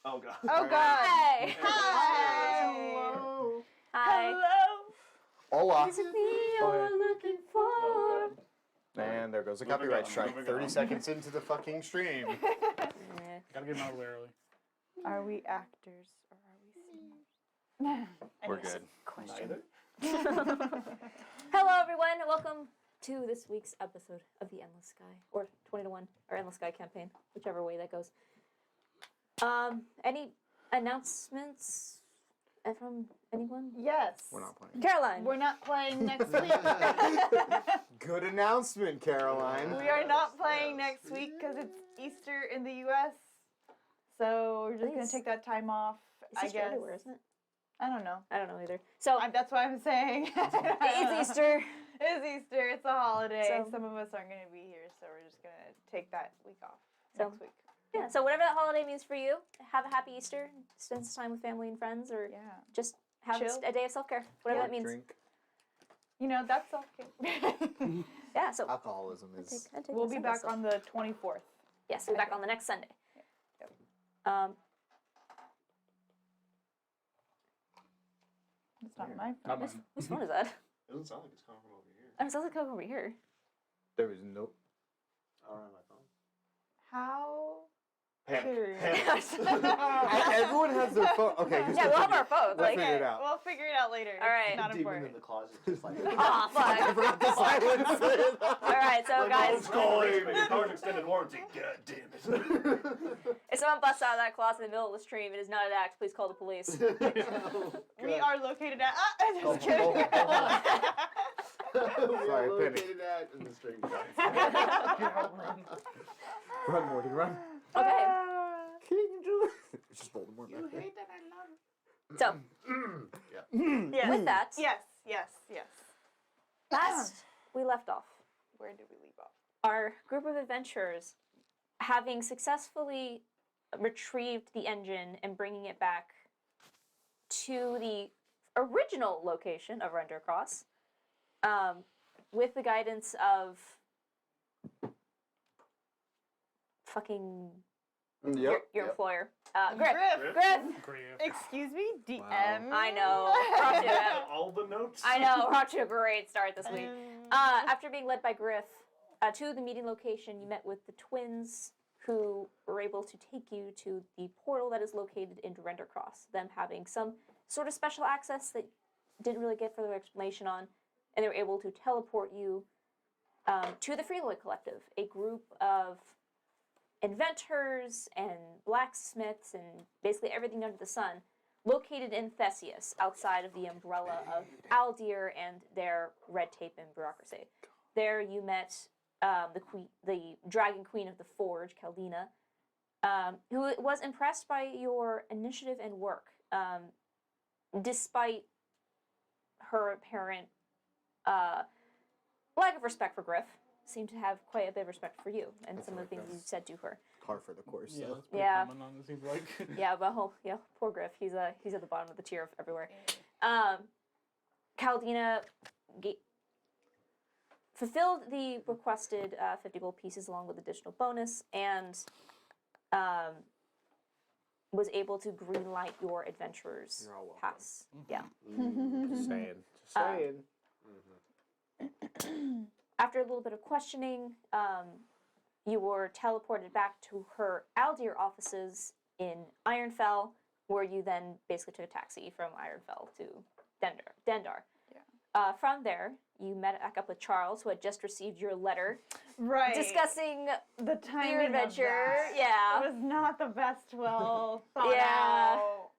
Oh god. Oh god. Hi. Hello. Hi. Hello. Hola. Is it me you're looking for? Oh god. And there goes a Moving copyright on, strike. moving 30 on. seconds into the fucking stream. Yeah. Gotta get him out of there early. Are we actors or are we singers? We're good. Neither. Hello, everyone. Welcome to this week's episode of The Endless Sky, or 20 to 1, or Endless Sky campaign, whichever way that goes. Any announcements from anyone? Yes. We're not playing. Caroline. We're not playing next week. Good announcement, Caroline. We are not playing next week because it's Easter in the U.S. So we're just going Please. to take that time off, It's I Easter guess. everywhere, isn't it? I don't know. I don't know either. So, That's what I'm saying. it's Easter. It's Easter. It's a holiday. So- Some of us aren't going to be here, so we're just going to take that week off So- next week. Yeah, so whatever that holiday means for you, have a happy Easter, spend some time with family and friends, or Yeah. just have Chill. a day of self-care, whatever that means. Drink. You know, that's self-care. Yeah, so Alcoholism is... We'll be back on the 24th. Yes, we'll be back on the next Sunday. Yep. It's not my fault. Not mine. Whose phone is that? It doesn't sound like it's coming from over here. Oh, it sounds like over here. There was no... I'll run my phone. How Panic. curious. Everyone has their phone. Okay, just Yeah, we'll have our continue. phones. We'll Like, figure it out. We'll figure it out later. All right. It's not Demon in important. the closet, just like. oh, fuck. Forgot to silence it. All right, so guys, calling. Your car's extended warranty. God damn it. if someone busts out of that closet in the middle of the stream, it is not an act. Please call the police. We are located at. Just kidding. Sorry, located at in the stream. Run, Morty, run. Okay, King Julius. It's just Voldemort back there. that I love so Yes. with that, Yes. last we left off, Where did we leave off? our group of adventurers, having successfully retrieved the engine and bringing it back to the original location of Rendercross, with the guidance of fucking Yep. your employer, Griff. Griff. Griff. Grief. Excuse me, DM. Wow. I know. We're off to All the notes. I know. We're off to a great start this week. After being led by Griff to the meeting location, you met with the twins, who were able to take you to the portal that is located in Rendercross. Them having some sort of special access that didn't really get further explanation on, and they were able to teleport you to the Freeloy Collective, a group of inventors and blacksmiths and basically everything under the sun, located in Theseus, outside of the umbrella of Aldir and their red tape and bureaucracy. There you met the Dragon Queen of the Forge, Caldina, who was impressed by your initiative and work, despite her apparent lack of respect for Griff. Seemed to have quite a bit of respect for you and some of the things you said to her. Par for the course. Yeah, So. that's pretty Yeah. common on it seems like. Yeah, well, yeah, poor Griff. He's at the bottom of the tier of everywhere. Caldina fulfilled the requested 50 gold pieces along with additional bonus, and was able to greenlight your adventurer's You're all welcome. pass. Yeah. Just saying. Just saying. After a little bit of questioning, you were teleported back to her Aldir offices in Ironfell, where you then basically took a taxi from Ironfell to Dendar. Yeah. From there, you met back up with Charles, who had just received your letter Right. discussing the timing your adventure. Of that. Yeah. It was not the best. Well thought Yeah. out.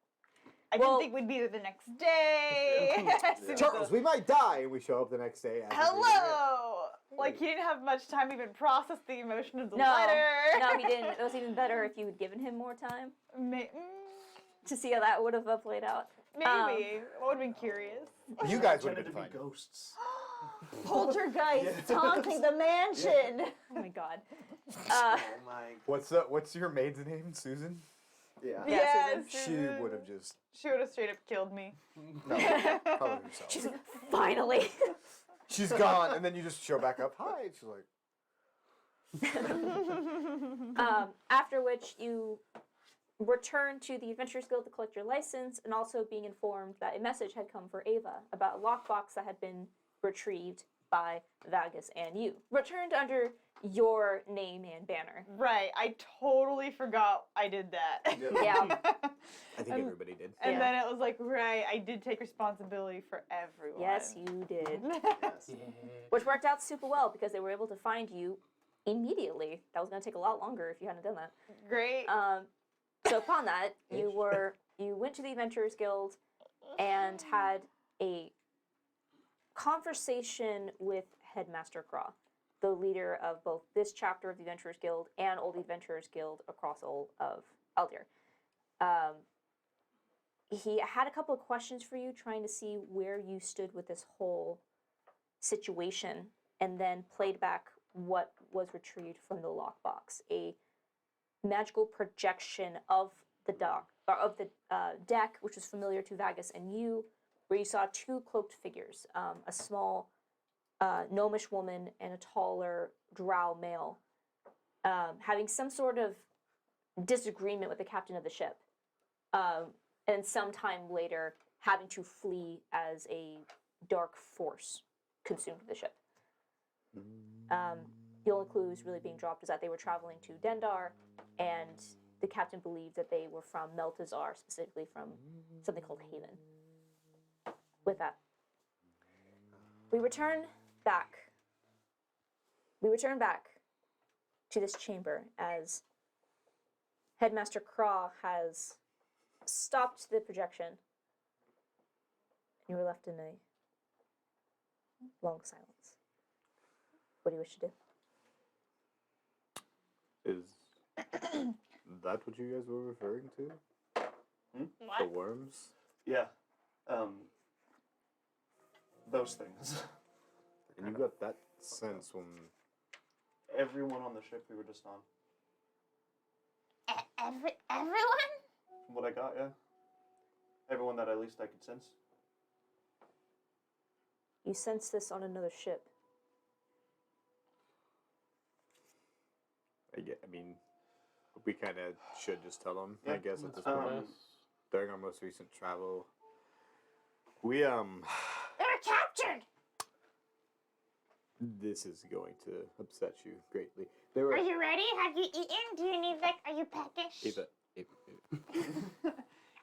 I Well- didn't think we'd be there the next day. As soon as Charles, the- we might die. And we show up the next day. as we Hello. Like he didn't have much time to even process the emotion of the No, letter. no, he didn't. It was even better if you had given him more time to see how that would have played out. Maybe. I would have been curious. did. You guys would Pretended have been to be fine. ghosts. Poltergeist taunting the mansion. Oh my god. Oh my. What's your maid's name? Susan? Yeah. Yes. She would have just... She would have straight up killed me. No, probably herself. Finally. She's gone, and then you just show back up. Hi. She's like... After which you returned to the Adventurers Guild to collect your license, and also being informed that a message had come for Ava about a lockbox that had been retrieved by Vagus and you. Returned under your name and banner. Right. I totally forgot I did that. Yeah. I think everybody did. And Yeah. then it was like, right, I did take responsibility for everyone. Yes, you did. Yes. Which worked out super well because they were able to find you immediately. That was going to take a lot longer if you hadn't done that. Great. So upon that, you went to the Adventurers Guild and had a conversation with Headmaster Craw, the leader of both this chapter of the Adventurers Guild and Old Adventurers Guild across all of Eldir. He had a couple of questions for you, trying to see where you stood with this whole situation, and then played back what was retrieved from the lockbox, a magical projection of the deck, which was familiar to Vagus and you, where you saw two cloaked figures, a small gnomish woman and a taller drow male, having some sort of disagreement with the captain of the ship, and sometime later having to flee as a dark force consumed the ship. The only clues really being dropped is that they were traveling to Dendar, and the captain believed that they were from Meltazar, specifically from something called Haven. With that, we return back to this chamber as Headmaster Craw has stopped the projection, and you were left in a long silence. What do you wish to do? Is that what you guys were referring to? The worms? Yeah. Those things. And you got that sense when... Everyone on the ship we were just on. Everyone? From what I got, yeah. Everyone that at least I could sense. You sense this on another ship. I mean, we kind of should just tell them, I Yeah, guess, at this that's point. During our most recent travel, we, They were captured! This is going to upset you greatly. They were... Are you ready? Have you eaten? Do you need, are you peckish? Eva.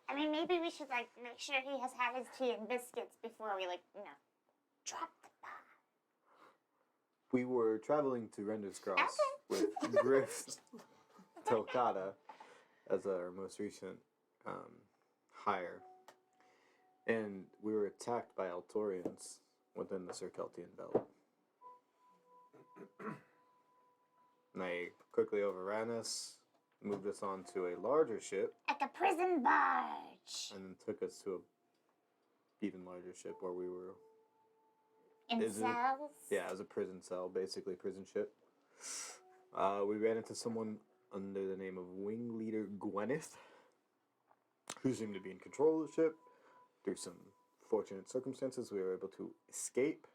I mean, maybe we should, make sure he has had his tea and biscuits before we, drop the bomb. We were traveling to Render's Cross with Griff Tokata as our most recent hire. And we were attacked by Altorians within the Circeltian belt. And they quickly overran us, moved us onto a larger ship, Like a prison barge. and then took us to a even larger ship where we were... In Is it- cells. Yeah, as a prison cell, basically prison ship. We ran into someone under the name of Wing Leader Gwyneth, who seemed to be in control of the ship. Through some fortunate circumstances, we were able to escape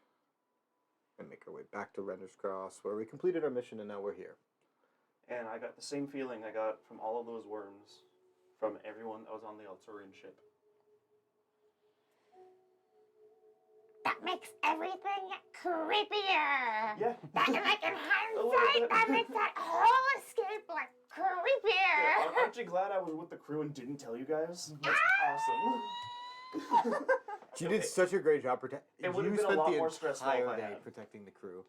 and make our way back to Render's Cross, where we completed our mission, and now we're here. And I got the same feeling I got from all of those worms from everyone that was on the Alturian ship. That makes everything creepier. Yeah. That, in little hindsight, bit. that makes that whole escape, creepier. Yeah, aren't you glad I was with the crew and didn't tell you guys? That's awesome. You did such a great job protecting. It would You have been a spent lot the more stressful entire if I day had. protecting the crew.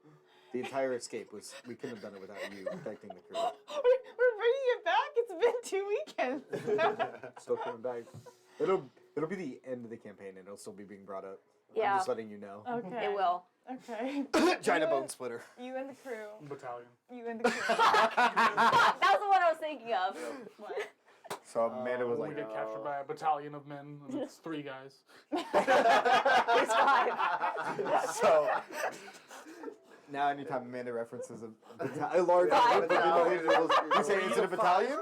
The entire escape was... We couldn't have done it without you protecting the crew. We're bringing it back. It's been 2 weekends. Still coming back. It'll be the end of the campaign, and it'll still be being brought up. Yeah. I'm just letting you know. Okay. It will. Okay. China bone splitter. You and the crew. Battalion. You and the crew. That was the one I was thinking of. What? So Amanda was When like, we get captured by a battalion of men, and it's 3 guys. It's 5. so. Now, anytime Amanda references a large Five. group of individuals, you say it's in a battalion?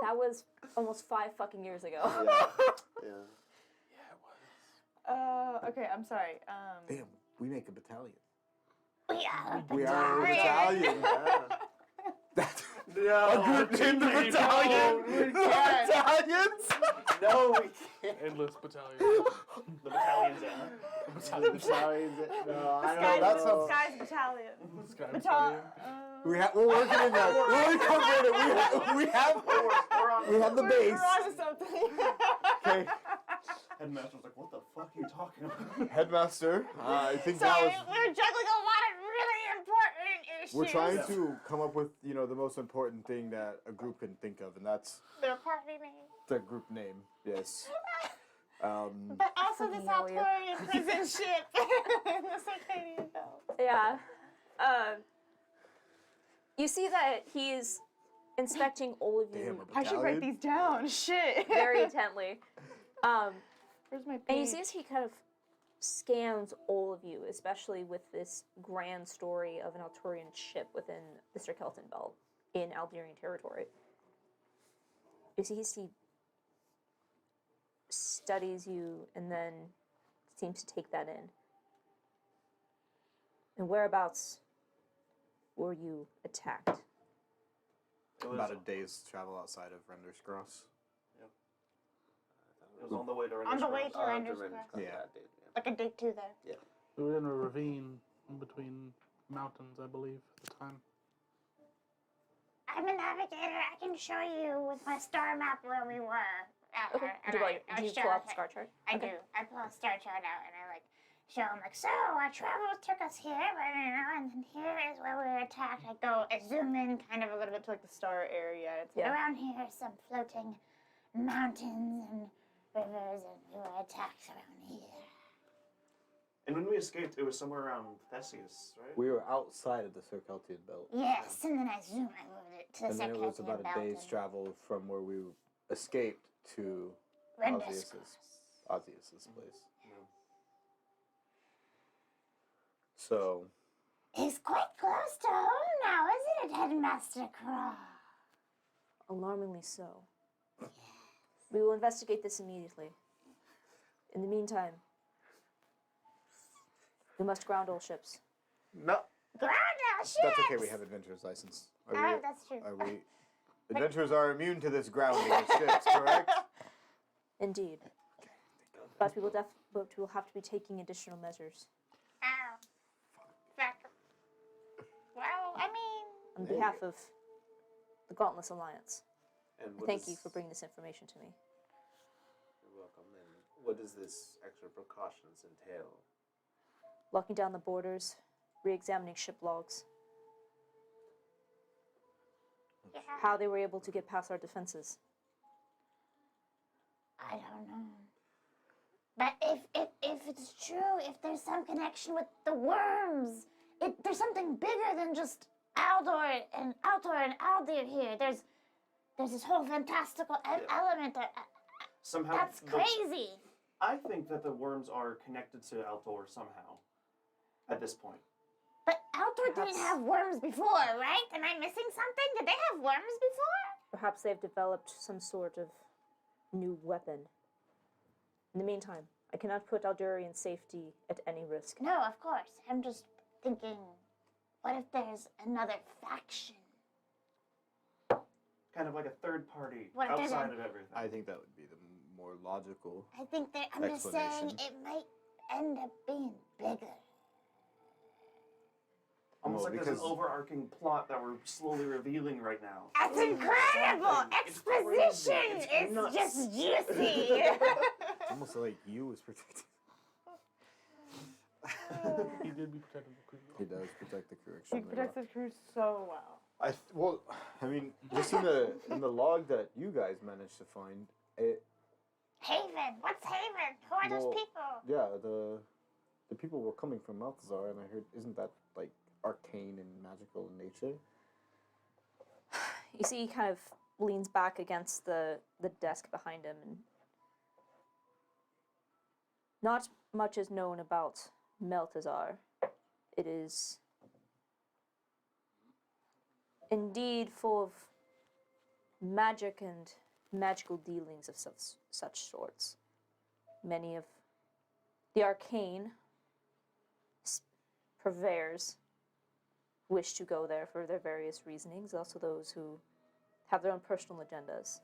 That was almost 5 fucking years ago. Yeah. Okay, I'm sorry. Damn, we make a battalion. We are. We are a battalion. Yeah. A group named the Battalion. we The Battalions. No, we can't. Endless battalion. The battalion's in. Battalion. Battalions. No, I Sky's, know that's a. Sky's Battalion. Sky Battalion. battalion. We're working in that. We're incorporated. We have the base. We're on to something. Okay, Headmaster's like, what the fuck are you talking about? headmaster. I think So that was. we're juggling a lot of really important issues. We're trying to come up with, the most important thing that a group can think of, and that's Their party name. the group name. Yes. But also this fucking know you. Altorian prison ship in the Circadian Belt. Yeah. You see that he's inspecting all of you Damn, a I should write battalion. these down. Shit. very intently. Where's my page? And you see as he kind of scans all of you, especially with this grand story of an Altorian ship within the Cirkelton Belt in Alderian territory. You see he studies you and then seems to take that in. And whereabouts were you attacked? It was, About a day's travel outside of Render's Cross. it was on the way to On the way to To Render's Render's Cross. Cross, Yeah. that did, yeah. Like a day two there. We were in a ravine in between mountains, I believe, at the time. I'm a navigator. I can show you with my star map where we were. Okay. And Do you show pull out the him- star chart? I Okay. do. I pull a star chart out and I show him so our travels took us here, and then here is where we were attacked. I zoom in kind of a little bit to like the star area. It's Yeah. around here, some floating mountains and rivers, and we were attacked around here. And when we escaped, it was somewhere around Theseus, right? We were outside of the Cirkeltian Belt. Yes, and then I moved it to the And then it was Circadian about a Belt day's and travel from where we escaped to Render's Osseus's Cross. place. So, He's quite close to home now, isn't it, Headmaster Craw? Alarmingly so. We will investigate this immediately. In the meantime, we must ground all ships. no, Ground our ships! that's okay. We have adventurer's license. Oh, that's true. Are we? Adventurers are immune to this grounding of ships, correct? Indeed. But we will have to be taking additional measures Oh. Fuck. Well, I mean, on behalf of the Gauntless Alliance. And what Thank you is- for bringing this information to me. You're welcome. And what does this extra precautions entail? Locking down the borders, re-examining ship logs, yeah, how they were able to get past our defenses. I don't know. But if it's true, if there's some connection with the worms, there's something bigger than just Altor and Aldir here. There's this whole fantastical element that Somehow. that's crazy. I think that the worms are connected to Altor somehow. At this point. But Altor didn't Perhaps- have worms before, right? Am I missing something? Did they have worms before? Perhaps they've developed some sort of new weapon. In the meantime, I cannot put Aldurian's safety at any risk. No, of course. I'm just thinking, what if there's another faction? Kind of like a third party What if there's outside a- of everything. I think that would be the more logical. I think that I'm just saying Explanation. it might end up being bigger. Almost Well, like there's an because- overarching plot that we're slowly revealing right now. That's incredible! something. It's crazy. Exposition It's is nuts. just juicy. It's almost like you was protecting. He did be protecting the crew. He does protect the crew He extremely protects well. the crew so well. Well, I mean, just in the log that you guys managed to find, Haven, what's Haven? Who are those Well, people? yeah, the people were coming from Malthazar, and I heard, isn't that like arcane and magical in nature? You see, he kind of leans back against the desk behind him, and not much is known about Meltazar. It is indeed full of magic and magical dealings of such sorts. Many of the arcane purveyors wish to go there for their various reasonings, also those who have their own personal agendas.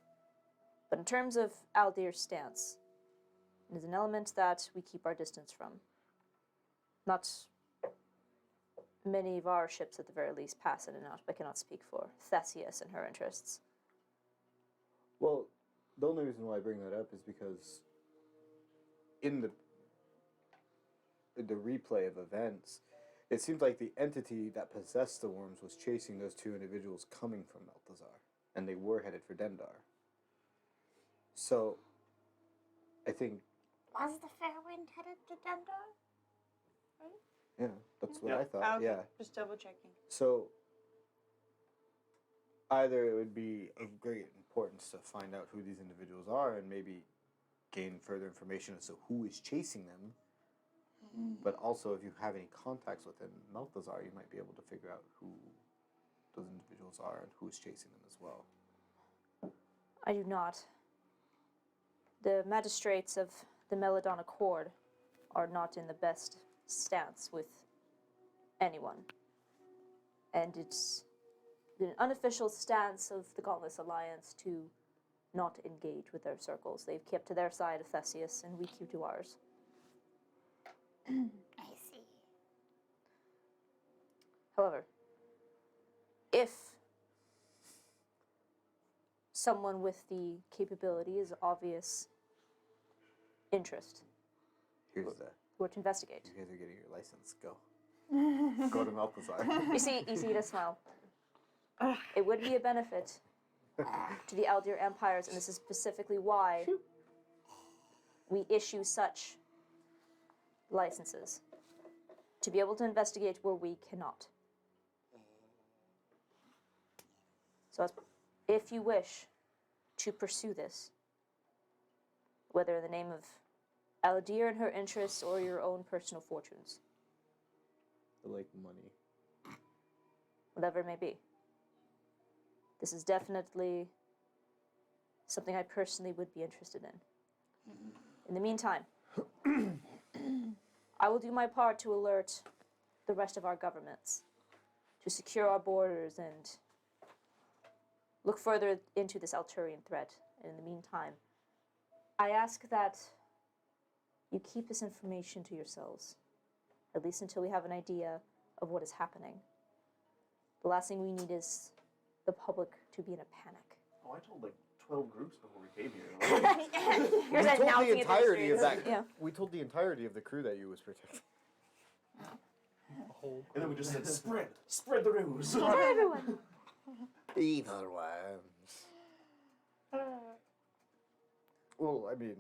But in terms of Aldir's stance, it is an element that we keep our distance from. Not many of our ships, at the very least, pass in and out, but I cannot speak for Theseus and her interests. Well, the only reason why I bring that up is because in the replay of events, it seems like the entity that possessed the worms was chasing those two individuals coming from Malthazar, and they were headed for Dendar. So, I think... Was the Fairwind headed to Dendar? Yeah, that's what Yeah. I thought, Okay, yeah. just double checking. So, either it would be of great importance to find out who these individuals are and maybe gain further information as to who is chasing them, but also if you have any contacts within Malthazar, you might be able to figure out who those individuals are and who is chasing them as well. I do not. The magistrates of the Meladon Accord are not in the best stance with anyone. And it's an unofficial stance of the Gauntless Alliance to not engage with their circles. They've kept to their side of Theseus, and we keep to ours. I see. However, if someone with the capability is obvious interest Here's the... were to investigate. You guys are getting your license. Go. Go to Malthazar. You see to smile. It would be a benefit to the Aldir empires, and this is specifically why we issue such licenses, to be able to investigate where we cannot. So if you wish to pursue this, whether in the name of Aldir and her interests or your own personal fortunes, I like money. whatever it may be, this is definitely something I personally would be interested in. In the meantime, I will do my part to alert the rest of our governments, to secure our borders and look further into this Alturian threat. And in the meantime, I ask that you keep this information to yourselves, at least until we have an idea of what is happening. The last thing we need is the public to be in a panic. Oh, I told like 12 groups before we came here. You're We told the announcing it to entirety of streets. that. Yeah. We told the entirety of the crew that you was protecting. A whole And then we just said, spread the news. Everyone. Evil worms. Well, I mean,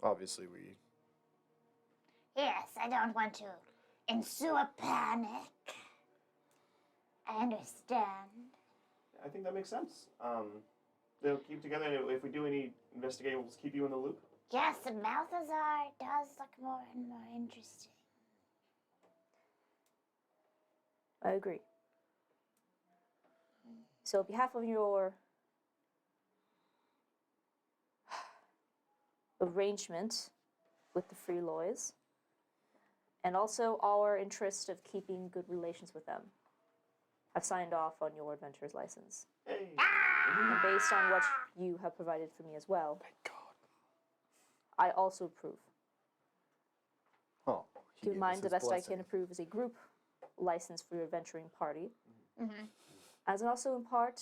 obviously we... Yes, I don't want to ensue a panic. I understand. I think that makes sense. They'll keep together, and if we do any investigating, we'll just keep you in the loop. Yes, and Malthazar does look more and more interesting. I agree. So, on behalf of your arrangement with the Free Loys, and also our interest of keeping good relations with them, I've signed off on your adventurer's license. Hey. And based on what you have provided for me as well, Thank God. I also approve. Oh, he Keep in gave mind, us the his best I can blessing. approve is a group license for your adventuring party. Mm-hmm. As also in part,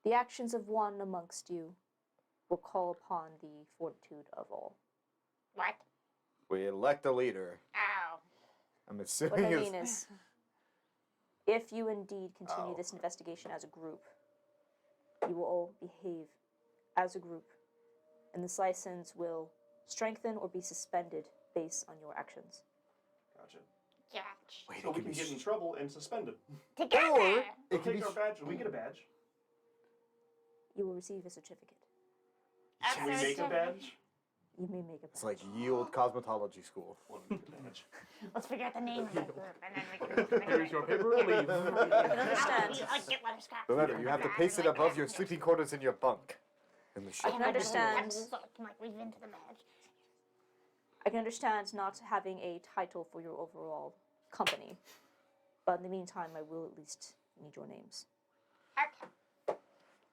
the actions of one amongst you will call upon the fortitude of all. What? We elect a leader. Ow. I'm What assuming I it's... mean is, if you indeed continue Ow. this investigation as a group, you will all behave as a group, and this license will strengthen or be suspended based on your actions. Gotcha. Gotcha. Wait, So we can get in trouble and suspended. Together! They'll It could take be... our badge. We get a badge. You will receive a certificate. Can we make a badge? You may make a It's badge. like ye old cosmetology school. One make a badge. Let's figure out the name of the group, and then we can... Here's your paper, leave. I can understand. I'll get letter scraps. Remember, you have to paste it above your sleeping quarters in your bunk. In the I ship. can understand. So I can, like, weave into the badge. I can understand not having a title for your overall company. But in the meantime, I will at least need your names. Okay.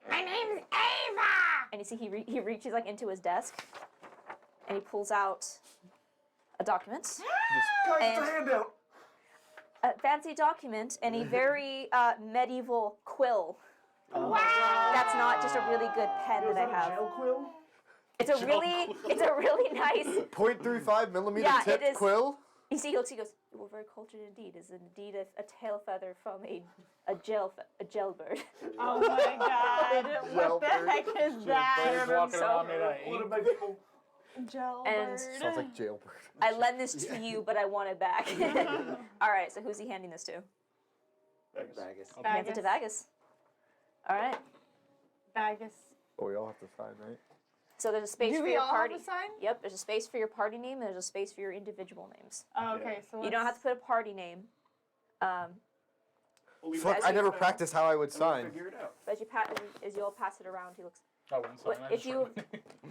My name's Ava. And you see he reaches like into his desk, and he pulls out a document. Guys, it's a handout. A fancy document and a very medieval quill. Wow. That's not just a really good pen Is that I that a have. jail quill? It's a really nice. 0.35 millimeter Yeah, tip it is. quill. You see, he goes, "You were very cultured indeed. Is indeed a tail feather from a jailbird." Oh my god. What the heck is that? Birds walking so- around at What 8. about people? And Sounds like jailbird. I lend this to you, but I want it back. All right. So who's he handing this to? Vegas. Vegas. He hands it to Vagus. All right. Vagus. Oh, we all have to sign, right? So there's a space Do for we your all party. have a sign? Yep. There's a space for your party name. And there's a space for your individual names. Oh, okay. So You don't have to put a party name. Well, we Fuck, As I you- never practiced how I would and we sign. figure it out. As you all pass it around, he looks. I wouldn't sign. What- I if just you- write my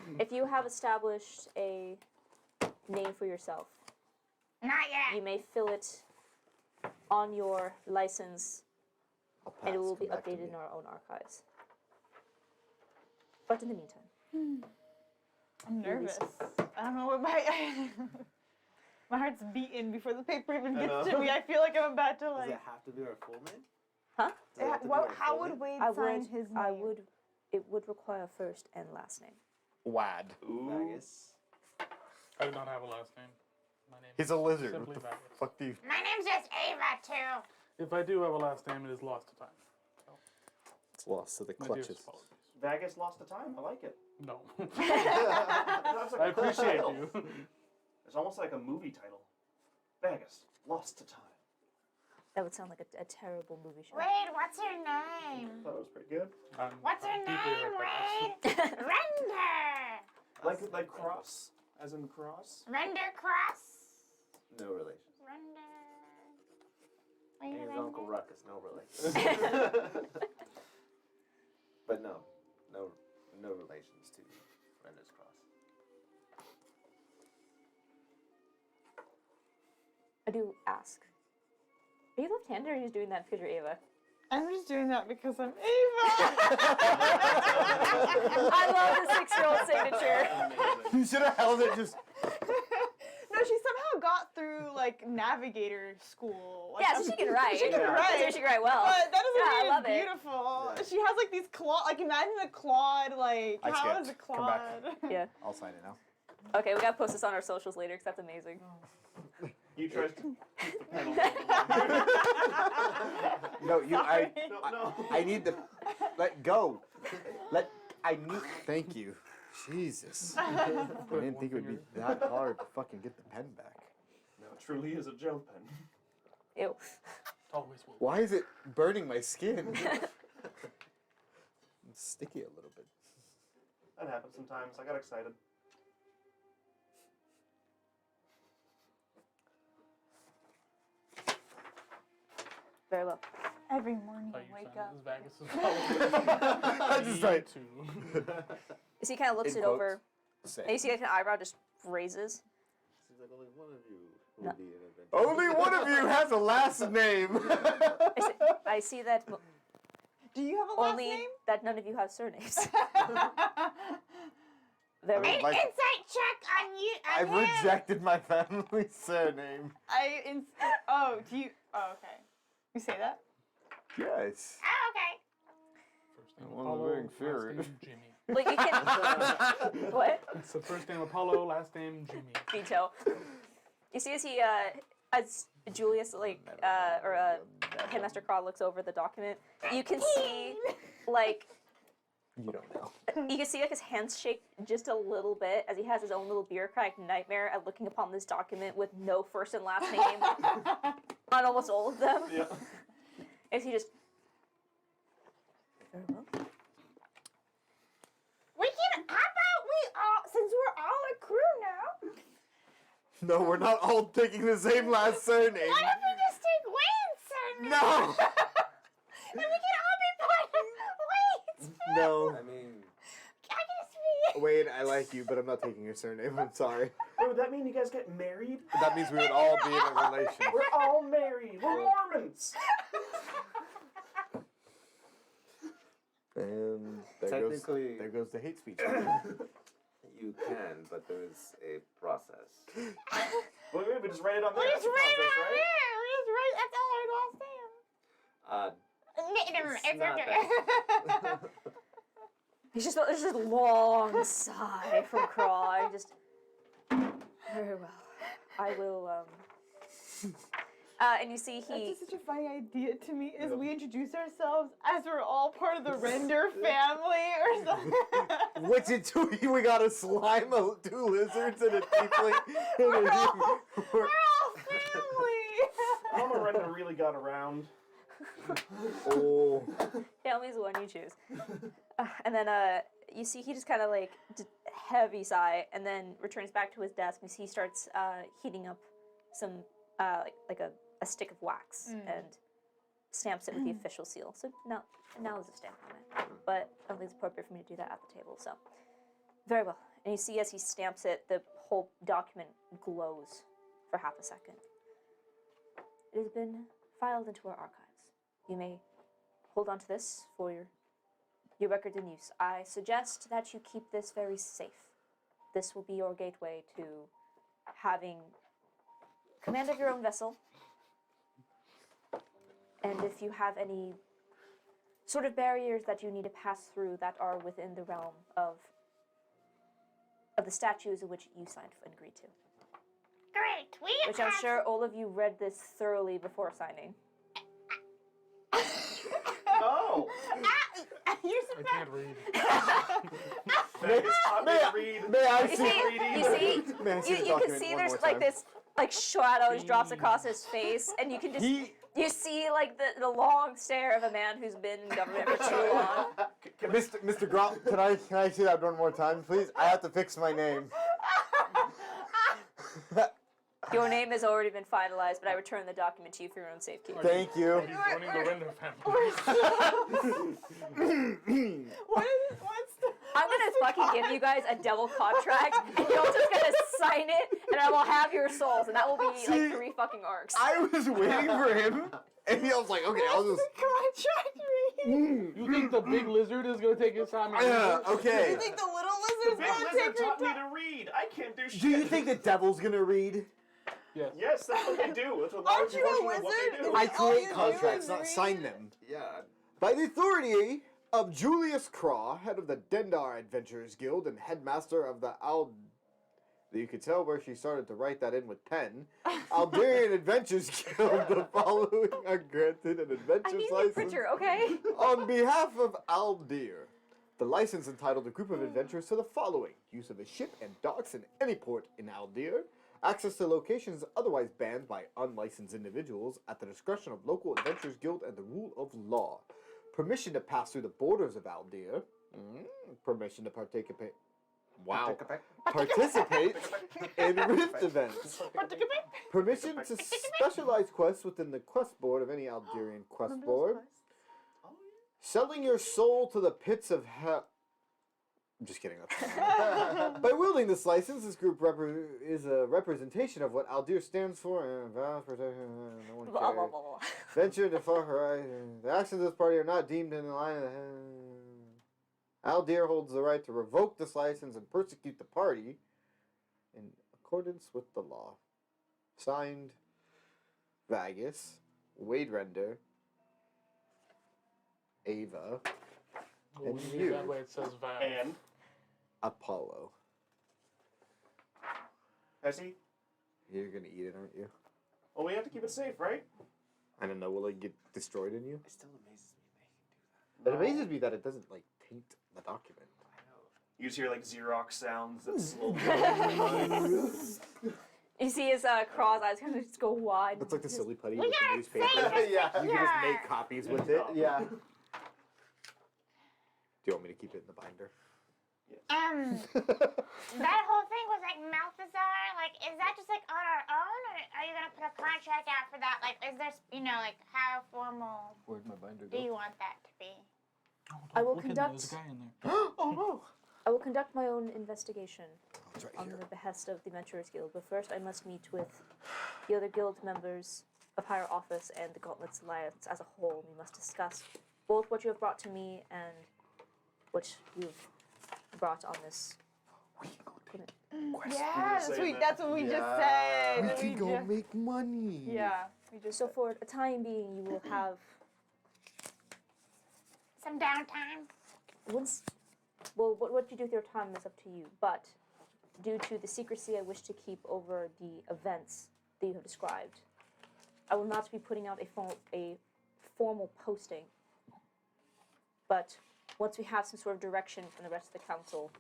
name. If you have established a name for yourself, Not yet. you may fill it on your license, I'll and it pass, will come be back to updated me. in our own archives. But in the meantime, I'm nervous. I don't know what my heart's beating before the paper even I gets know. to me. I feel like I'm about to Does like. it have to be our full name? Huh? Does it have to be Well, our how full would name? Wade I sign would. his name? I would. It would require first and last name. Wad. Ooh. Vegas. I do not have a last name. My name He's a is lizard. simply What the Vagus. fuck do you... My name's just Ava too. If I do have a last name, it is lost to time. It's lost to the My clutches. dearest apologies. Vegas lost the time. I like it. No. Sounds like I a cool appreciate title. you. It's almost like a movie title. Vegas lost to time. That would sound like a terrible movie show. Wade, what's your name? Thought it was pretty good. What's your deeply name, hurt by this. Wade? Render. Like cross, as in cross. Render cross. No relation. Render. And Wade, his render. Uncle Ruckus, no relation. But no relations to Render's Cross. I do ask. Are you left-handed, or are you just doing that because you're Ava? I'm just doing that because I'm Ava. I love the 6-year-old signature. Amazing. You should have held it just... No, she somehow got through like navigator school. Like, Yeah, so she can write. She can Yeah. write. So she can write well. But that doesn't Yeah, I mean love it's it. beautiful. Yeah. She has like these claw. Like imagine a clawed. Like I how skipped. is a Come back. clawed? Yeah. I'll sign it now. Okay, we gotta post this on our socials later because that's amazing. You tried to keep the pedal. No, you... I, No. I need to... Let go. Thank you. Jesus. I didn't think it would be that hard to fucking get the pen back. No, it truly is a gel pen. Ew. Always will. Why is it burning my skin? It's sticky a little bit. That happens sometimes. I got excited. Very well. Every morning Oh, I you wake sign up. this Vagus' I just like... to. So he kind of looks In it quotes. over, and you see like an eyebrow just raises. Seems like only one of you No. will be an adventurer. Only one of you has a last name. I see that Do you have a last only name? that none of you have surnames. Very I mean, like, Insight check on you. I've on him. rejected my family's surname. Oh, do you? Oh, okay. You say that? Yes. Oh, okay. First name I wasn't Apollo, very last inferior. name Jimmy. Well, you can. What? It's the first name Apollo, last name Jimmy. Veto. You see, as Julius Headmaster Craw looks over the document, you can see like You don't know. you can see like his hands shake just a little bit as he has his own little bureaucratic nightmare at looking upon this document with no first and last name on almost all of them. Yeah. As he just very well. We can. How about we all? Since we're all a crew now. No, we're not all taking the same last surname. What if we just take Wayne's surname? No. And we can all be part of Wayne's. No. I mean, I can just Wade, I like you, but I'm not taking your surname. I'm sorry. Wait, would that mean you guys get married? That means we would all be in a relation. We're all married. We're Mormons. And Technically- there goes the hate speech. You can, but there's a process. Wait, we just write it on there. We That's just the write it process, on right? there. We just write. That's all our last name. It's not okay. There's just a long sigh from Craw. Just very well. I will. And you see That's he. just such a funny idea to me. Is we introduce ourselves as we're all part of the Render family or something. What's it doing? We got a slime, 2 lizards, and a tiefling. We're all family. Mama Renda really got around. Oh. Family's the one you choose. And then you see he just kind of like heavy sigh, and then returns back to his desk. And he starts heating up some like a stick of wax and stamps it with the official seal. So now there's a stamp on it, but I don't think it's appropriate for me to do that at the table. So very well. And you see as he stamps it, the whole document glows for half a second. It has been filed into our archives. You may hold on to this for your record and use. I suggest that you keep this very safe. This will be your gateway to having command of your own vessel. And if you have any sort of barriers that you need to pass through that are within the realm of the statues of which you signed and agreed to. Great. We Which I'm sure all of you read this thoroughly before signing. Oh! You're I can't read. Vegas taught me to read. May I You see? see, May I see the you can document see one there's more like time? this like shadow just drops across his face, and you can just you see like the long stare of a man who's been in government for too long. Mr. Grant, can I see that one more time, please? I have to fix my name. Your name has already been finalized, but I return the document to you for your own safekeeping. Thank you. Are you joining the Render family? What's the... I'm gonna fucking give you guys a double contract, and you're just gonna sign it, and I will have your souls, and that will be See, like 3 fucking arcs. I was waiting for him, and I was like, okay, I'll just. contract read? You think the big lizard is gonna take his time? and read Yeah, it? okay. You think the little The lizard's big gonna lizard take your taught me time? to read. I can't do shit. Do you think the devil's gonna read? Yes. Yes, that's what they do. That's what Aren't large you a portion of what wizard? they do. I all create you do contracts, is not read? sign them. Yeah. By the authority of Julius Craw, head of the Dendar Adventurers Guild and headmaster of the You could tell where she started to write that in with pen. Aldarian Adventures Guild, the following are granted an I adventure need a license printer, okay? on behalf of Aldir. The license entitled a group of adventurers to the following: use of a ship and docks in any port in Aldir, access to locations otherwise banned by unlicensed individuals at the discretion of local adventurers guild and the rule of law, permission to pass through the borders of Aldir, permission to participate in rift events, permission to specialize quests within the quest board of any Aldirian quest board, selling your soul to the pits of hell. I'm just kidding. By wielding this license, this group is a representation of what Aldir stands for and vows protection. No one Blah, blah, cares. blah, blah. Venture into far horizon. The actions of this party are not deemed in the line of the Aldir holds the right to revoke this license and persecute the party in accordance with the law. Signed, Vagus, Wade Render, Ava, Well, And we you. read that way it says Val. And Apollo. Essie, You're gonna eat it, aren't you? well, we have to keep it safe, right? I don't know. Will it get destroyed in you? It still amazes me they can do It No. amazes me that it doesn't like taint the document. that. I know. You just hear like Xerox sounds that slowly. You see his Craw's eyes kind of just go wide. It's like the silly putty We with the gotta newspaper. save it You can just secure. make copies with it. Yeah. Do you want me to keep it in the binder? That whole thing was like Malthazar. Like, is that just like on our own, or are you gonna put a contract out for that? Like, is there, like, how formal Where'd my binder do you want that to be? I will Look in conduct- There's a guy in there. Oh no! I will conduct my own investigation It's right on here. the behest of the Adventurers Guild, but first I must meet with the other guild members of higher office and the Gauntlets Alliance as a whole. We must discuss both what you have brought to me and what you've brought on this. Yeah, say sweet. that. That's what we just Yeah. said. We can go make money. Yeah, we just. So for a time being, you will have Some downtime. once. Well, what you do with your time is up to you, but due to the secrecy I wish to keep over the events that you have described, I will not be putting out a formal posting. But once we have some sort of direction from the rest of the council,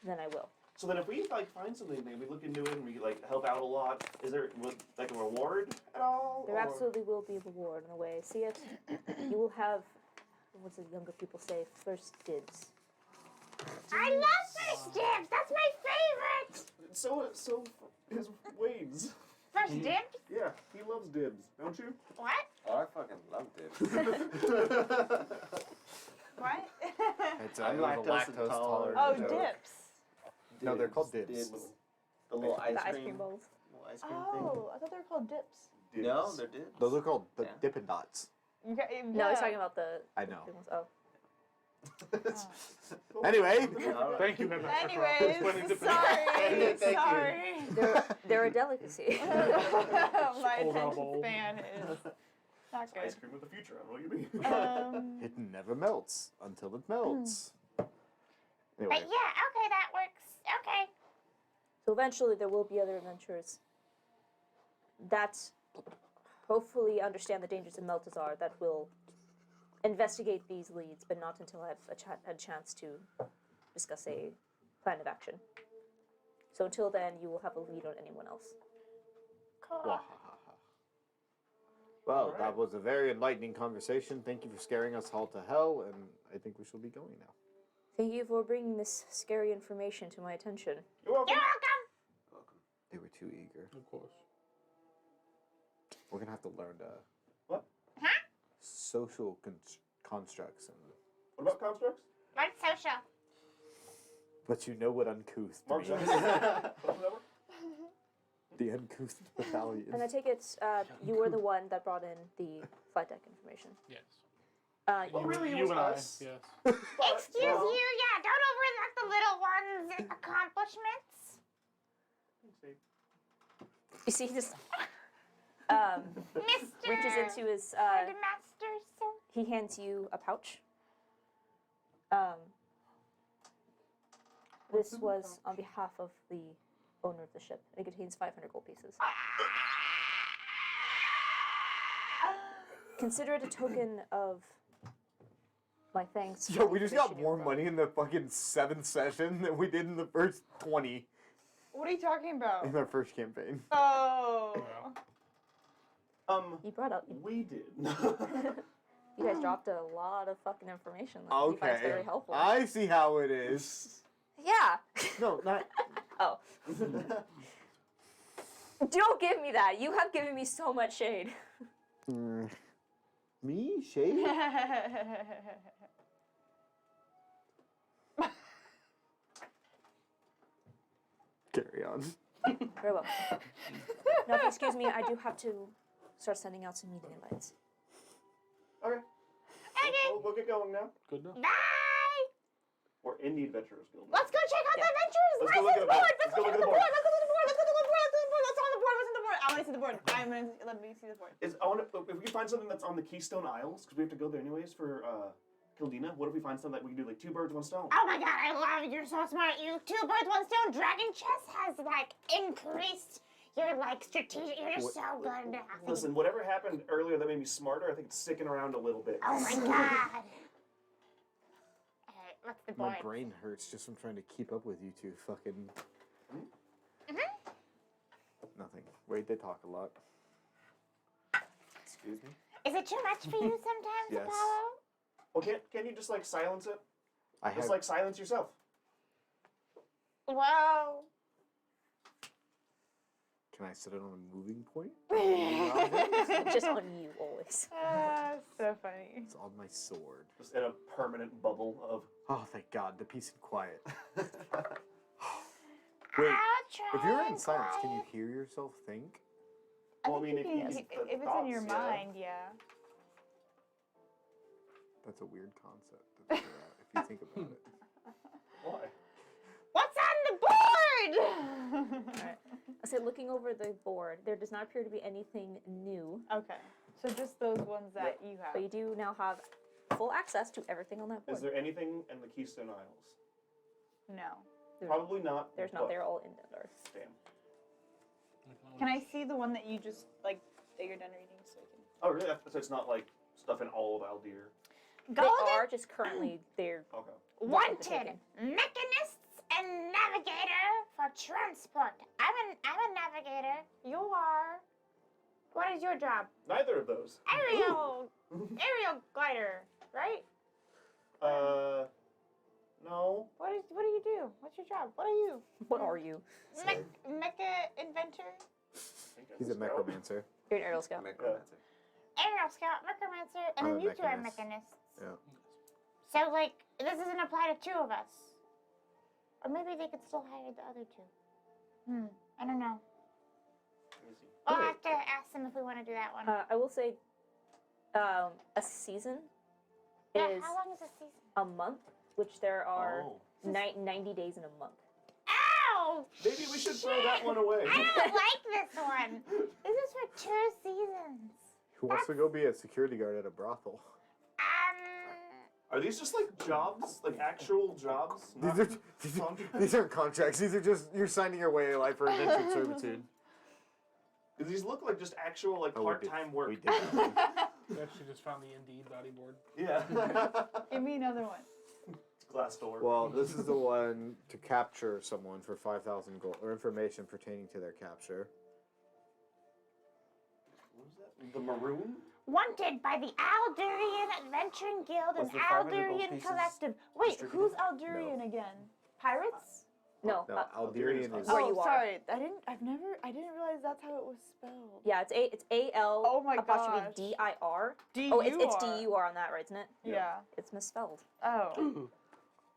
then I will. So then if we like find something, maybe we look into it and we like help out a lot, is there like a reward at all? There or- absolutely will be a reward in a way. See it? You will have, what's the younger people say, first dibs. I love first dibs. That's my favorite. So his Wade's. First dibs? Yeah, he loves dibs, don't you? What? Oh, I fucking love dibs. What? It's I'm it was a lactose intolerant. Oh, joke. dips. No, they're called dibs. The little ice The cream. ice cream bowls. Little ice cream Oh, I thought they were called dips. thing. No, they're dibs. Those are called the Yeah. Dippin' Dots. Okay, No, he's talking about the. I know. the ones- Oh. Anyway, All right. Thank you, Mr. Anyways, Crow. sorry, Thank you. sorry. They're a delicacy. My Hold on, attention bowl. span is not Ice good. cream of the future, I don't know what you mean. it never melts until it melts. But Anyway, yeah, okay, that works. Okay. So eventually there will be other adventurers that hopefully understand the dangers of Meltazar that will investigate these leads, but not until I've had a chance to discuss a plan of action. So until then, you will have a lead on anyone else. Cool. well, that was a very enlightening conversation. Thank you for scaring us all to hell, and I think we shall be going now. Thank you for bringing this scary information to my attention. You're welcome. You're welcome. Welcome. They were too eager. Of course. We're gonna have to learn What? social constructs, and What about constructs? What's social? but you know what uncouth Mark means. Whatever. The uncouth battalion. And I take it you were the one that brought in the flight deck information. Yes. Well, really, it you was and I. us. Yes. Excuse you, yeah, don't overlook the little ones' accomplishments. You see, he just Mr. reaches into his. The master, sir. He hands you a pouch. This was on behalf of the owner of the ship. It contains 500 gold pieces. Consider it a token of my thanks. Yo, for we the just got information more you money in the fucking 7th session than we did in the first 20 What are you talking about? in our first campaign. Oh. You brought up. We did. You guys dropped a lot of fucking information that he finds very Okay, helpful. I see how it is. Yeah. No, not. Oh. Don't give me that. You have given me so much shade. Me? Shade? Carry on. Very well. Now, if you excuse me, I do have to start sending out some meeting invites. Okay. Okay. We'll get going now. Good enough. Bye. We're in the Adventurers Guild. Let's go check out the adventures. Let's go look at the board. Let's go Let's check go out look the at board. the Let's go to the board. Let's go to the board. Let's go to the board. What's on the board? What's on the board? I want to see the board. Let me see the board. If we can find something that's on the Keystone Isles, because we have to go there anyways for Kildina. What if we find something that we can do like 2 birds, 1 stone? Oh my god, I love it. You're so smart. You 2 birds, 1 stone. Dragon chess has like increased your like strategic. You're just so good now. Listen, whatever happened earlier that made me smarter, I think it's sticking around a little bit. Oh my god. Alright, what's the board? My brain hurts just from trying to keep up with you two fucking. Nothing. Wait, they talk a lot. Excuse me? Is it too much for you sometimes, Yes. Apollo? Well, can't you just like silence it? I have. Just like silence yourself. Well, Can I set it on a moving point? Just on you always. So funny. It's on my sword. Just in a permanent bubble of. Oh, thank God, the peace and quiet. Wait, I'll try if you're in and silence, can you quiet. hear yourself think? Well, I mean, if You you can- use if the it's in your thoughts, yeah. mind, yeah. That's a weird concept to figure out if you think about it. Why? What's on the board? Alright. I said, looking over the board, there does not appear to be anything new, Okay, so just those ones that you have. but you do now have full access to everything on that board. Is there anything in the Keystone Isles? No. Probably not. There's not. but- They're all in Dendar. Damn. Can I see the one that you just like that you're done reading so I can? Oh, really? So it's not like stuff in all of Aldir. They are just currently there. Okay. Wanted mechanists and navigator for transport. I'm a navigator. You are. What is your job? Neither of those. Aerial glider, right? No. What do you do? What's your job? What are you? What are you? Mecha inventor? He's a necromancer. You're an aerial scout. Necromancer. Aerial scout, necromancer, and I'm then a you two are mechanist. mechanists. Yeah. So, like, this doesn't apply to two of us. Or maybe they could still hire the other two. I don't know. Easy. We'll Okay. have to ask them if we want to do that one. I will say, a season Yeah, is how long is a season? a month, which there are Oh. 90 days in a month. Ow! Maybe we should throw that one away. I don't like this one. This is for 2 seasons. Who wants to go be a security guard at a brothel? Are these just like jobs? Like actual jobs? These are these aren't contracts. These are just you're signing your way of life for indentured servitude. Because these look like just actual like Oh, we did- part-time work. we did. We actually just found the Indeed body board. Yeah. Give me another one. Glass door. Well, this is the one to capture someone for 5,000 gold or information pertaining to their capture. What was that? The maroon? Wanted by the Aldurian Adventuring Guild and Was the 500 gold Aldurian pieces Collective. Wait, distributed? Who's Aldurian again? Pirates? No. No, Aldurian is. Where you are. Sorry, I didn't realize that's how it was spelled. Yeah, it's A-L Oh my apostrophe gosh. D-I-R. D-U-R. Oh, it's D-U-R on that, right, isn't it? Yeah. It's misspelled. Oh.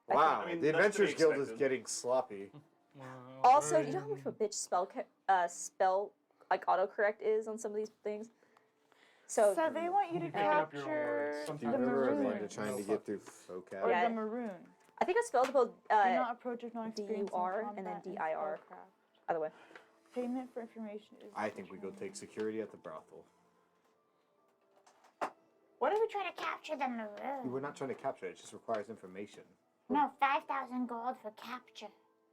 Wow, I mean, the that's to be Adventurers Guild is expected. getting sloppy. Also, you know how much of a bitch spell like autocorrect is on some of these things? So, So they want you to You can make up your own capture words. Do you Sometimes the remember maroon. Amanda trying to get through vocab? Or Yeah. the maroon. I think I spelled both Do not approach if not experienced in D-U-R and then combat and D-I-R. spellcraft. either way. Payment for information is. I think we go take security at the brothel. What if we try to capture the maroon? We're not trying to capture it. It just requires information. No, 5,000 gold for capture.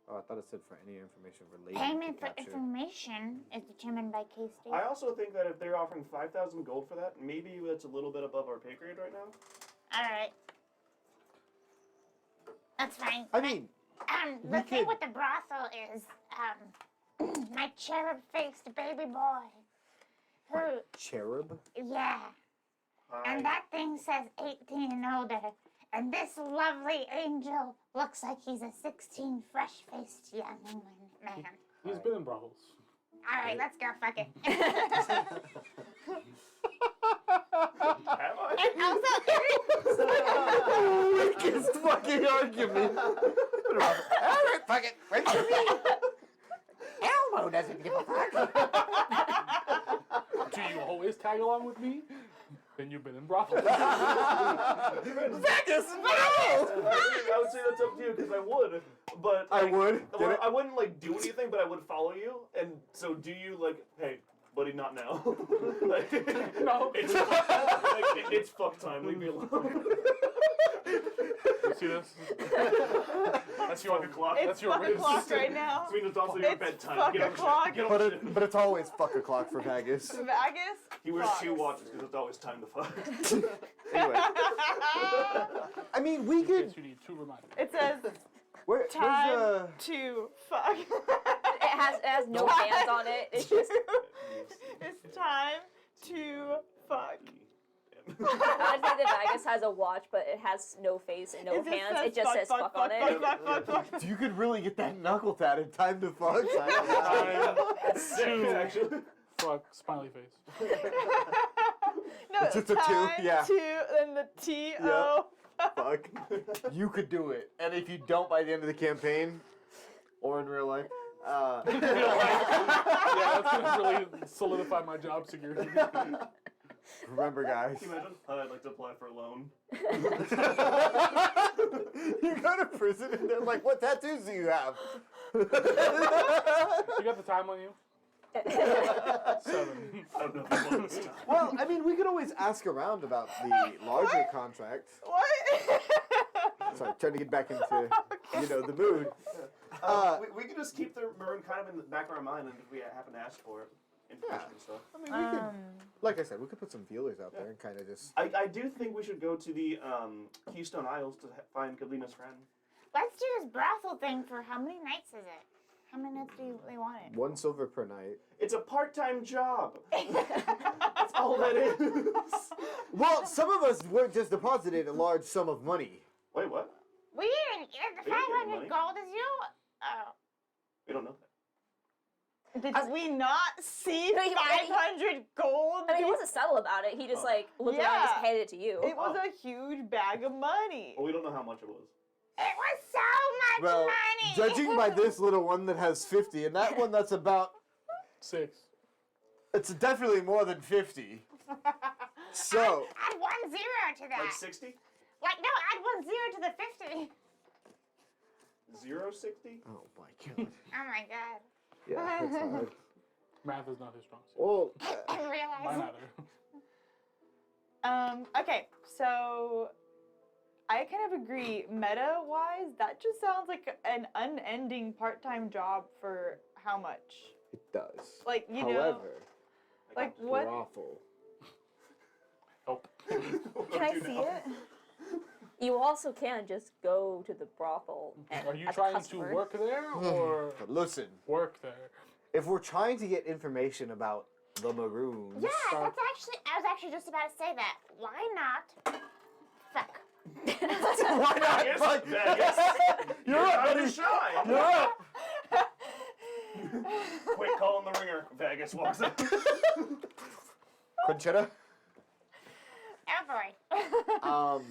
Oh, I thought it said for any information related Payment to for capture. information is determined by K-State. I also think that if they're offering 5,000 gold for that, maybe that's a little bit above our pay grade right now. Alright. That's fine. I mean, The we thing could- with the brothel is, my cherub-faced baby boy. Who, cherub? yeah. And that thing says 18 and older. And this lovely angel looks like he's a 16 fresh-faced young man. He's been in brothels. Alright, let's go, fuck it. Have I? And also, Weakest fucking argument. Alright, fuck it. Wait for me. Elmo doesn't give a fuck. Do you always tag along with me? Then you've been in brothels. Vegas, no! I would say that's up to you because I would, but I like, would. Get Well, it? I wouldn't like do anything, but I would follow you. And so, do you like? Hey, buddy, not now. Like, No. It's, it's fuck time. Leave me alone. You see this? That's your o'clock. It's That's your fuck ribs. o'clock right now. I mean, it's also your It's bedtime. fuck Get on shit. o'clock. Get on But, shit. but it's always fuck o'clock for Vegas. Vegas? He wears Fuck. 2 watches because it's always time to fuck. Anyway. I mean, we In could. case you need 2 reminders. It says Where's time to fuck. It has no hands on it. It's just It's time to fuck. I think that Vegas has a watch, but it has no face and no hands. It just says fuck on it. If you could really get that knuckle tatted, time to fuck. That's sick, actually. Fuck, smiley face. No, It's just a two, yeah. Two, then the T-O. Fuck. You could do it. And if you don't by the end of the campaign, or in real life, Yeah, that's gonna really solidify my job security. remember, guys. Can you imagine? I'd like to apply for a loan. You go to prison and they're like, what tattoos do you have? You got the time on you? 7. I don't know if I want this time. Well, I mean, we could always ask around about the larger contract. What? Sorry, trying to get back into, the mood. We could just keep the maroon kind of in the back of our mind, and if we happen to ask for it, information and stuff. I mean, we could, like I said, we could put some feelers out there and kind of just... I do think we should go to the Keystone Isles to find Galina's friend. Let's do this brothel thing for how many nights is it? How many nights do they want it? 1 silver per night. It's a part-time job. That's all that is. Well, some of us were just deposited a large sum of money. Wait, what? We didn't get the We didn't get 500 money. gold is you? Oh. We don't know that. Did we not see No, he- 500 gold? I mean, he wasn't subtle about it. He just looked around and just Yeah. handed it to you. It was a huge bag of money. Well, we don't know how much it was. It was so much Well, money! judging by this little one that has 50, and that one that's about... 6. It's definitely more than 50. So... Add 1 0 to that. Like 60? No, add 1 0 to the 50. 0.60? Oh my god. Oh my god. Yeah, that's hard. Math is not his strong suit. Well, I didn't Mine realize. either. Okay, so I kind of agree. Meta-wise, that just sounds like an unending part-time job for how much? it does. Like, you know, However, like what? brothel. Nope. Can I see it? You also can just go to the brothel. And, Are you as a trying to customer- work there or But listen, work there? if we're trying to get information about the Maroons... Yeah, I was actually just about to say that. Why not? Fuck. Why not? Yes, Fuck. yes. You're up, Time buddy. to shine. You're up. Quick call on the ringer. Vegas walks up. Conchetta? Oh boy.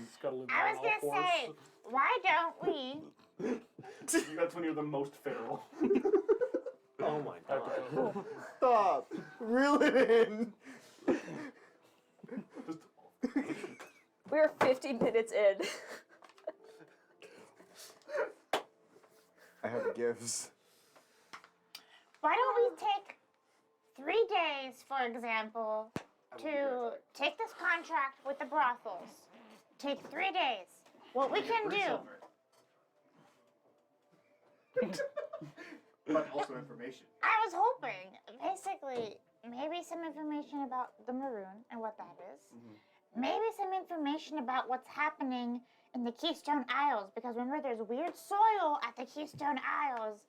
It's gotta live I on was all gonna fours. say, why don't we? That's when you're the most feral. Oh my I have god. to go. Stop. Reel it in. We're 50 minutes in. I have gifts. Why don't we take 3 days, for example, to take this contract with the brothels? Take 3 days. What we can do. But also information. I was hoping, basically, maybe some information about the Maroon and what that is. Maybe some information about what's happening in the Keystone Isles, because remember, there's weird soil at the Keystone Isles,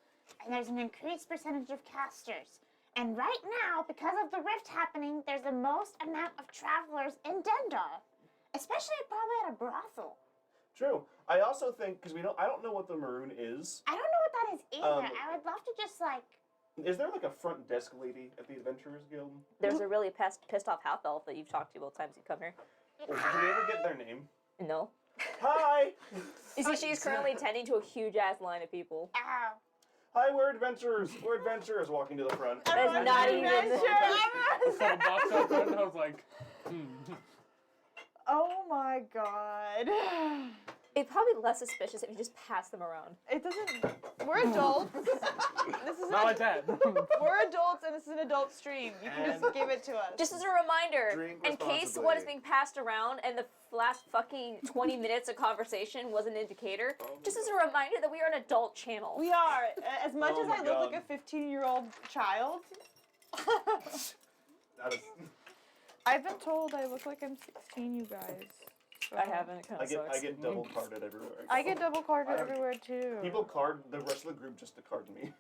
and there's an increased percentage of casters. And right now, because of the rift happening, there's the most amount of travelers in Dendar, especially probably at a brothel. True. I also think because I don't know what the maroon is. I don't know what that is either. Um, I would love to just like. Is there like a front desk lady at the Adventurers Guild? There's a really pissed off half elf that you've talked to both times you come here. Or did we ever get their name? No. Hi. You see, she's currently tending to a huge ass line of people. Ow. Hi, we're adventurers. We're adventurers walking to the front. There's not even. I saw a box out there and I was like, Oh my god. It's probably less suspicious if you just pass them around. It doesn't. We're adults. This is not like that. We're adults, and this is an adult stream. You can just And- give it to us. Just as a reminder, Drink in case what is being passed around and the last fucking 20 minutes of conversation was an indicator, just as a reminder that we are an adult channel. We are. As much Oh as my I look God. like a 15-year-old child, That is, I've been told I look like I'm 16. You guys. So- I haven't. It kind I of get sucks. double carded everywhere. I get double carded I don't- everywhere too. People card the rest of the group just to card me.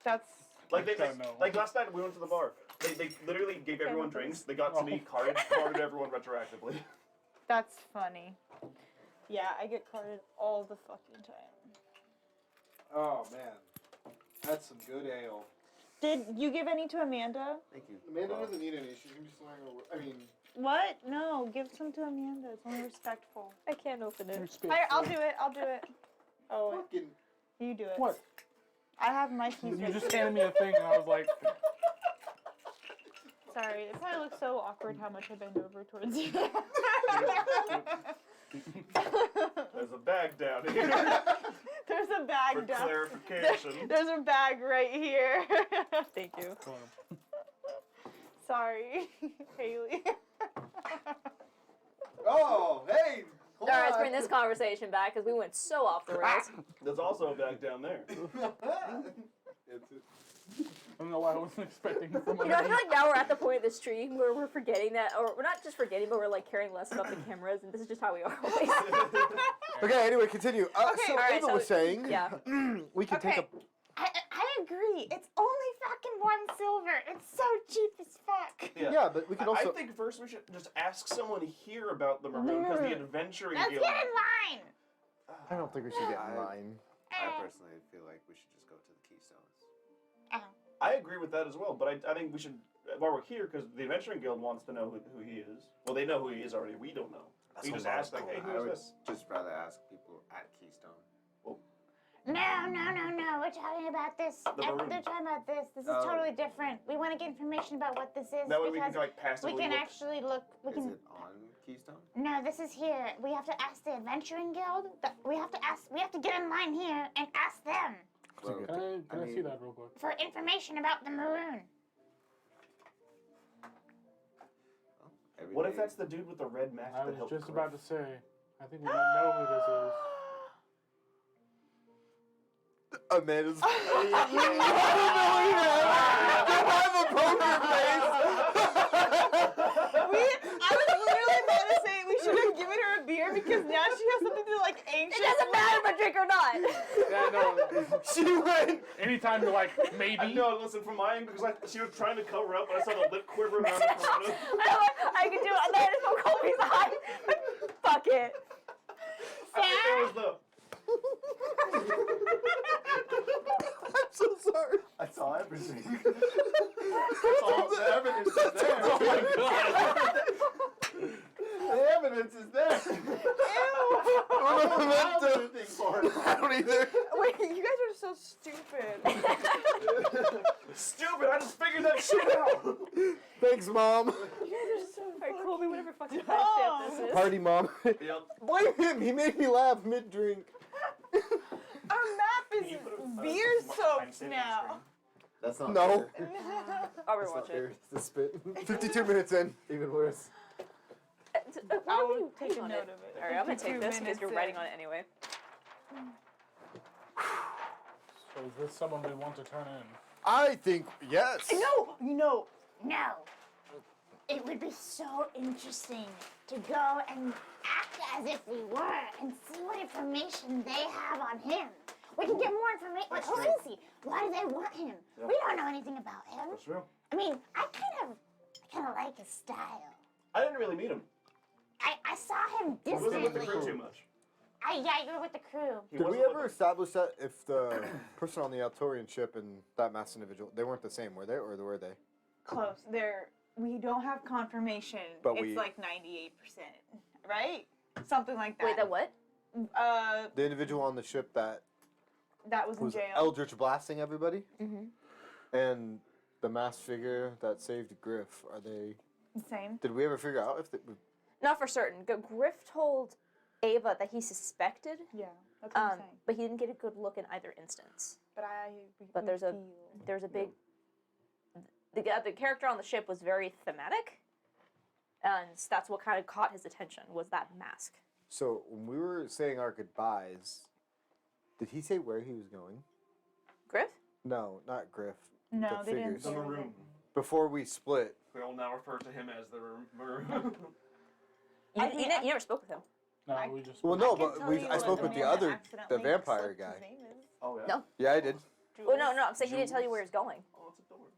That's. Like I don't know. like last night we went to the bar. They literally gave everyone drinks. They got to me, carded everyone retroactively. That's funny. Yeah, I get carded all the fucking time. Oh man, that's some good ale. Did you give any to Amanda? Thank you. Amanda doesn't need any. She can just learn her. I mean, What? No, give some to Amanda. It's only respectful. I can't open it. Alright, I'll do it. I'll do it. Oh, wait. fucking. You do it. What? I have my keys. You right just here. handed me a thing, and I was like, Sorry, it probably looks so awkward how much I bend over towards you. There's a bag down here There's a for bag down. clarification. There's a bag right here. Thank you. Sorry, Haley. Oh, hey. All right, let's bring this conversation back because we went so off the rails. There's also a bag down there. I don't know why I wasn't expecting from You know, I feel like now we're at the point of the stream where we're forgetting that, or we're not just forgetting, but we're like caring less about the cameras, and this is just how we are always. Okay, anyway, continue. Okay, So alright, Ava so- was saying, yeah. we can take a. I agree. It's only fucking 1 silver. It's so cheap as fuck. Yeah, but we could also. I think first we should just ask someone here about the Maroon, because the Adventuring Let's Guild. get in line. I don't think we should get in line. I personally feel like we should just go to the Keystones. I agree with that as well, but I think we should, while we're here, because the Adventuring Guild wants to know who he is. Well, they know who he is already. We don't know. We just ask, like, hey, I who would is this? just rather ask people at Keystone. No. We're talking about this. The Maroon. They're talking about this. This is Oh. totally different. We want to get information about what this is That way we can, because like, passively we can look. actually look. We Is can. it on Keystone? No, this is here. We have to ask the Adventuring Guild. We have to ask. We have to get in line here and ask them Well, Can I I see mean- that real quick? for information about the Maroon. every What if day- that's the dude with the red mask I that was helped just Griff? about to say, I think we might know who this is. Amanda's. I have a poker face. I was literally about to say we should have given her a beer because now she has something to like anxious. It doesn't matter if I drink or not. Yeah, no. She went. Anytime you're like, maybe. No, listen, from my end, because she was trying to cover up, but I saw the lip quiver around the corner. I can do it. And then I just put Colby's eye. Fuck it. It was the... I'm so sorry. I saw everything. all the evidence is there. Oh my god. The evidence is there. I don't either. Wait, you guys are so stupid. Stupid, I just figured that shit out! Thanks, Mom. You guys are so Alright, Colby, whatever fucking dumb. timestamp this is. Party Mom. Yep. Blame him. He made me laugh mid-drink. Our map Can is you put a- beer time soaked stamp on now. That's not No. fair. I'll That's not rewatch fair. it. It's the spit. 52 minutes in. Even worse. Why I don't will you take take a on note it? of it. Alright, I'm gonna take 52 this because you're minutes writing in. on it anyway. So is this someone we want to turn in? I think yes. No. No. It would be so interesting to go and act as if we were and see what information they have on him. We can get more information. Like, who is he? Why do they want him? Yeah. We don't know anything about him. That's true. I mean, I kind of like his style. I didn't really meet him. I saw him He wasn't with the distantly. crew too much. Yeah, you were with the crew. He Did we wasn't ever with establish that if the person on the Altorian ship and that masked individual, they weren't the same, were they, or were they? Close. We don't have confirmation. But it's we- like 98%, right? Something like that. Wait, that what? The individual on the ship that That was in was jail. eldritch blasting everybody, Mm-hmm. and the masked figure that saved Griff. Are they? Same. Did we ever figure out if they? Not for certain. Griff told Ava that he suspected, Yeah, that's what I'm saying. but he didn't get a good look in either instance. But there's a big. The character on the ship was very thematic, and that's what kind of caught his attention was that mask. So when we were saying our goodbyes, did he say where he was going? Griff? No, not Griff. No, the they didn't figures. the say Maroon. Before we split, We all now refer to him as the Maroon. You never spoke with him. No, I- we just. well, I no, can but tell we. you I what spoke with the Amanda other, the accidentally vampire slipped his guy. name is. Oh, yeah? No. Yeah, I did. Well, no, I'm saying he didn't tell you where he's going. Oh, it's adorable.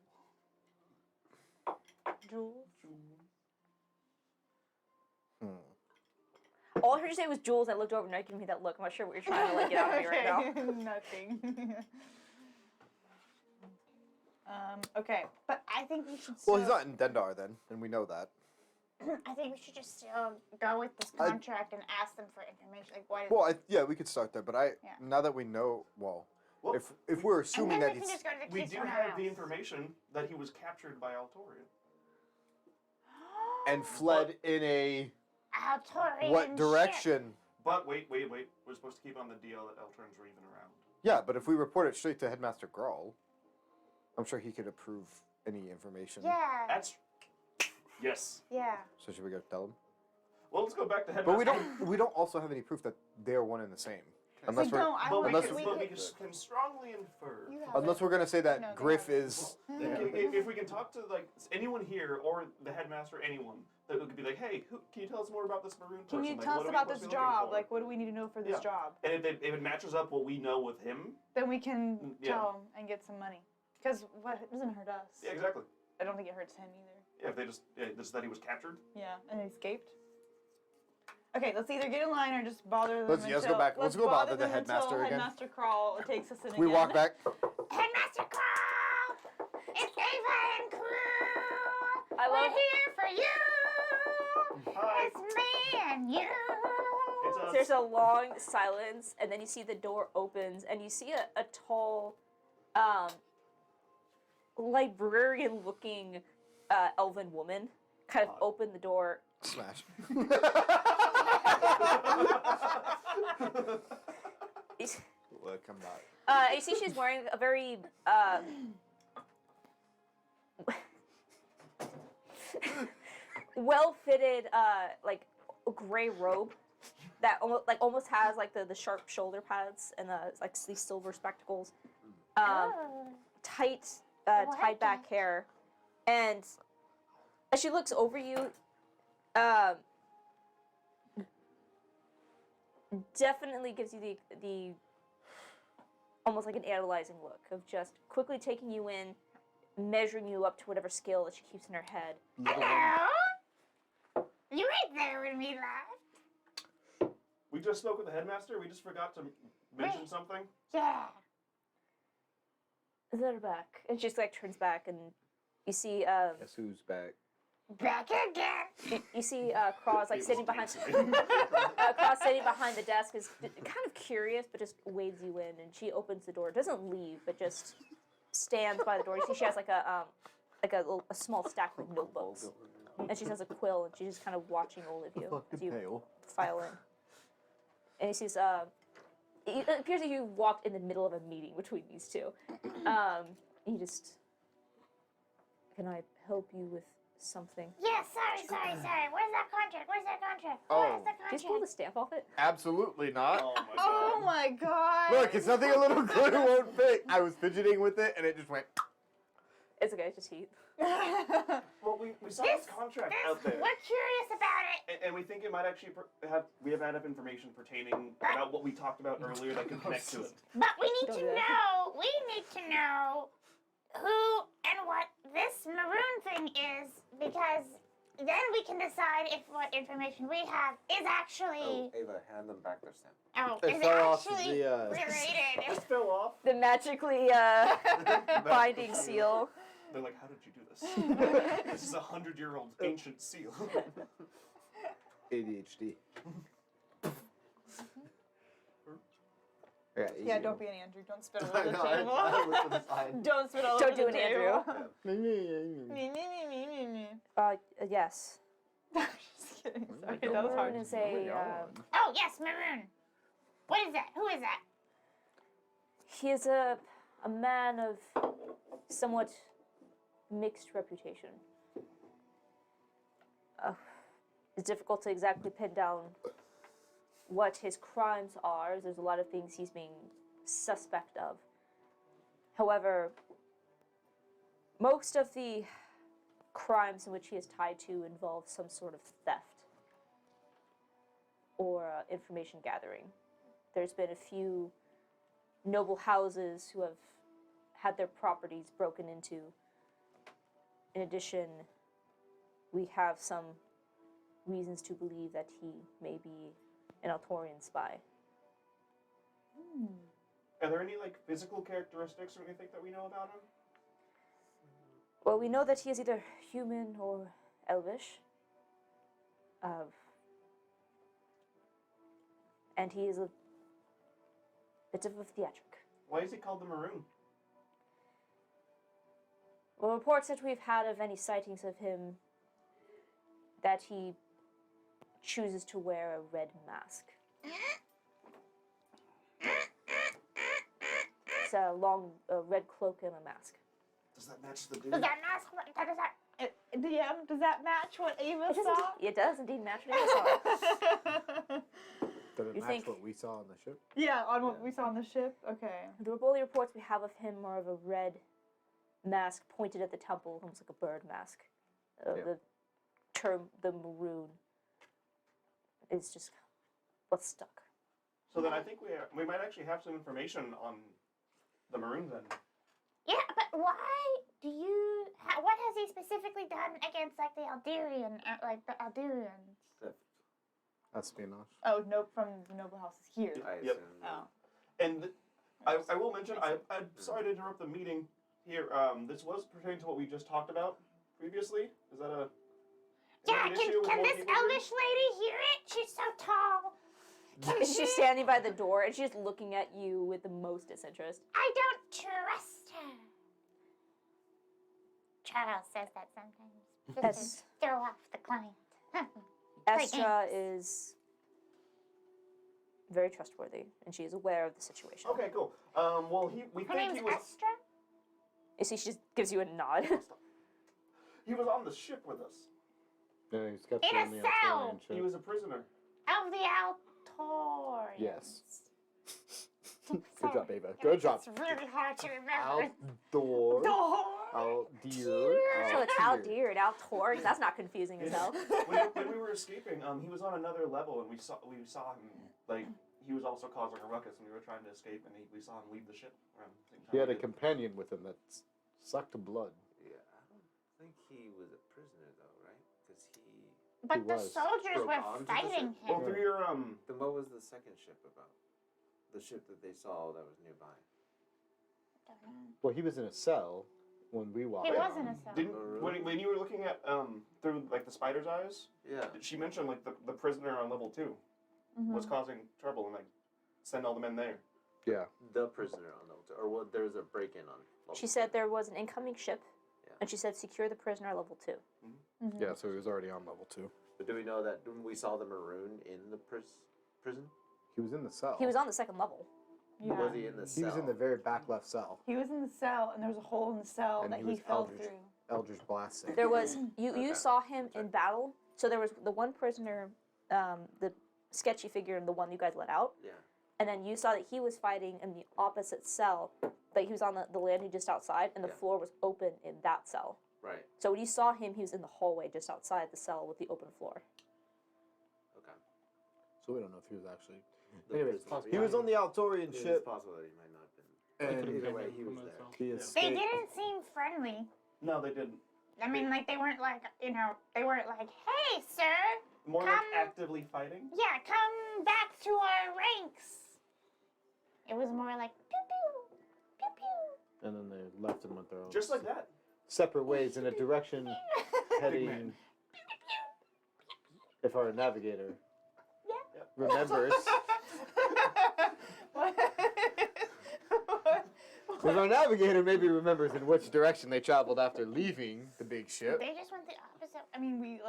Jules. Hmm. All I heard you say was Jules. I looked over and I gave me that look. I'm not sure what you're trying to like get out of me right now. Nothing. Okay, but I think we should still... Well, he's not in Dendar then, and we know that. I think we should just still go with this contract and ask them for information. Like, what? Well, yeah, we could start there, but now that we know, Well, if we're assuming and then that we can he's just go to the we kids' do from have house. the information that he was captured by Altorian. and fled in a Altorian what ship. direction? But wait. We're supposed to keep on the deal that Altorians were even around. Yeah, but if we report it straight to Headmaster Grawl, I'm sure he could approve any information. Yeah. That's... Yes. Yeah. So should we go tell him? Well, let's go back to Headmaster. But we don't also have any proof that they're one and the same. Unless We we're don't. I But we want can, we but we could- can strongly infer. You have unless it. we're gonna say that No, they Griff haven't. is If we can talk to like anyone here or the headmaster, anyone that could be like, hey, can you tell us more about this maroon person? Can you Like, tell what us are we about supposed this to be looking job? for? Like, what do we need to know for this Yeah. job? And if it matches up what we know with him, Then we can Yeah. tell him and get some money. Because what it doesn't hurt us. yeah, exactly. I don't think it hurts him either. Yeah, if they just that he was captured. Yeah, and escaped. Okay, let's either get in line or just bother them Let's go back. Let's go bother the them until headmaster again. Headmaster Crawl takes us in we again. walk back. Headmaster Carl! It's Ava and crew! I We're love- here for you! Hi. It's me and you! It's us. There's a long silence, and then you see the door opens, and you see a tall, librarian-looking elven woman kind of open the door. Smash. Come back. You see she's wearing a very well-fitted, like gray robe that almost has like the sharp shoulder pads and like these silver spectacles, Oh. tight I tied like back it. hair, and as she looks over you, definitely gives you the almost like an analyzing look of just quickly taking you in, measuring you up to whatever scale that she keeps in her head. Hello? You weren't there when we left. We just spoke with the headmaster. We just forgot to mention Wait. something. Yeah. They're back, and she just like turns back, and you see Guess who's back? Back again. you see Cross like It sitting was behind Casey. Cross sitting behind the desk is kind of curious, but just wades you in, and she opens the door. Doesn't leave, but just stands by the door. You see she has like a small stack of notebooks, and she has a quill, and she's just kind of watching all of you as you Pale. file in. And he sees it appears that you walked in the middle of a meeting between these two. He just, can I help you with something? Yeah, sorry. Where's that contract? Oh. Where's the Just pull the contract? stamp off it. Absolutely not. Oh my god. Oh my god! Look, it's nothing a little glue won't fit. I was fidgeting with it, and it just went. It's okay, it's just heat. Well, we saw this contract out there. We're curious about it. And we think it might actually we have enough information pertaining about what we talked about earlier that could connect to it. But we need Don't to do that. know. We need to know who and what this maroon thing is, because then we can decide if what information we have is actually Oh, Ava, hand them back their stamp. It is fell off actually the, related. It fell off. The magically binding seal. They're like, how did you do this? This is 100-year-old ancient seal. ADHD. Yeah, don't be an Andrew. Don't spit all I over the know, I table. looked to the side. Don't spit all Don't over do the an table. Andrew. Me. Yes. Just kidding. Sorry, that was hard. Maroon is a, Oh yes, maroon. What is that? Who is that? he is a man of somewhat mixed reputation. It's difficult to exactly pin down what his crimes are. There's a lot of things he's being suspect of. However, most of the crimes in which he is tied to involve some sort of theft or information gathering. There's been a few noble houses who have had their properties broken into. In addition, we have some reasons to believe that he may be an Altorian spy. Are there any like physical characteristics or anything that we know about him? Well, we know that he is either human or elvish. And he is a bit of a theatric. Why is he called the Maroon? Well, reports that we've had of any sightings of him, that he chooses to wear a red mask. It's a long red cloak and a mask. Does that match the dude? Does that mask? DM, does that match what Ava It does, saw? indeed, it does indeed match what I saw. Did it You match think- what we saw on the ship? Yeah, on what we saw on the ship. Okay. The only reports we have of him are of a red mask pointed at the temple, almost like a bird mask. Yeah. The term, the maroon, is just what's stuck. So then I think we might actually have some information on the Maroon then. Yeah, but why do you? What has he specifically done against like the Alderian, the Alderians? Espionage. Oh, no, from the noble houses here. I Yep. assume. Oh. And I will mention, I'm sorry to interrupt the meeting here. This was pertaining to what we just talked about previously. Is that a Yeah, an issue with can more this people here? elvish lady hear it? She's so tall. Can She's she? standing by the door and she's looking at you with the most disinterest. I don't trust her. Charles says that sometimes. Just Yes. to throw off the client. Estra is very trustworthy and she is aware of the situation. Okay, cool. Well, we Her think name's he was Estra? You see, she just gives you a nod. he was on the ship with us. Yeah, he's kept In a on the cell! Altorian He ship. was a prisoner. Of the Altorians. Yes. Sorry. Good job, Ava. Good job. It's really hard to remember. Outdoor. Door. Aldear. So it's Aldir and Altor. That's not confusing as hell. when we were escaping, he was on another level, and we saw him like he was also causing a ruckus, and we were trying to escape, and we saw him leave the ship around the same time. He had we a did. companion with him that sucked blood. Yeah, I don't think he was a prisoner though, right? Because he. But the was. soldiers Broke were onto the fighting ship? Well, him. through your Then what was the second ship about? The ship that they saw that was nearby. Well, he was in a cell when we walked He in. was in a cell. didn't when you were looking at through like the spider's eyes. Yeah. She mentioned like the prisoner on level 2 was causing trouble, and like send all the men there. Yeah. The prisoner on level 2, or what? There was a break-in on. Level She said there was an incoming ship, Yeah. and she said secure the prisoner at level 2. Yeah, so he was already on level 2. But do we know that when we saw the maroon in the prison? He was in the cell. He was on the second level. Yeah. Was he in the He cell? was in the very back left cell. He was in the cell, and there was a hole in the cell And that he he was fell Eldritch. through. Eldritch blasting. There was you Okay. saw him in battle. So there was the one prisoner, the sketchy figure, and the one you guys let out. Yeah. And then you saw that he was fighting in the opposite cell. Like he was on the landing just outside, and the Yeah. floor was open in that cell. Right. So when you saw him, he was in the hallway just outside the cell with the open floor. Okay. So we don't know if he was actually. The Anyways, prisoner, he yeah. was on the Altorian It is ship, possible that he might not have been. and Either way, he was From there. myself. he They escaped. didn't seem friendly. No, they didn't. I mean, like, they weren't like, they weren't like, hey, sir, More like Come- actively fighting. yeah, come back to our ranks. It was more like, pew, pew, pew, pew. And then they left and went their own Just like that. separate ways in a direction heading. If our navigator remembers, if our navigator maybe remembers in which direction they traveled after leaving the big ship. They just went the opposite. I mean, we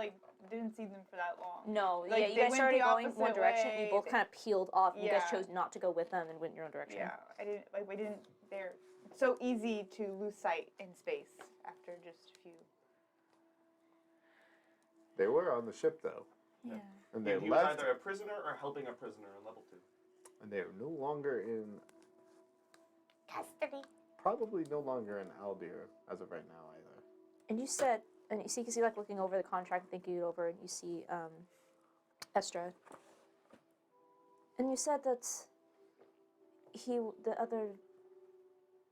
didn't see them for that long. No, Like, yeah, you they guys went started the going one opposite direction. way. You both kind of peeled off. And You guys Yeah. chose not to go with them and went your own direction. Yeah, I didn't like. We didn't. They're so easy to lose sight in space after just a few. They were on the ship though, Yeah. and they He was left, either a prisoner or helping a prisoner on level 2. and they are no longer in, Custody. probably no longer in Aldir as of right now either. And you said, and you see like looking over the contract, thinking it over, and you see Estra. And you said that the other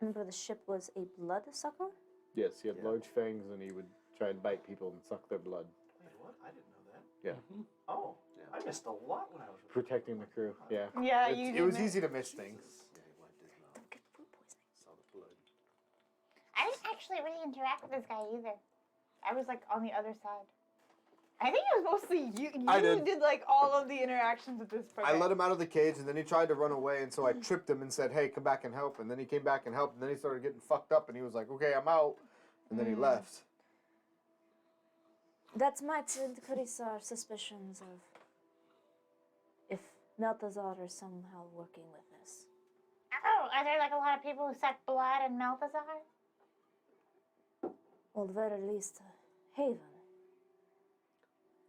member of the ship was a bloodsucker? Yes, he had Yeah. large fangs, and he would try and bite people and suck their blood. Wait, what? I didn't know that. Yeah. Oh, Yeah. I missed a lot when I was Protecting the crew. Yeah. Yeah, It's- you it was didn't. easy to miss things. Yeah, he wiped his mouth. Good food poisoning. Saw the blood. I didn't actually really interact with this guy either. I was like on the other side. I think it was mostly you. I You did. like all of the interactions with this person. I let him out of the cage, and then he tried to run away, and so I tripped him and said, "Hey, come back and help." And then he came back and helped, and then he started getting fucked up, and he was like, "Okay, I'm out," and then he left. That might increase our suspicions of if Meltazar is somehow working with this. Oh, are there like a lot of people who suck blood in Malthazar? Or at the very least, Haven.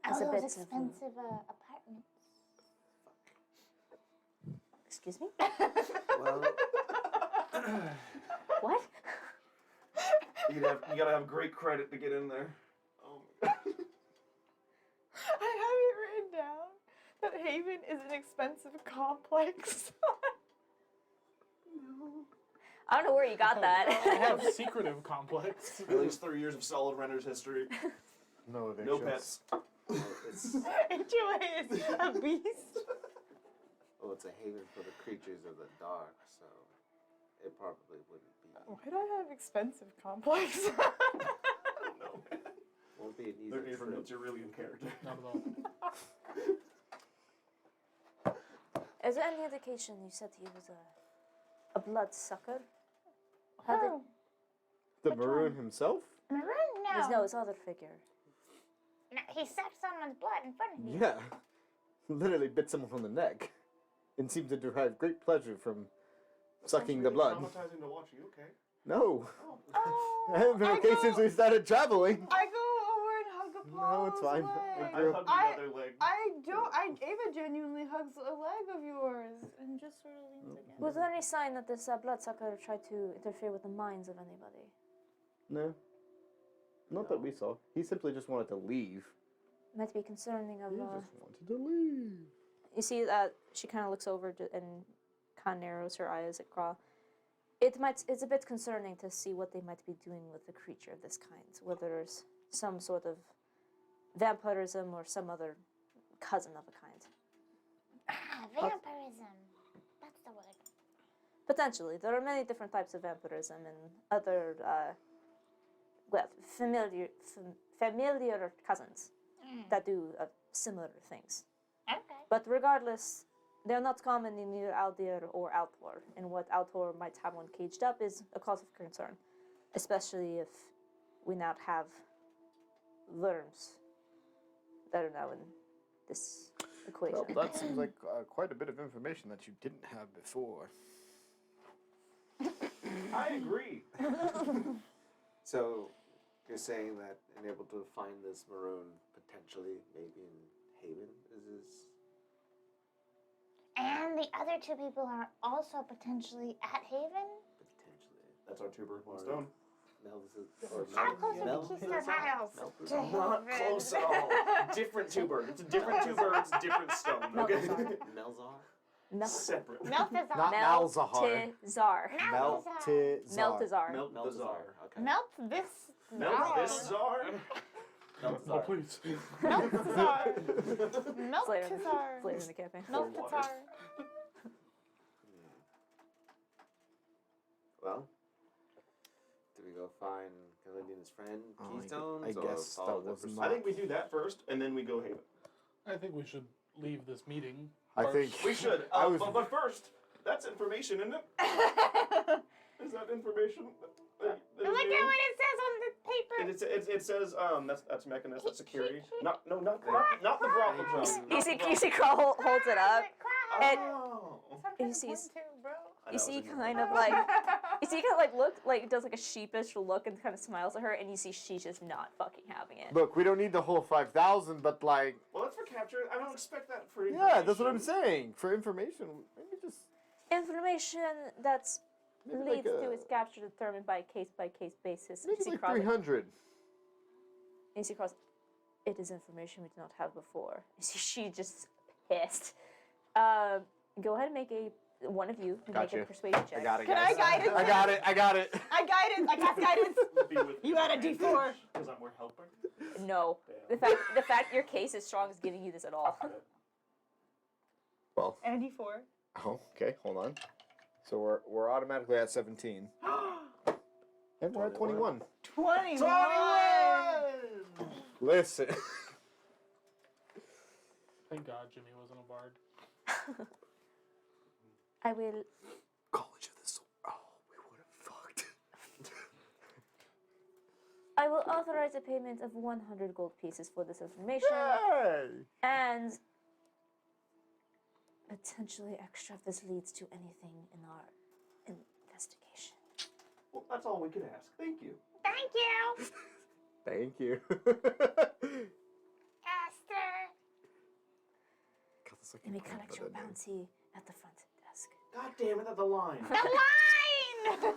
All It's a those bit of a- expensive apartments. Excuse me? Well, What? You gotta have great credit to get in there. Oh my god. I have it written down that Haven is an expensive complex. I don't know where you got I that. have secretive complex. At least 3 years of solid render's history. No No evictions. pets. it's HOA is a beast. well, it's a haven for the creatures of the dark, so it probably wouldn't be. Why do I have expensive complex? I don't know, man. Won't be an easy There are trip. notes. You're really in character. Not at all. Is there any indication you said he was a bloodsucker? How did, Oh, The Which maroon one? himself? Maroon? his No. his other figure. No, he sucked someone's blood in front of you. Yeah. Literally bit someone on the neck, and seemed to derive great pleasure from sucking the Sounds blood. really traumatizing to watch. You okay? No. Oh, I haven't been okay since we started traveling. I go over and hug a No, it's fine. Leg. I I grew- hugged I- the other leg. Ava genuinely hugs a leg of yours and just sort of leans against. Was there any sign that this bloodsucker tried to interfere with the minds of anybody? No. Not that we saw. He simply just wanted to leave. Might be concerning of. He just wanted to leave. You see that she kind of looks over and kind of narrows her eyes at Craw. It's a bit concerning to see what they might be doing with a creature of this kind. Whether there's some sort of vampirism or some other cousin of a kind. Ah, vampirism. That's the word. Potentially, there are many different types of vampirism and other, familiar cousins that do similar things. Okay. But regardless, they're not common in either Aldir or Altor, and what Altor might have one caged up is a cause of concern, especially if we now have worms that are now in this equation. Well, that seems like quite a bit of information that you didn't have before. I agree. So, you're saying that and able to find this maroon potentially maybe in Haven is his. And the other two people are also potentially at Haven? Potentially. That's our two birds, one stone. How close are the Keystone Isles to Not Haven? close at all. Different two birds. It's a different two birds, different stone. Okay. Melzar? Separate. Meltazar. Not Malzahar. Meltazar. Meltazar. Meltazar. Meltazar. Meltazar. Okay. Melt this. Melt this czar. Oh, please. Meltazar. It's later Meltazar. in the campaign. Meltazar. Well, do we go find Kalindi and his friend Oh, Keystones? I or guess follow that the was pursuit? I think we do that first, and then we go Haven. I think we should leave this meeting. I first. think We should. I was- But first, that's information, isn't it? Is that information? Look at what it says on the paper. It says that's mechanist, that's security. Not the brothel zone. You see Crawl holds it up. And Oh. you see, I you know, see it's a- kind of like, look, like does like a sheepish look and kind of smiles at her, and you see she's just not fucking having it. look, we don't need the whole 5,000, but like, Well, that's for capture. I don't expect that for yeah, that's what I'm information. saying. For information, maybe just Information that's maybe leads like to its capture determined by case basis. maybe You see like Crawl, 300. you see Cross, it is information we did not have before. You see she just pissed. Go ahead and make a one of you make Gotcha. a persuasion check. I got it, Can guys. I guide it? I got it. I got it. I guidance. I cast guidance. Be with You had a D4. Because I'm more helper. No. Damn. The fact your case is strong is giving you this at all. Well, And a D4. oh, okay. Hold on. So we're automatically at 17, and we're at 21. 21. Listen. Thank God Jimmy wasn't a bard. I will. College of the Soul. Oh, we would have fucked. I will authorize a payment of 100 gold pieces for this information, Yay! and potentially extra if this leads to anything in our investigation. Well, that's all we could ask. Thank you. Thank you, Thank you. Esther. Let me collect your bounty at the front desk. God damn it, that's the line. The line!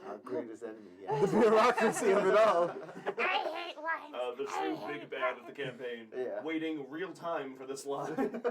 Our greatest enemy, The bureaucracy of it all. I hate lines. The true big bad of the campaign. Yeah. Waiting real time for this line.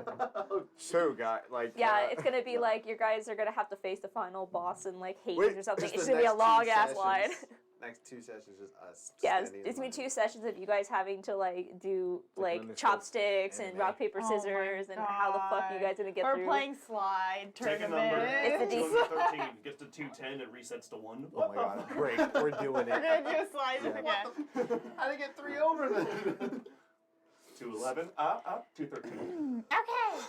So, guy, like. Yeah, it's gonna be like your guys are gonna have to face the final boss in like Hades Wait, or something. Just It's the gonna be a next long 2 ass line. sessions- Next 2 sessions, just us. Yeah, standing in it's gonna be line. 2 sessions of you guys having to like do Like when like this chopsticks and anime. rock paper Oh my scissors and how the fuck you guys gonna get We're through. playing slide Take a tournament. number. It's the D- 213 gets to 210, it resets to 1. Oh my god, great. We're doing We're it. gonna do a slide Yeah. again. I didn't get 3 over then. 211. 213. Okay.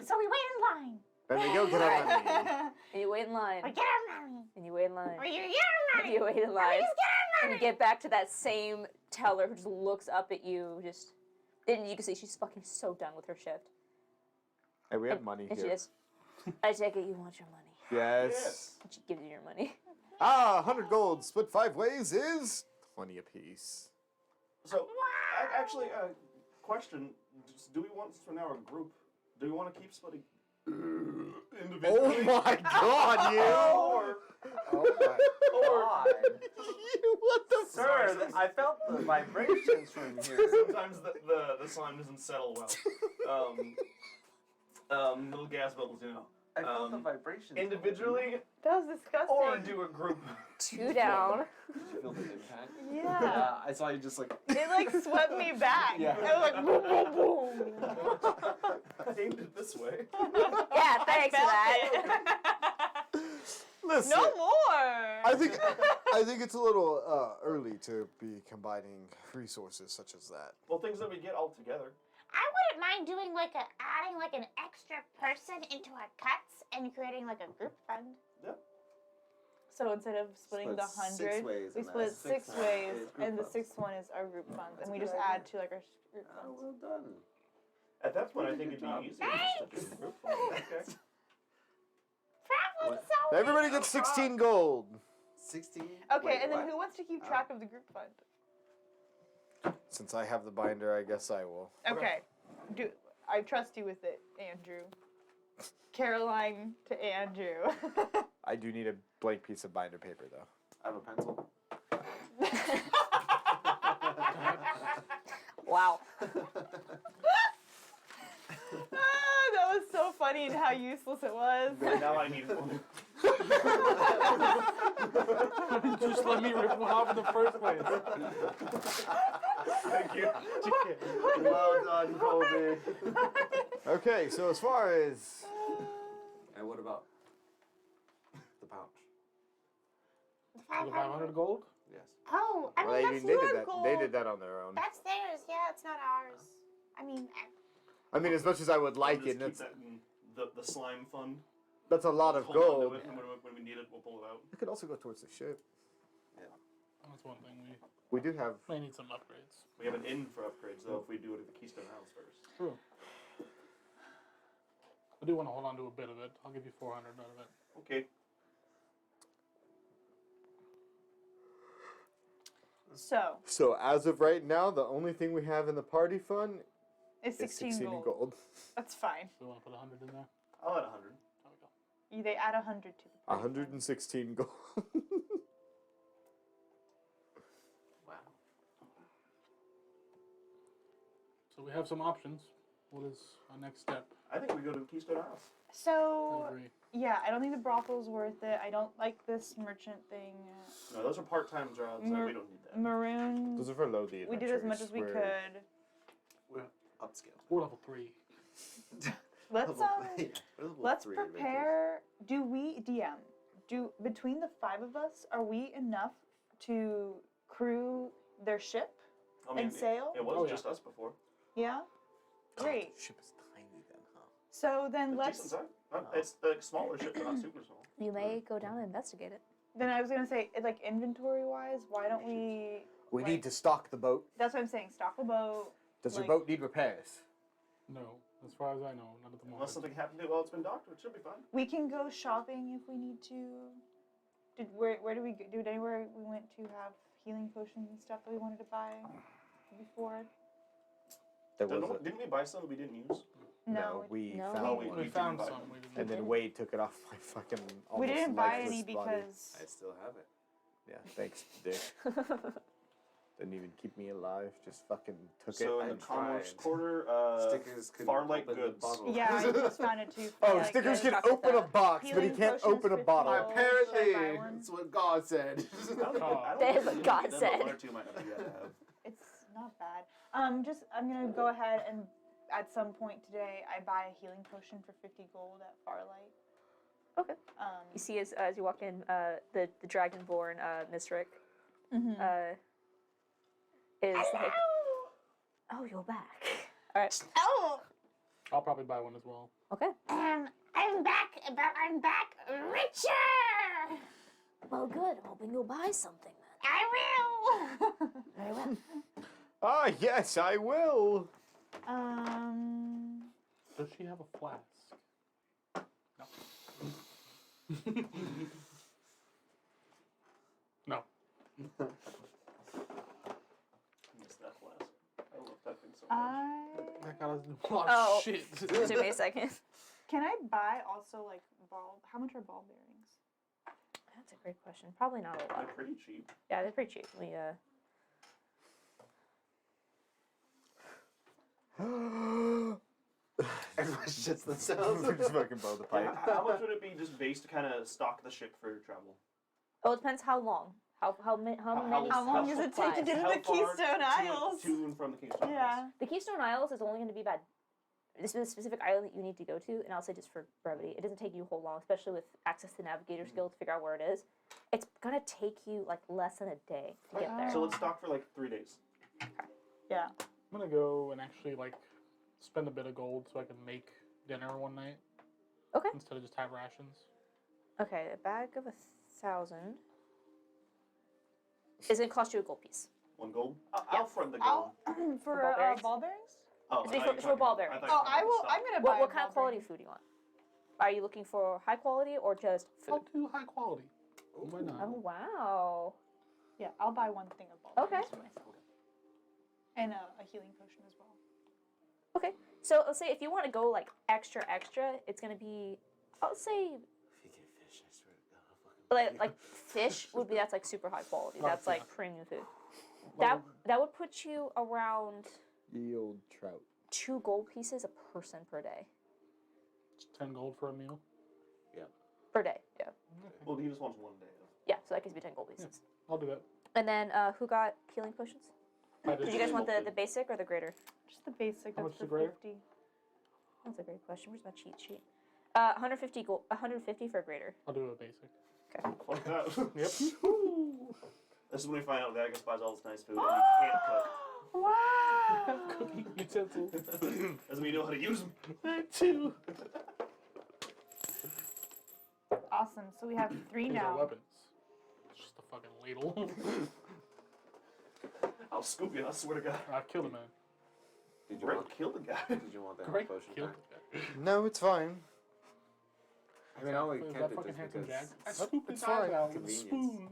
So we wait in line. And they go get our money. And you wait in line. We get our money. And you wait in line. Or you get our And money. you wait in Or line. we just get our And money. you get back to that same teller who just looks up at you, just. And you can see she's fucking so done with her shift. Hey, we have money And she here. just, I take it you want your money. Yes. And she gives you your money. 100 gold split 5 ways is 20 apiece. So, actually, question. Do we want, for now, a group? Do we want to keep splitting Oh individually? my god, you! Or, Oh my god. What the Sir, I felt the vibrations from here. sometimes the slime doesn't settle well. Little gas bubbles, you know. I felt the Um, vibrations. Individually, That was disgusting. or do a group. 2 down. Did you feel the impact? Yeah. I saw you just like. It like swept me back. Yeah. It was like boom, boom, boom. I aimed it this way. Yeah, thanks for Felt that. it. Listen, No more. I think it's a little early to be combining resources such as that. Well, things that we get all together. I wouldn't mind doing adding like an extra person into our cuts and creating like a group fund. So instead of splitting the Split 6 100, ways we and split that's 6 6 ways, is group and the funds. 6th one is our group funds, and That's a we good just idea. add to like our group Oh, funds. well done. At that point, I think it'd Good job. be easier just to do a group. Okay. Problem What? solving. Everybody gets 16 gold. 16. Okay, Wait, and then what? who wants to keep track of the group fund? Since I have the binder, I guess I will. Okay. I trust you with it, Andrew. Caroline to Andrew. I do need a blank piece of binder paper, though. I have a pencil. Wow. That was so funny and how useless it was. Now I need one. Just let me rip one off in the first place. Thank you. Well done, Colby. Okay, so as far as And what about the pouch? The The 500. 500 gold? Yes. Oh, I mean, well, that's they your did that. goal. They did that on their own. That's theirs. Yeah, it's not ours. I mean, I mean, as much as I would like Just it, keep that's that in the slime fund. a lot of Hold on to gold. it, and when we need it, we'll pull it out. It could also go towards the ship. That's one thing We do have. we may need some upgrades. We have an in for upgrades, though, if we do it at the Keystone House first. True. I do want to hold on to a bit of it. I'll give you 400 out of it. Okay. So, So as of right now, the only thing we have in the party fund it's is 16 16 gold. gold. That's fine. So we want to put 100 in there? I'll add 100. There we go. They add 100 to the party fund. 116 gold. Wow. So we have some options. What is our next step? I think we go to Keystone House. I So agree. yeah, I don't think the brothel's worth it. I don't like this merchant thing. No, those are part-time jobs. And we don't need that. Maroon. Those are for low D We did as much as we adventures, could. We're upscale. We're level 3. Let's Yeah, we're level let's 3 prepare. Do we between the 5 of us, are we enough to crew their ship I mean, and sail? It was Oh, yeah. just us before. Yeah. Great. Ship is tiny then, huh? So then It's let's. decent size. It's a smaller ship, but not super small. You may go down and investigate it. Then I was gonna say, like inventory wise, why don't we? We Like- need to stock the boat. That's what I'm saying. Stock a boat. Does like- your boat need repairs? No, as far as I know, not at the moment. Unless something happened to it while it's been docked, which should be fine. We can go shopping if we need to. Where do we go? Did anywhere we went to have healing potions and stuff that we wanted to buy before? There was a, Didn't we buy some we didn't use? No, we no. found we- one. We found buy some. them. We didn't. And then Wade took it off my fucking almost we didn't buy lifeless any body. because I still have it. Yeah, thanks, Dick. Didn't even keep me alive. Just fucking took So it. in I the commerce tried. quarter, Stickers couldn't Farlight open goods. the bottle. yeah, I just found it too. Oh, Like, Stickers the can chocolate open a that- box, but he healing can't potions open a 50 bottle. gold. Apparently, Should I buy one? that's what God said. I don't Oh. That is think what we God need them, but said. One or two might not be bad to have. It's not bad. I'm gonna go ahead and at some point today I buy a healing potion for 50 gold at Farlight. Okay. You see as you walk in, the dragonborn Miss Rick is like, oh, you're back. All right. Oh, I'll probably buy one as well. Okay. I'm back, but I'm back richer. Well, good. Hoping you'll buy something then. I will. Very well. Ah, yes, I will. Does she have a flask? No. No. I missed that flask. I love that thing so much. That got us a lot Oh. of shit. Took me a second. Can I buy also like ball? How much are ball bearings? That's a great question. Probably not a They're lot. pretty cheap. Yeah, they're pretty cheap. We Everyone shits themselves. Just fucking blow the Yeah, pipe. how much would it be just base to kind of stock the ship for travel? Oh, it depends how long. How many? How long does it take to get to How the far Keystone Isles? To and from the Keystone Yeah. Isles? The Keystone Isles is only going to be about. This is a specific island that you need to go to, and I'll say just for brevity, it doesn't take you a whole long, especially with access to Navigator's Guild to figure out where it is. It's gonna take you like less than a day to get there. So let's stock for like 3 days. Yeah. I'm gonna go and actually like spend a bit of gold so I can make dinner one night. Okay. Instead of just have rations. Okay, a bag of 1,000 is gonna cost you a gold piece. 1 gold? I'll front the gold. For ball bearings? ball bearings? Oh, It's I thought for you were talking- ball I bearings. thought you Oh, were talking I'm stock. gonna buy. What kind ball of quality bearings. food do you want? Are you looking for high quality or just I'll food? do high quality. Why not? Oh wow. Yeah, I'll buy 1 thing of ball Okay. bearings for myself. And a healing potion as well. Okay. So let's say if you want to go like extra, it's gonna be, I'll say If you get fish, I swear to God, I'll fucking like fish would be that's like super high quality. Oh, That's yeah. like premium food. That would put you around Ye old trout. 2 gold pieces a person per day. It's 10 gold for a meal. Per day, yeah. Well, he just wants 1 day. Yeah, so that gives me 10 gold pieces. I'll do that. And then who got healing potions? I Did you guys want the basic or the greater? Just the basic. How That's much the for greater? 50. That's a great question. Where's my cheat sheet? 150 gold, 150 for a greater. I'll do a basic. Fuck that. Yep. This is when we find out Vegas buys all this nice food and you can't cook. Wow. Cooking utensils. Doesn't mean you know how to use them. That too. Awesome. So we have 3 These are now. weapons. It's just a fucking ladle. I'll scoop you, I swear to God. I killed a man. Did you Rick want? killed the guy. Did you want that Great. potion Killed back? the guy. No, it's fine. I mean, I only Is kept that it fucking just handsome because. Jack? I It's scooped his fine. eyes out with a Convenience. spoon.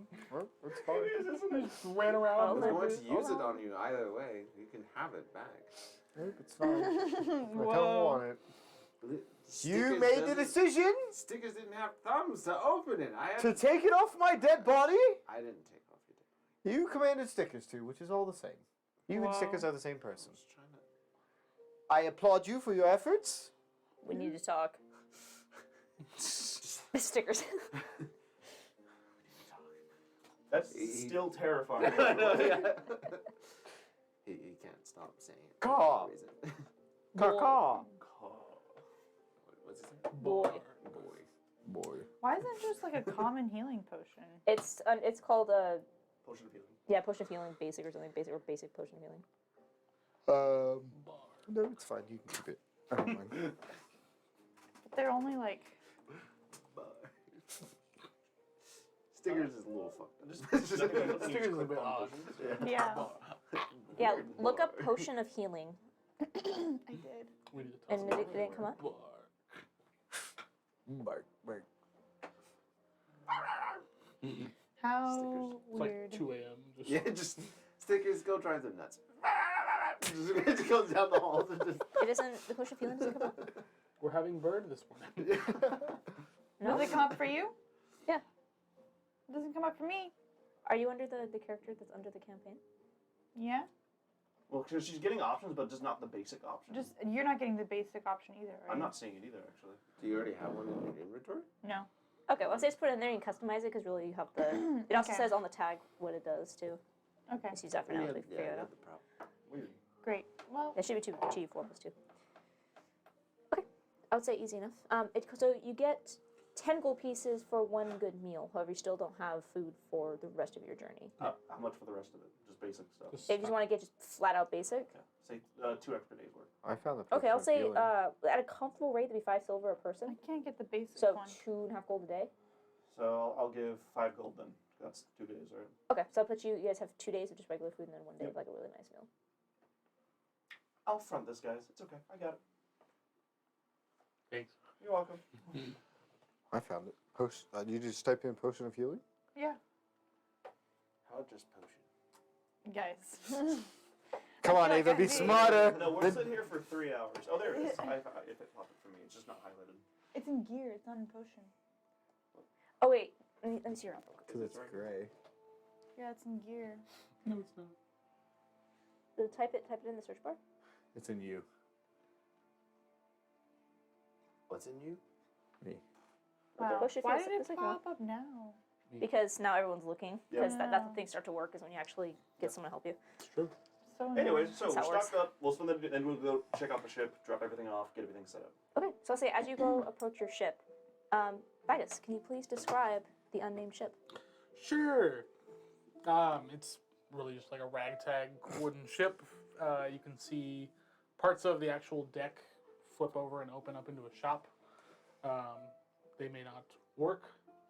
It's fine. Just ran I around. was Oh, going to hold use it on. on you either way. You can have it back. It's fine. I don't Whoa. want it. You Stickers made the doesn't- decision Stickers didn't have thumbs to open it. I had. to take it off my dead body. I didn't take off your dick. You commanded Stickers to, which is all the same. You and Wow. Stickers are the same I person. was trying to. I applaud you for your efforts. We need to talk. Stickers. That's still terrifying. He can't stop saying it. Caw. For some reason. Caw. What's his name? Boy. Boy. Why isn't it just like a common healing potion? It's called a Potion of healing. potion of healing basic or something basic potion of healing. No, it's fine. You can keep it. I don't mind. But they're only like. Stickers is a little fucked. Stickers is a bit odd. Yeah. Yeah, look up potion of healing, I did. We need to talk and it didn't come up. Bark, bark. How It's like weird. 2 a.m. Just Yeah, just Stickers go drive them nuts. Just goes down the halls and just. It doesn't. The potion of healing doesn't come up. we're having bird this morning. No. Does it come up for you? Yeah. It doesn't come up for me. Are you under the character that's under the campaign? Yeah. Well, because she's getting options, but just not the basic option. Just you're not getting the basic option either, right? I'm not seeing it either, actually. Do you already have one in your inventory? No. Okay, well, say just put it in there and customize it because really you have the. It also Okay. says on the tag what it does too. Okay. Just use that for now. until we figure it out. the problem. Weird. Great. Well. That should be 2d4 plus 2. Okay, I would say easy enough. So you get 10 gold pieces for 1 good meal. However, you still don't have food for the rest of your journey. How much for the rest of it? Just basic stuff. Just If you just want to get just flat out basic. Yeah. Say 2 extra days worth. I found the Okay, I'll potion of say healing. at a comfortable rate, that'd be 5 silver a I person. can't get the basic So one. 2.5 gold a day. So I'll give 5 gold then. That's 2 days, right? Okay, so I'll put you guys have 2 days of just regular food and then 1 day of like a really nice meal. I'll front this, guys. It's okay. I got it. Thanks. You're welcome. I found it. Potion. You just type in potion of healing. Yeah. How just potion? Guys. Come on, feel like Ava, be I did. smarter. No, we're Then- sitting here for 3 hours. Oh, there it is. If it popped it for me, it's just not highlighted. It's in gear. It's not in potion. Oh wait, let me see your outlook. Because it's gray. Yeah, it's in gear. No, it's not. So type it in the search bar. It's in you. What's in you? Me. Wow. Potion of Why healing, did it it's like one. pop up now? Because now everyone's looking. Because that's Yeah. when things start to work is when you actually get someone to help you. It's true. So Anyways, so That's we're how it works. stocked up. We'll spend the then we'll go check out the ship, drop everything off, get everything set up. Okay, so I'll say as you go approach your ship, Vitus, can you please describe the unnamed ship? Sure. It's really just like a ragtag wooden ship. You can see parts of the actual deck flip over and open up into a shop. They may not work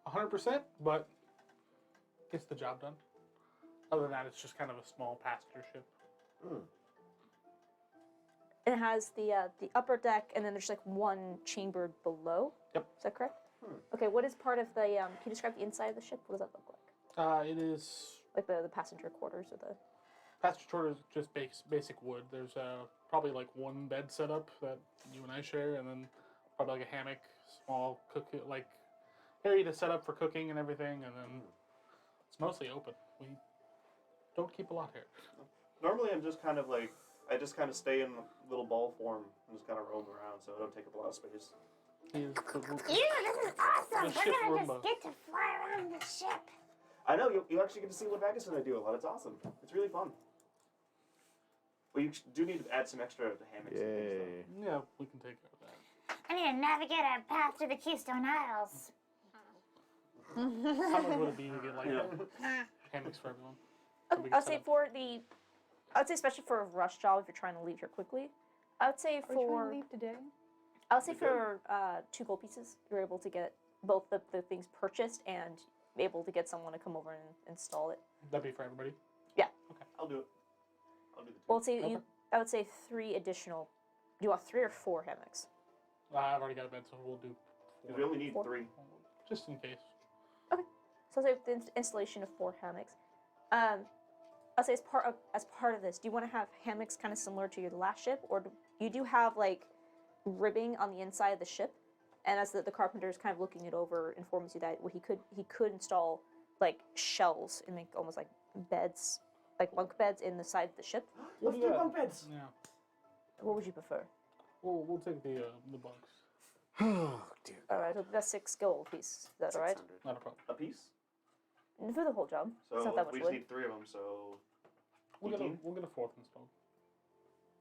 100%, but gets the job done. Other than that, it's just kind of a small passenger ship. It has the upper deck, and then there's like one chambered below. Yep. Is that correct? Okay. What is part of the? Can you describe the inside of the ship? What does that look like? It is Like the passenger quarters or the? passenger quarters, just basic wood. There's probably like one bed setup that you and I share, and then probably like a hammock, small like area to set up for cooking and everything, and then it's mostly open. We don't keep a lot here. Normally, I'm just kind of like I just kind of stay in little ball form and just kind of roam around, so I don't take up a lot of space. He is the, This is awesome. The We're ship gonna Roomba. just get to fly around the ship. I know you actually get to see what Vegas and I do a lot. It's awesome. It's really fun. Well, you do need to add some extra hammocks and things. Yay. yeah, we can take care of that. I need to navigate our path through the Keystone Isles. How much would it be to get like Yeah. hammocks for everyone? Okay, we I would can say set for the, I would say especially for a rush job if you're trying to leave here quickly. I would say Are we trying for to leave today? I would say for 2 gold pieces, you're able to get both the things purchased and be able to get someone to come over and install it. That'd be for everybody. I'll do it. I'll do the two. Well, let's say Okay. I would say 3 additional. Do you want 3 or 4 hammocks? I've already got a bed, so we'll do 'Cause we only need 4. 3. just in case. So I'll say the installation of 4 hammocks. I'll say as part of this, do you want to have hammocks kind of similar to your last ship, or you do have like ribbing on the inside of the ship, and as the carpenter is kind of looking it over, informs you that he could install like shelves and make almost like beds, like bunk beds in the side of the ship. Let's do bunk beds. Yeah. What would you prefer? We'll take the bugs. Oh dear. All right, that's 6 gold piece. Is that all right? 600. Not a problem. A piece? For the whole job. So it's not that we much just wood. need 3 of them, so... We'll get a 18? fourth installed.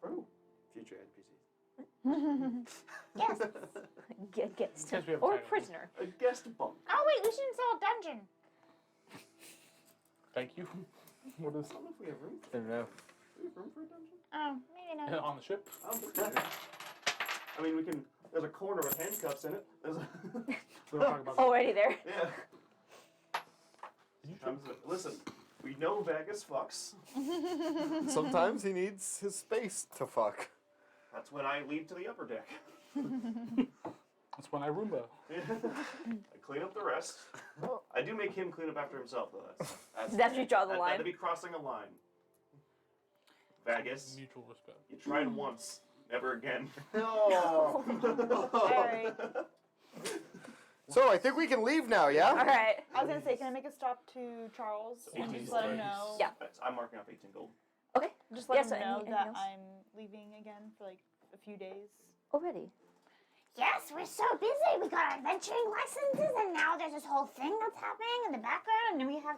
Oh. Future NPC. Yes. Guest. Since we have Or titles. prisoner. A guest bunk. Oh wait, we should install a dungeon. Thank you. What is I don't know if we have room for I don't know. Do we have room for a dungeon? Oh, maybe not. on the ship? I don't think we do. I mean, we can... There's a corner with handcuffs in it. There's a... We'll talk about Already there. Yeah. Listen, we know Vegas fucks. Sometimes he needs his space to fuck. That's when I leave to the upper deck. That's when I Roomba. I clean up the rest. I do make him clean up after himself, though. That's you draw the line. That'd be crossing a line. Vegas, Mutual respect. you tried once, never again. No. Alright. So I think we can leave now, yeah? All right. I was gonna say, can I make a stop to Charles and just let him know? Yeah. I'm marking off 18 gold. Okay. Just let Yes, him know anything that else? I'm leaving again for like a few days. Already. Yes, we're so busy. We got our adventuring licenses, and now there's this whole thing that's happening in the background, and then we have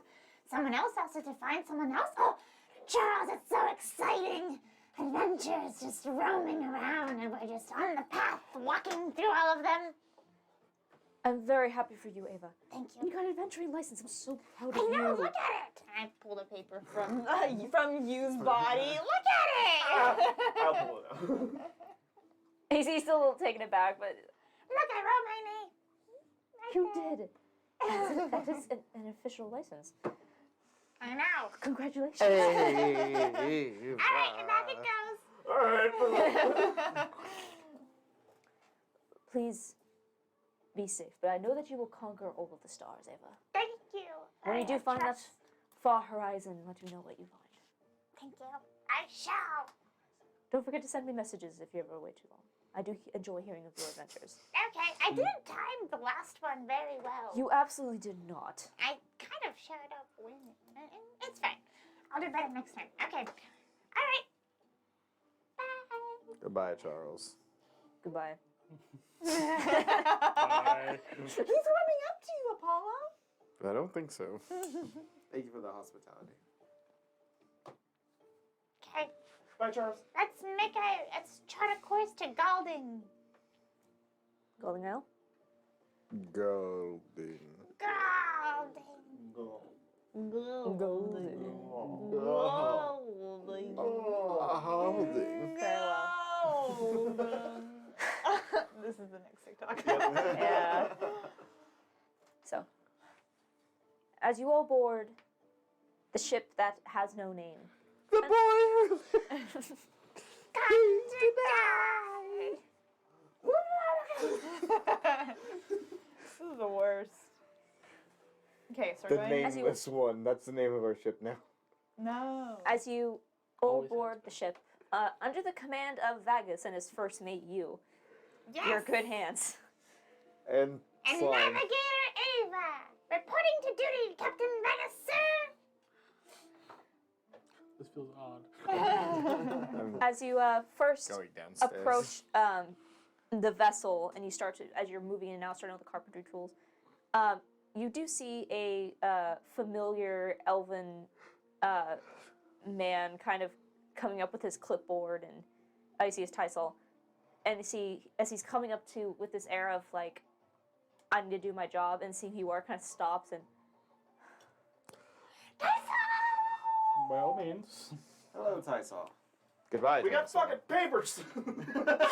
someone else asked us to find someone else. Oh, Charles, it's so exciting. Adventures just roaming around, and we're just on the path, walking through all of them. I'm very happy for you, Ava. Thank You you. got an adventuring license. I'm so proud of I you. know, look at it. I pulled a paper from used body. Look at it. I'll pull it out. He's still a little taken aback, but Look, I wrote my name. you did. That is an official license. I know. Congratulations. Hey. All right, and back it goes. Alright. Please be safe, but I know that you will conquer all of the stars, Ava. Thank you. When you do find that far horizon, let me know what you find. Thank you. I shall. Don't forget to send me messages if you're ever away too long. I do enjoy hearing of your adventures. Okay, I didn't time the last one very well. You absolutely did not. I kind of showed up when it's fine. I'll do better next time. Okay. All right. Bye. Goodbye, Charles. Goodbye. Bye. He's warming up to you, Apollo. I don't think so. Thank you for the hospitality. Okay. Bye, Charles. Let's chart a course to Galding. Golden Isle? Golding. Galding. Golden. Holding. This is the next TikTok. Yeah. So, as you all board the ship that has no name, The boy. This is the worst. Okay, so The we're going. nameless one. That's the name of our ship now. No. as you all Always board the ship, under the command of Vagus and his first mate, you, Yes. your good hands. And And slime. Navigator Ava, reporting to duty, Captain Vegas, sir. This feels odd. I'm As you first going downstairs. approach the vessel and you start to, as you're moving in and out, starting with the carpentry tools, you do see a familiar elven man kind of coming up with his clipboard, and you see his Tysol, and you see as he's coming up to with this air of like, I need to do my job, and seeing who you are, kind of stops and By all means. Hello, Tysol. Goodbye. We got Dinosaur. fucking papers. Look at those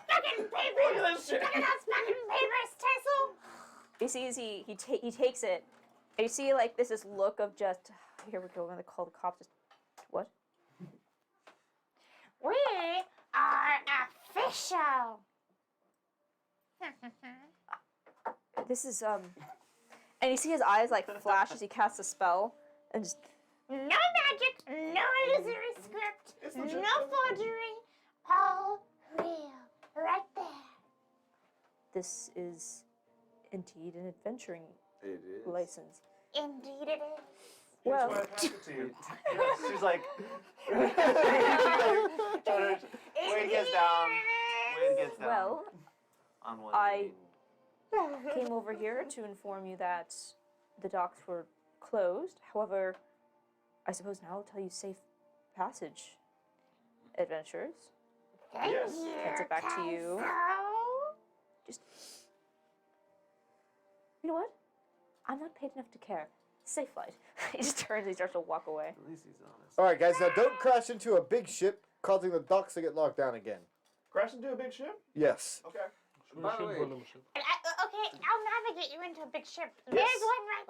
fucking papers. Look at this shit. Look at those fucking papers, Tessel. you see as he takes it, and you see like this look of just, here we go, I'm gonna call the cops. Just, what? We are official. This is and you see his eyes like flash as he casts a spell, and just No magic, no illusory script, It's no legit. forgery, all real, right there. this is indeed an adventuring It is. license. Indeed it is. Well- That's why I passed it to you. Yes, she's like, Wade gets down. Wade gets down. Well, On one I- knee. came over here to inform you that the docks were closed. However, I suppose now I'll tell you safe passage, adventurers. Thank Yes. you, Hands it back to you. Kaizo. Just, you know what? I'm not paid enough to care. Safe flight. He just turns and he starts to walk away. At least he's honest. All right, guys. Now don't crash into a big ship, causing the docks to get locked down again. Crash into a big ship? Yes. Okay. We By the should way- go a little ship. Okay, I'll navigate you into a big ship. Yes. There's one right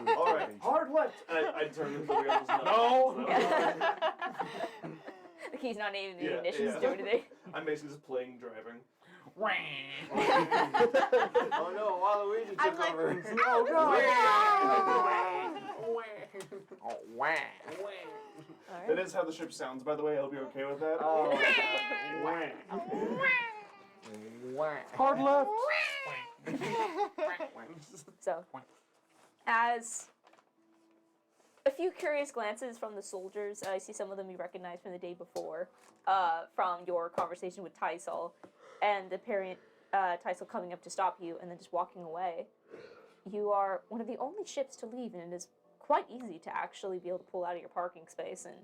there. All right. Hard left. And I turn into the wheels. No. The key's not even the Yeah, ignitions yeah. do anything. I'm basically just playing driving. Oh no, Waluigi I'm took like- over. Oh Alright. That is how the ship sounds, by the way. I hope you're okay with that. Oh, Hard left. So, as a few curious glances from the soldiers, I see some of them you recognize from the day before, from your conversation with Tysol, and apparent Tysol coming up to stop you and then just walking away. You are one of the only ships to leave, and it is quite easy to actually be able to pull out of your parking space and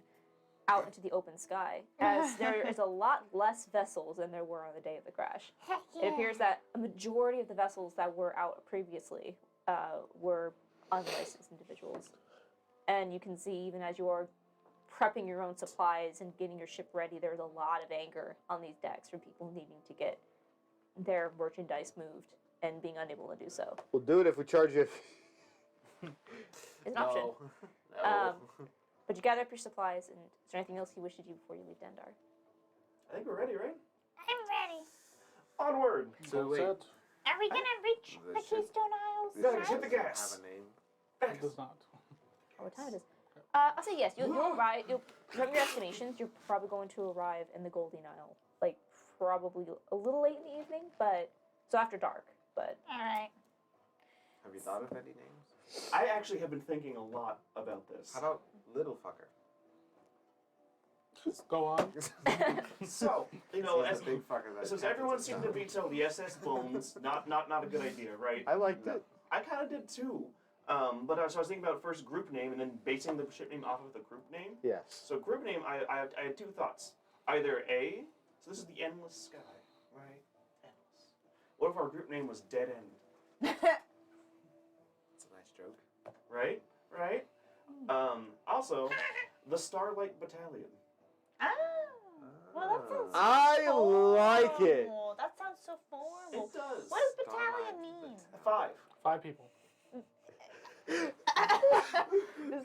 out into the open sky, as there is a lot less vessels than there were on the day of the crash. Heck It appears that a majority of the vessels that were out previously were unlicensed individuals. And you can see, even as you are prepping your own supplies and getting your ship ready, there's a lot of anger on these decks from people needing to get their merchandise moved and being unable to do so. We'll do it if we charge you. It's an option. No. But you gather up your supplies, and is there anything else you wish to do before you leave Dendar? I think we're ready, right? I'm ready. Onward. So wait, Set. Are we gonna reach The the ship- Keystone Isles? Gotta right? hit the gas. have a name. It does not. Oh, what time it is? I'll say yes. You'll arrive. From your estimations, you're probably going to arrive in the Golden Isle, like probably a little late in the evening, but so after dark. But All right. Have you thought of any names? I actually have been thinking a lot about this. How about Little Fucker? Go on. So, you know, He's as, a big fucker that since catches everyone us seemed down. to veto the SS Bones, not a good idea, right? I liked it. I kind of did too. But so I was thinking about first group name and then basing the ship name off of the group name. Yes. So group name, I had two thoughts. Either A, so this is the endless sky, right? Endless. What if our group name was Dead End, It's a nice joke. right? Right? Also, the Starlight Battalion. Oh. Well, that sounds. I like it. formal. That sounds so formal. It does. What does battalion mean? 5. 5 people. Is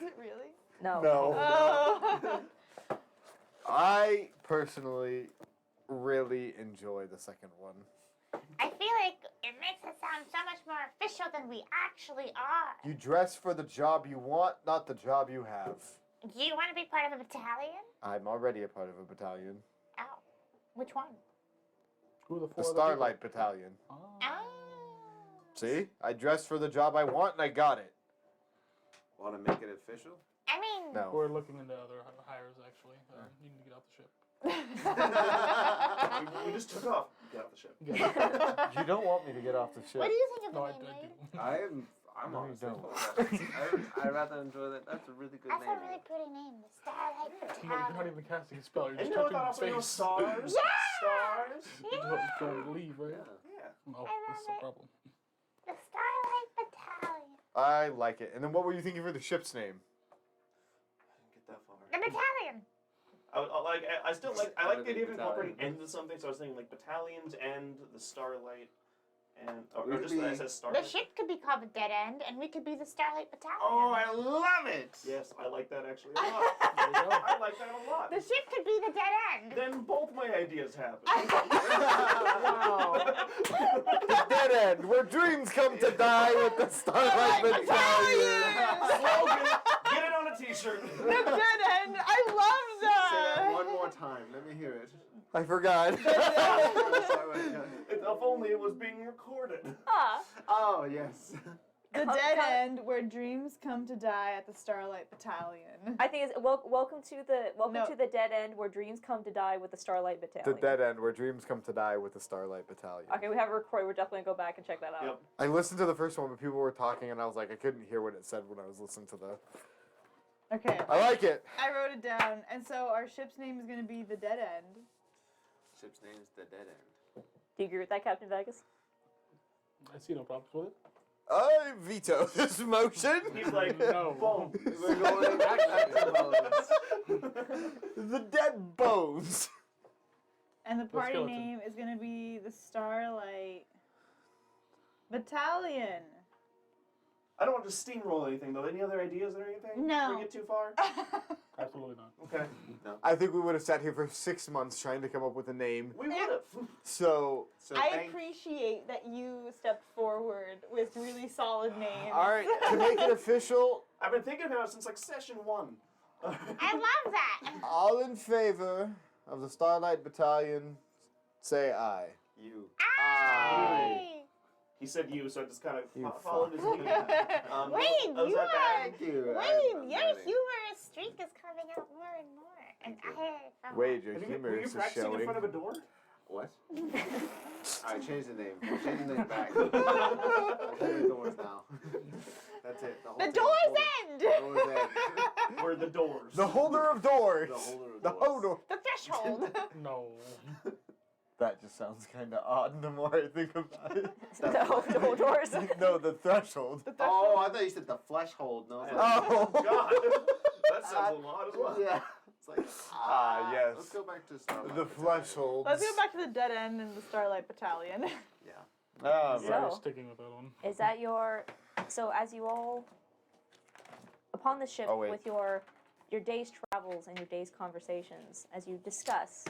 it really? no. No. Oh. I personally really enjoy the second one. I feel like it makes us sound so much more official than we actually are. You dress for the job you want, not the job you have. Do you want to be part of a battalion? I'm already a part of a battalion. Oh. Which one? Who are the 4 The other Starlight Battalion. people? Oh. See? I dressed for the job I want and I got it. Want to make it official? I mean, No. We're looking into other hires, actually. You need to get off the ship. We just took off. Get off the ship. You don't want me to get off the ship. what do you think of the No, I name, Wade? do. I'm No, you honestly don't. I'd rather enjoy that. That's a really good That's name. a really pretty name, the Starlight No, you're Battalion. not even casting a spell. You're And just you know what touching also, space. stars? Stars? You're just going to leave, right? Yeah. Yeah. Oh, this is a problem. The Starlight Battalion. I like it. And then what were you thinking for the ship's name? I didn't get that far. The battalion. I still like. I like the idea of Battalion. incorporating end to something. So I was thinking like battalions end, the Starlight, and or We could just the be- SS The Starlight. ship could be called the Dead End, and we could be the Starlight Battalion. Oh, I love it. Yes, I like that actually a lot. There you go. I like that a lot. The ship could be the Dead End. Then both my ideas happen. The Dead End, where dreams come to die with the Starlight Battalion. Slogan, get it on a T-shirt. The Dead End. I love Say that that. one more time. Let me hear it. I forgot. If only it was being recorded. Ah, Oh yes. The dead end where dreams come to die at the Starlight Battalion. I think it's welcome to the dead end where dreams come to die with the Starlight The Battalion. dead end where dreams come to die with the Starlight Battalion. Okay, we have a recording. We're definitely gonna go back and check that out. Yep. I listened to the first one, but people were talking, and I was like, I couldn't hear what it said when I was listening to the. Okay. I like it. I wrote it down, and so our ship's name is going to be the Dead End. Ship's name is the Dead End. Do you agree with that, Captain Vegas? I see no problems with it. I veto this motion. He's like, No. boom. We're going back to bones. The dead bones. And the party skeleton. name is going to be the Starlight Battalion. I don't want to steamroll anything though. Any other ideas or anything? No. Before we get too far? Absolutely not. Okay. I think we would have sat here for 6 months trying to come up with a name. We would have. So, I appreciate that you stepped forward with really solid names. all right, to make it official, I've been thinking about it since like session 1. I love that. all in favor of the Starlight Battalion, say aye. You. Aye. He said you, so I just kind You of followed his lead. Wayne, was you that bad? Thank you. Wayne, your humorous streak is coming out more and more. And I Wade, your Were you humor is practicing in showing. front of a door? What? Alright, change the name. Change the name back. I'll change the doors now. That's it. The whole door's thing. end. Door's end. We're the doors. The holder of doors. The holder of The doors. holder. The threshold. No. That just sounds kind of odd the more I think about it. The whole doors. No, the threshold. Oh, I thought you said the flesh hold. No, I was like, Oh. God. That sounds a lot as well. yeah. It's like, Yes. Let's go back to Starlight. The flesh holds. Let's go back to the Dead End and the Starlight Battalion. Yeah. Ah, So- right. We're sticking with that one. Is that your? So as you all upon the ship Oh, wait. with your day's travels and your day's conversations, as you discuss,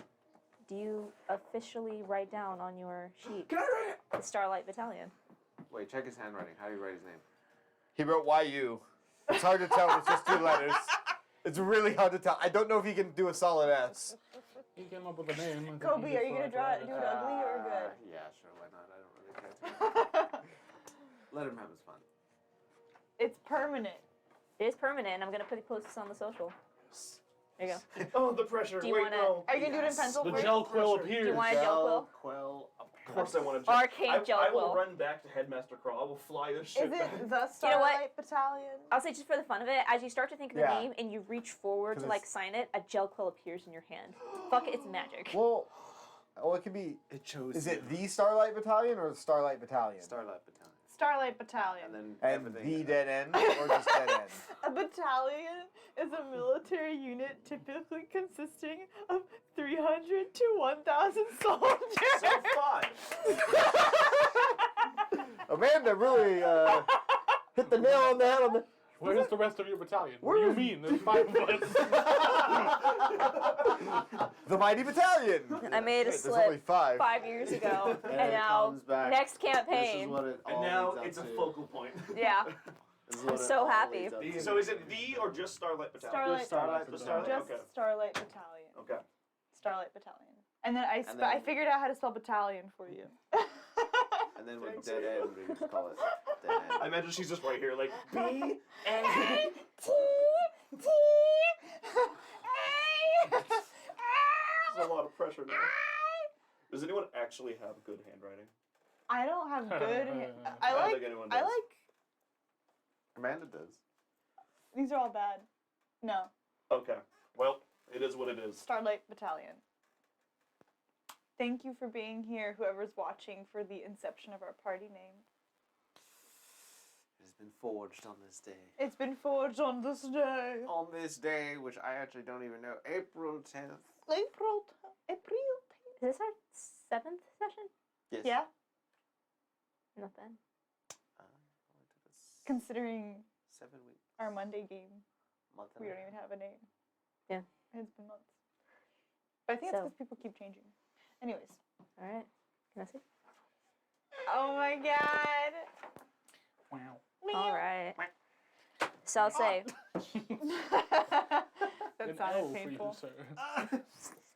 do you officially write down on your sheet Can I write it? the Starlight Battalion? Wait, check his handwriting. How do you write his name? He wrote YU. It's hard to tell. It's just 2 letters. It's really hard to tell. I don't know if he can do a solid S. He came up with a name. I think Kobe, he are you just gonna thought do about it ugly or good? Yeah, sure. Why not? I don't really care. Let him have his fun. It's permanent. It is permanent, and I'm gonna post this on the social. There you go. Oh, the pressure. Do you Wait, wanna- no. Are you gonna do it in pencil The first? gel quill Pressure. appears. Do you want a gel quill? Quill. Of course I want to. Arcane gel I will quill. run back to Headmaster Crawl. I will fly this shit Is back. it the You know what? Starlight Battalion? I'll say just for the fun of it, as you start to think of the Yeah. name and you reach forward 'Cause to like it's- sign it, a gel quill appears in your hand. Fuck it, it's magic. Well, it could be. It chose. Is it the Starlight Battalion or the Starlight Battalion? Starlight Battalion? Starlight Battalion. And then And everything. the dead end or just dead end? A battalion is a military unit typically consisting of 300 to 1,000 soldiers. So 5. Amanda really hit the nail on the head on the. Where's the rest of your battalion? What do you Where- mean? There's 5 of us. The Mighty Battalion. I made a Wait, there's slip only 5. 5 years ago, And and it now comes back. next This is campaign. what it all And now leads it's a up to. focal point. Yeah. This is what I'm it so all happy. leads up to. So is it the or just Starlight Battalion? Starlight, Just Battalion. Starlight. just Okay. Starlight Battalion. Okay. Starlight Battalion. And then I And I then- figured out how to spell battalion for you. And then with Thanks. dead end, we just call it dead end. I imagine she's just right here, like B and T. There's a lot of pressure now. Does anyone actually have good handwriting? I don't have good. I I don't like. think anyone I does. like. Amanda does. These are all bad. No, Okay. Well, it is what it is. Starlight Battalion. Thank you for being here, whoever's watching, for the inception of our party name. It has been forged on this day. It's been forged on this day. On this day, which I actually don't even know, April 10th. April. April. Is this our 7th session? Yes. Yeah, Not bad. Only took us considering 7 weeks. our Monday game, Month and we a don't half. even have a name. Yeah. It's been months. But I think it's So- because people keep changing. Anyways. All right. Can I see? Oh my god. Wow. All right. So I'll say, That An sounded L for you, painful. sir.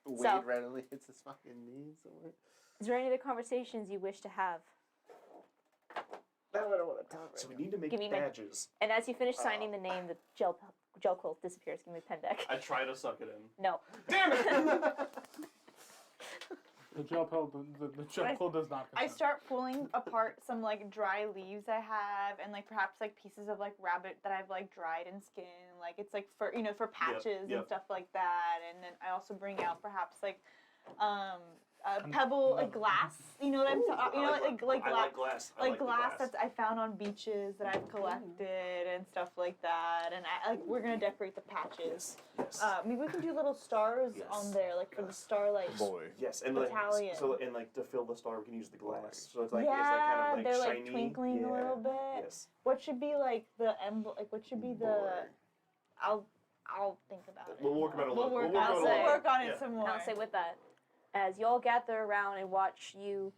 Wade randomly hits his fucking knee somewhere. is there any other conversations you wish to have? That what I want to tell So we everyone. need to make Give me my- badges. And as you finish signing the name, the gel quill disappears. Give me the pen deck. I try to suck it in. No. Damn it! The gel quill does not. I Consent. start pulling apart some like dry leaves I have, and like perhaps like pieces of like rabbit that I've like dried and skinned. Like it's like for for patches yep. and stuff like that. And then I also bring out perhaps like a pebble, a glass. You know what I'm talking? Like I like glass. I like the glass that I found on beaches that I've collected and stuff like that. And we're gonna decorate the patches. Yes. Maybe we can do little stars Yes. on there, like for the Starlight. Boy. Yes, and Battalion. like to fill the star, we can use the glass. So it's like yeah, it's like kind of like they're shiny. like twinkling a little bit. Yes. What should be like the emblem? Like what should be the? Boy. I'll think about it. We'll work on it a We'll little. work We'll on work it. on We'll it. work on it Yeah. some And more. I'll say with that, as you all gather around and watch you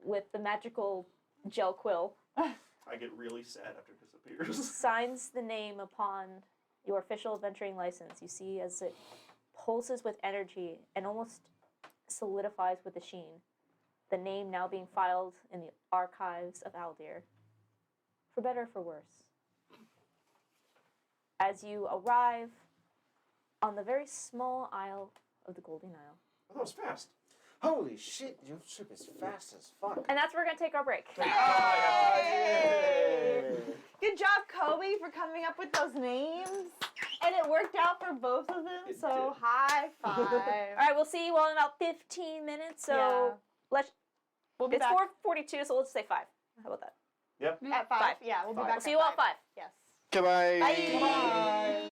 with the magical gel quill I get really sad after it disappears. signs the name upon your official adventuring license. You see as it pulses with energy and almost solidifies with the sheen. The name now being filed in the archives of Aldir. For better or for worse. As you arrive on the very small isle of the Golden Isle. Oh, that was fast. Holy shit, your ship is fast as fuck. And that's where we're going to take our break. Yay! Good job, Kobe, for coming up with those names. And it worked out for both of them, It so did. high five. All right, we'll see you all in about 15 minutes. So let's. We'll be It's back 4:42, so let's say 5. How about that? at 5. Five. Yeah, we'll be Five. back We'll see at you all at 5. Yes. Goodbye. Bye.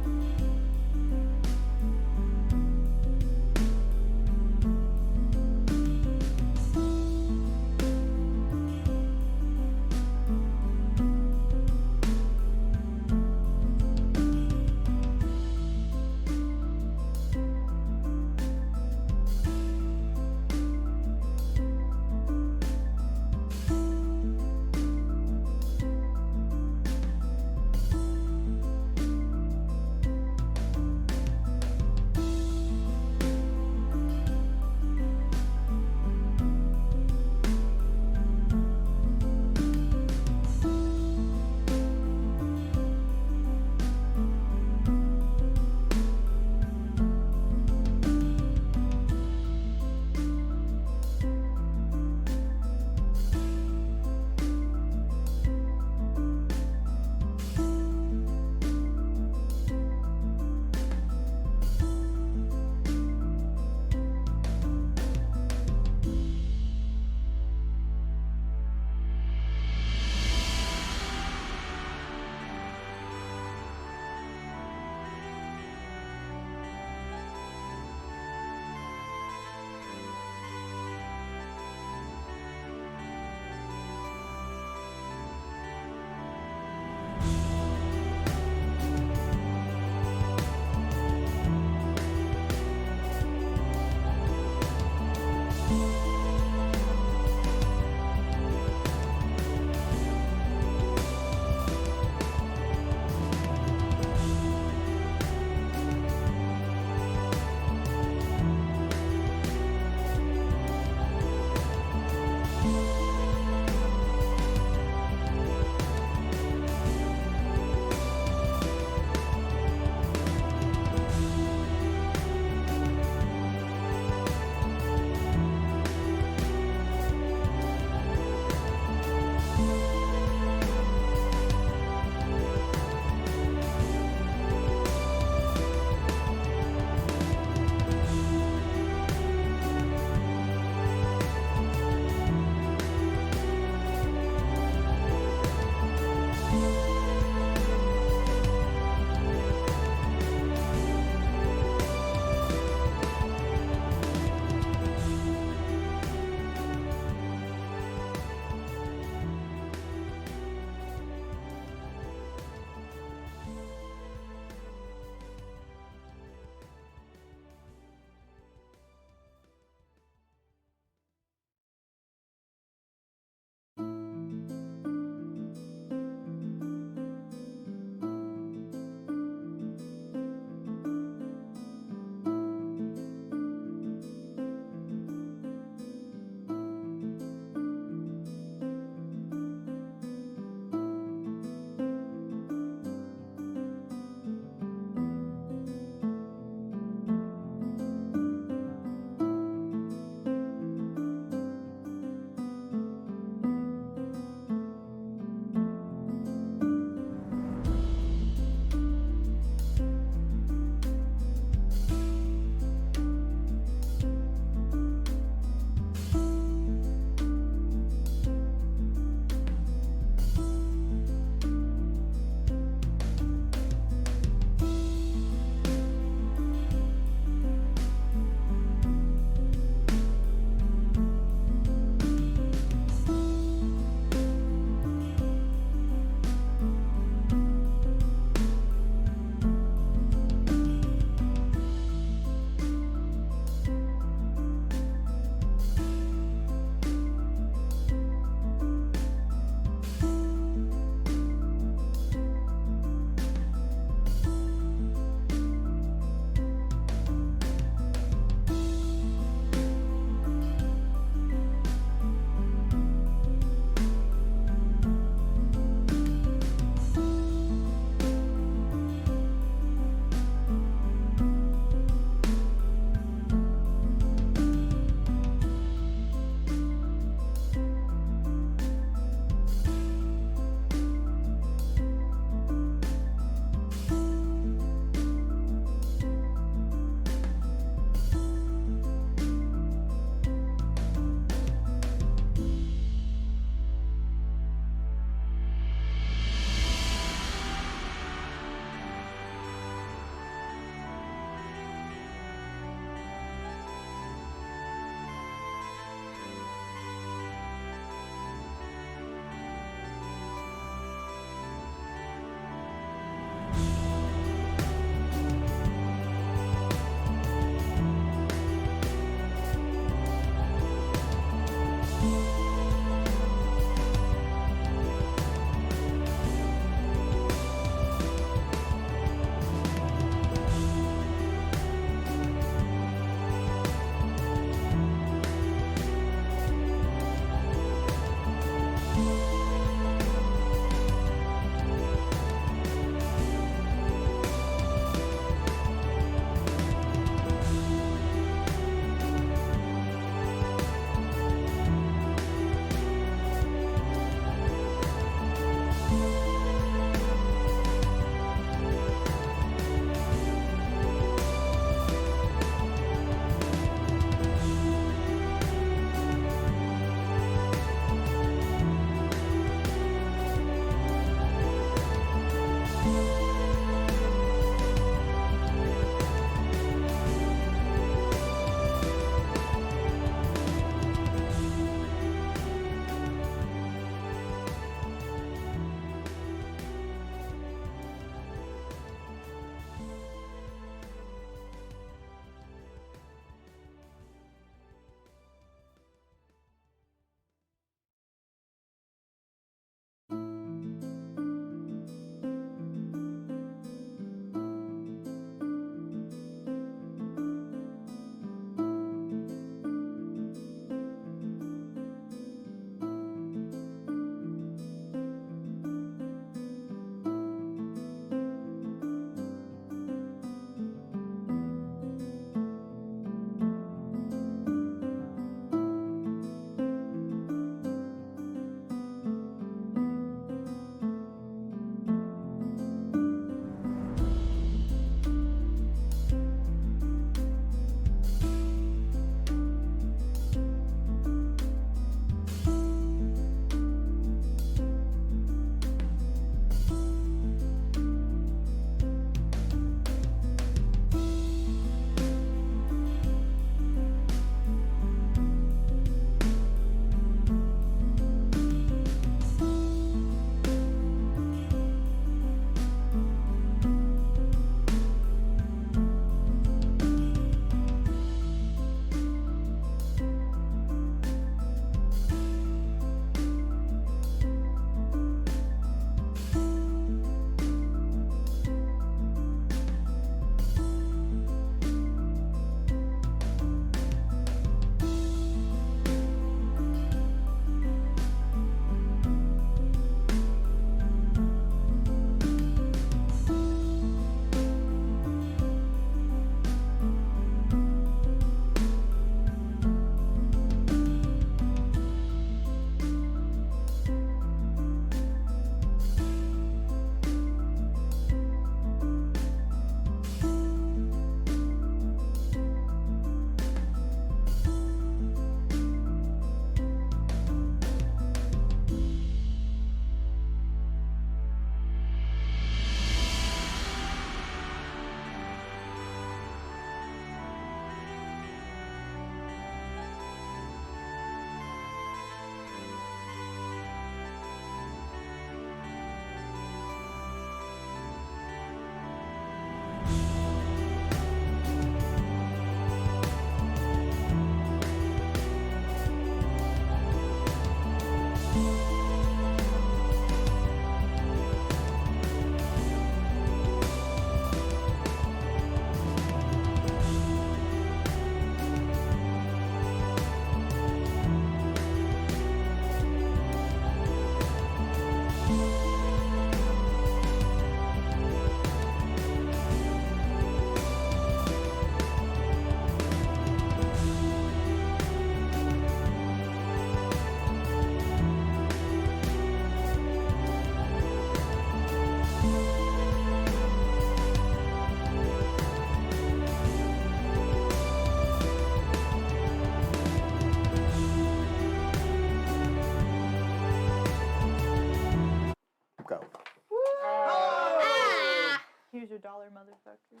Here's your dollar, motherfucker.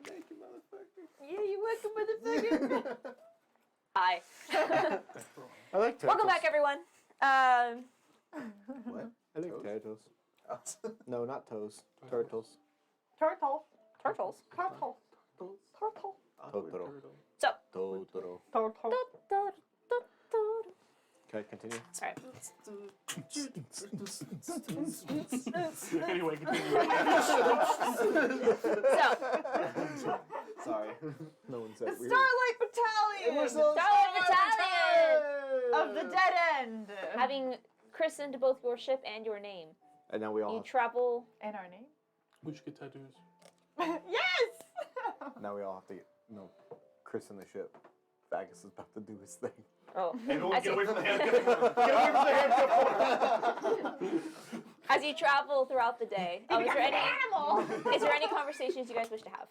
Thank you, motherfucker. Yeah, you welcome, motherfucker. Hi. I like turtles. Welcome back, everyone. What? I like Toes? turtles. Oh. No, not toes. Turtles. Turtle. Turtles. Turtle. Turtle. Totoro. So. Totoro. Turtle. Okay, continue. All right. Anyway, continue. So, Sorry. No one The said weird. Starlight Battalion Starlight Battalion! of the Dead End. having christened both your ship and your name, And now we all you have, travel. And our name? We should get tattoos. Yes! now we all have to christen the ship. Vagus is about to do his thing. Oh, Everyone as get you, away from the handcuff. Get away from the handcuff. as you travel throughout the day, is there any Animal! is there any conversations you guys wish to have?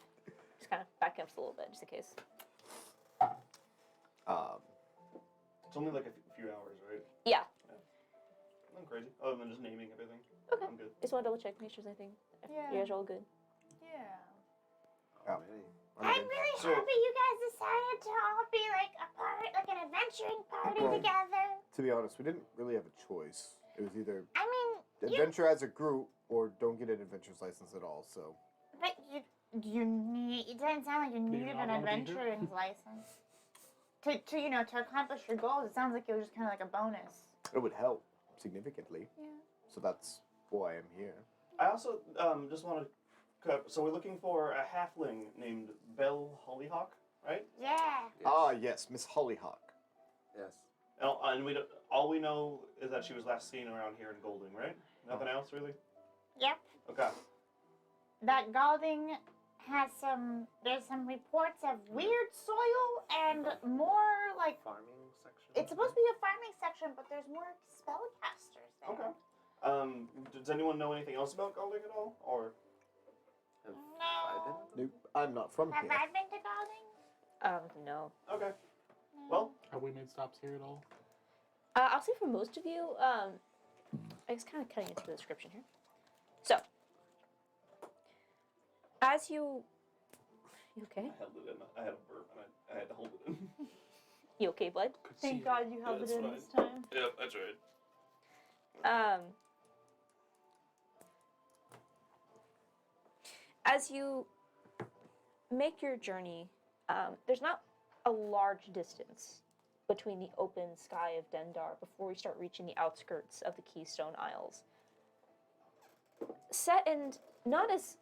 Just kind of back up a little bit, just in case. It's only like a few hours, right? Yeah. Nothing crazy. Other than just naming everything. Okay. I'm good. Just want to double check, make sure there's anything. Yeah. You guys are all good. Yeah. Oh, man. I'm really So- happy you guys decided to all be like a part, like an adventuring party Well- together. To be honest, we didn't really have a choice. It was either I mean, adventure as a group or don't get an adventurer's license at all. So but you need. It doesn't sound like you Do you needed not an wanna be here? adventuring license to accomplish your goals. It sounds like it was just kind of like a bonus. it would help significantly. Yeah. So that's why I'm here. I also just want to. So we're looking for a halfling named Belle Hollyhock, right? Yeah. Ah, yes, Miss Hollyhock. Yes. And we don't, all we know is that she was last seen around here in Golding, right? Nothing else really. Yep. Okay. That Galding has some. There's some reports of weird soil and more like. Farming section. It's supposed to be a farming section, but there's more spellcasters there. Okay. Does anyone know anything else about Golding at all, or? Have No. I been? Nope, I'm not from Have here. I been to Galding? No. Okay. No. Well, Have we made stops here at all? I'll say for most of you, I was kind of cutting into the description here. So, as you okay? I held it in. I had a burp and I had to hold it in. You okay, bud? Could see Thank it. God you held Yeah, it in it's this time. Yep, that's right. As you make your journey, there's not a large distance between the open sky of Dendar before we start reaching the outskirts of the Keystone Isles. Set and not as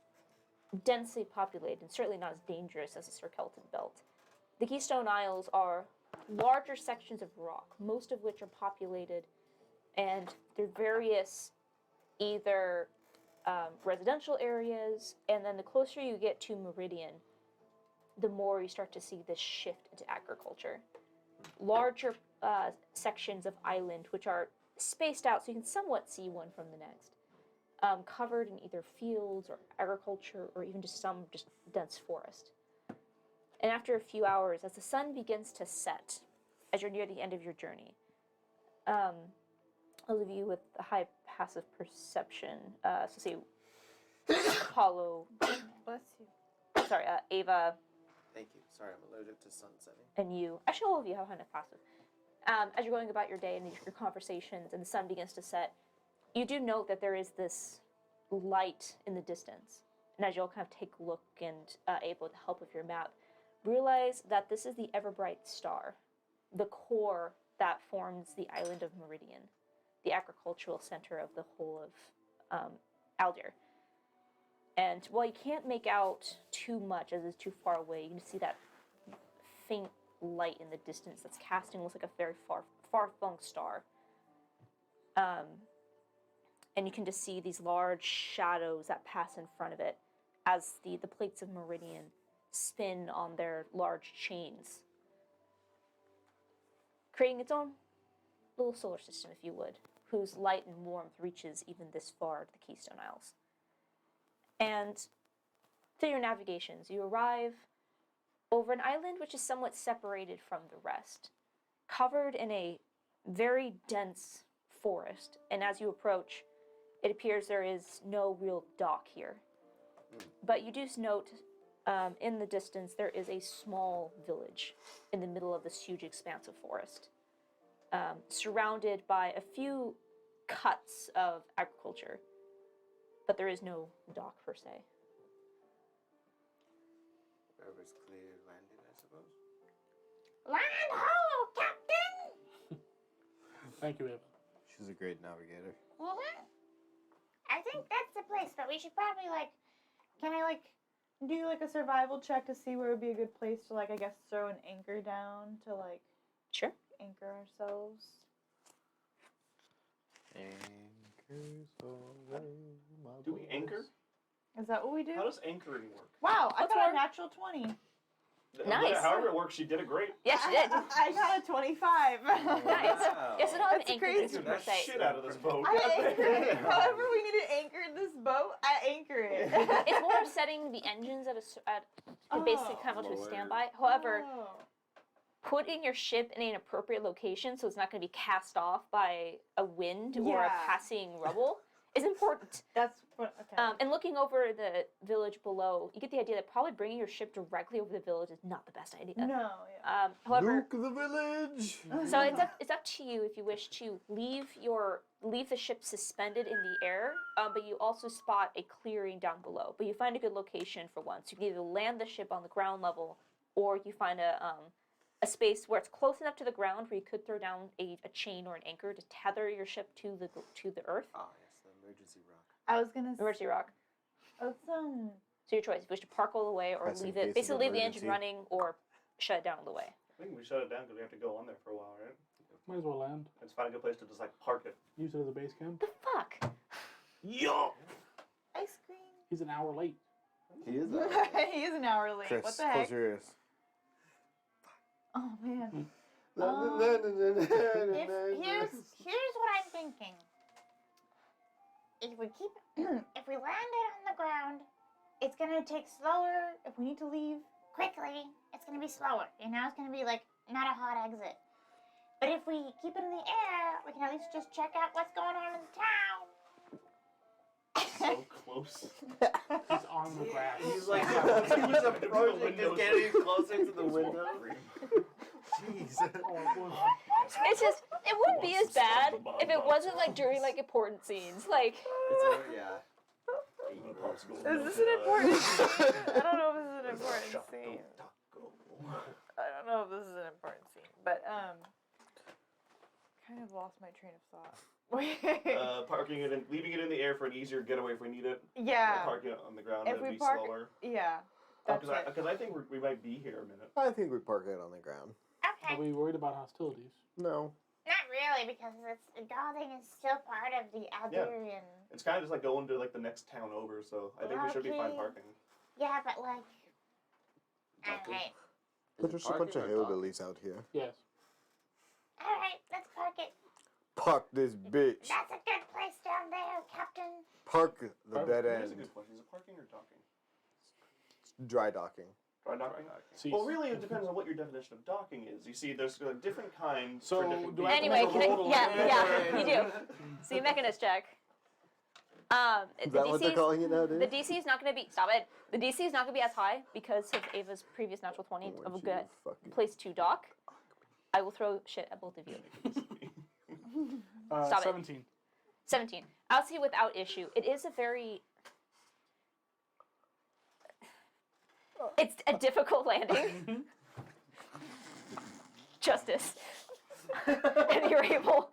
densely populated, and certainly not as dangerous as the Sir Kelton Belt. The Keystone Isles are larger sections of rock, most of which are populated, and they're various either residential areas, and then the closer you get to Meridian, the more you start to see this shift into agriculture. Larger sections of island, which are spaced out so you can somewhat see one from the next, covered in either fields or agriculture or even just some just dense forest. And after a few hours, as the sun begins to set, as you're near the end of your journey, those of you with a high passive perception, so say Apollo, Bless you. sorry, Ava, Thank you. Sorry, I'm allergic to sun setting. and you, actually all of you have high enough passive. As you're going about your day and your conversations and the sun begins to set, you do note that there is this light in the distance. And as you all kind of take a look and able to help with your map, realize that this is the Everbright Star, the core that forms the island of Meridian, the agricultural center of the whole of Aldir. And while you can't make out too much as it's too far away, you can see that faint light in the distance that's casting almost like a very far-flung star. And you can just see these large shadows that pass in front of it as the plates of Meridian spin on their large chains, creating its own little solar system, if you would, whose light and warmth reaches even this far to the Keystone Isles. And through your navigations, you arrive over an island which is somewhat separated from the rest, covered in a very dense forest. And as you approach, it appears there is no real dock here. But you do note in the distance there is a small village in the middle of this huge expanse of forest, surrounded by a few cuts of agriculture, but there is no dock per se. Wherever's clear landed, I suppose. Land ho, Captain! Thank you, Eva. She's a great navigator. I think that's the place, but we should probably, Can I do a survival check to see where would be a good place to I guess throw an anchor down to Sure. anchor ourselves? Anchors away, my Do we anchor? Is that what we do? How does anchoring work? Wow, I Let's got a work. natural 20. Nice. However it works, she did it great. Yes, you did. I got a 25. Nice. Wow. Yes, it don't have That's anchor crazy. system Dude, per that se. shit out of this boat. I anchor it. However we need to anchor this boat, I anchor it. It's more of setting the engines at basically kind of to a Lower. standby. However, Oh. putting your ship in an appropriate location so it's not going to be cast off by a wind or a Yeah. passing rubble is important. That's what, okay. And looking over the village below, you get the idea that probably bringing your ship directly over the village is not the best idea. No, yeah. However, Nuke the village! so it's up to you if you wish to leave the ship suspended in the air, but you also spot a clearing down below. But you find a good location for once. You can either land the ship on the ground level, or you find a space where it's close enough to the ground where you could throw down a chain or an anchor to tether your ship to the earth. Ah, yes, the emergency rock. I was gonna Emergency rock. Let's So your choice. If you wish to park all the way or That's in leave case it, of basically leave the engine emergency. running or shut it down all the way. I think we shut it down because we have to go on there for a while, right? Might as well land. Let's find a good place to just park it. Use it as a base camp. The fuck? Yo! ice cream. He's an hour late. He is He is an hour late. Chris, What the close heck? your ears. Oh man. Here's what I'm thinking. If we if we land it on the ground, it's gonna take slower. If we need to leave quickly, it's gonna be slower. It's gonna be not a hot exit. But if we keep it in the air, we can at least just check out what's going on in the town. So close. He's on the grass. He's like, he's approaching, just getting closer to the window. Jeez. It's just it wouldn't be as bad if it wasn't during important scenes. Yeah. Is this an important scene? I don't know if this is an important scene. I don't know if this is an important scene, but kind of lost my train of thought. Parking it and leaving it in the air for an easier getaway if we need it. Yeah. Parking it on the ground If would we be park- slower. Yeah. That's it. Because I think we might be here a minute. I think we park it on the ground. Okay. Are we worried about hostilities? No. Not really, because Gothing is still part of the Alderian. It's kind of just going to the next town over, so I think we should be fine Okay. parking. Yeah, but alright. But there's a bunch of hillbillies out here. Yes. Alright, let's park it. Park this bitch. That's a good place down there, Captain. Park the dead That is a end. good question. Is it parking or docking? Dry docking. Dry docking? Cease. Well, really, it depends on what your definition of docking is. You see, there's different kinds So, for different do I have to people. Anyway, make a can I, roll to yeah, land? yeah, you do. See, mechanist check. Is that what they're calling it nowadays? The DC is not going to be. Stop it. The DC is not going to be as high because of Ava's previous natural 20 Would of a you good fucking- place to dock. I will throw shit at both of you. Stop it. 17. 17. I'll see without issue. It is a very. It's a difficult landing. Justice. And you're able.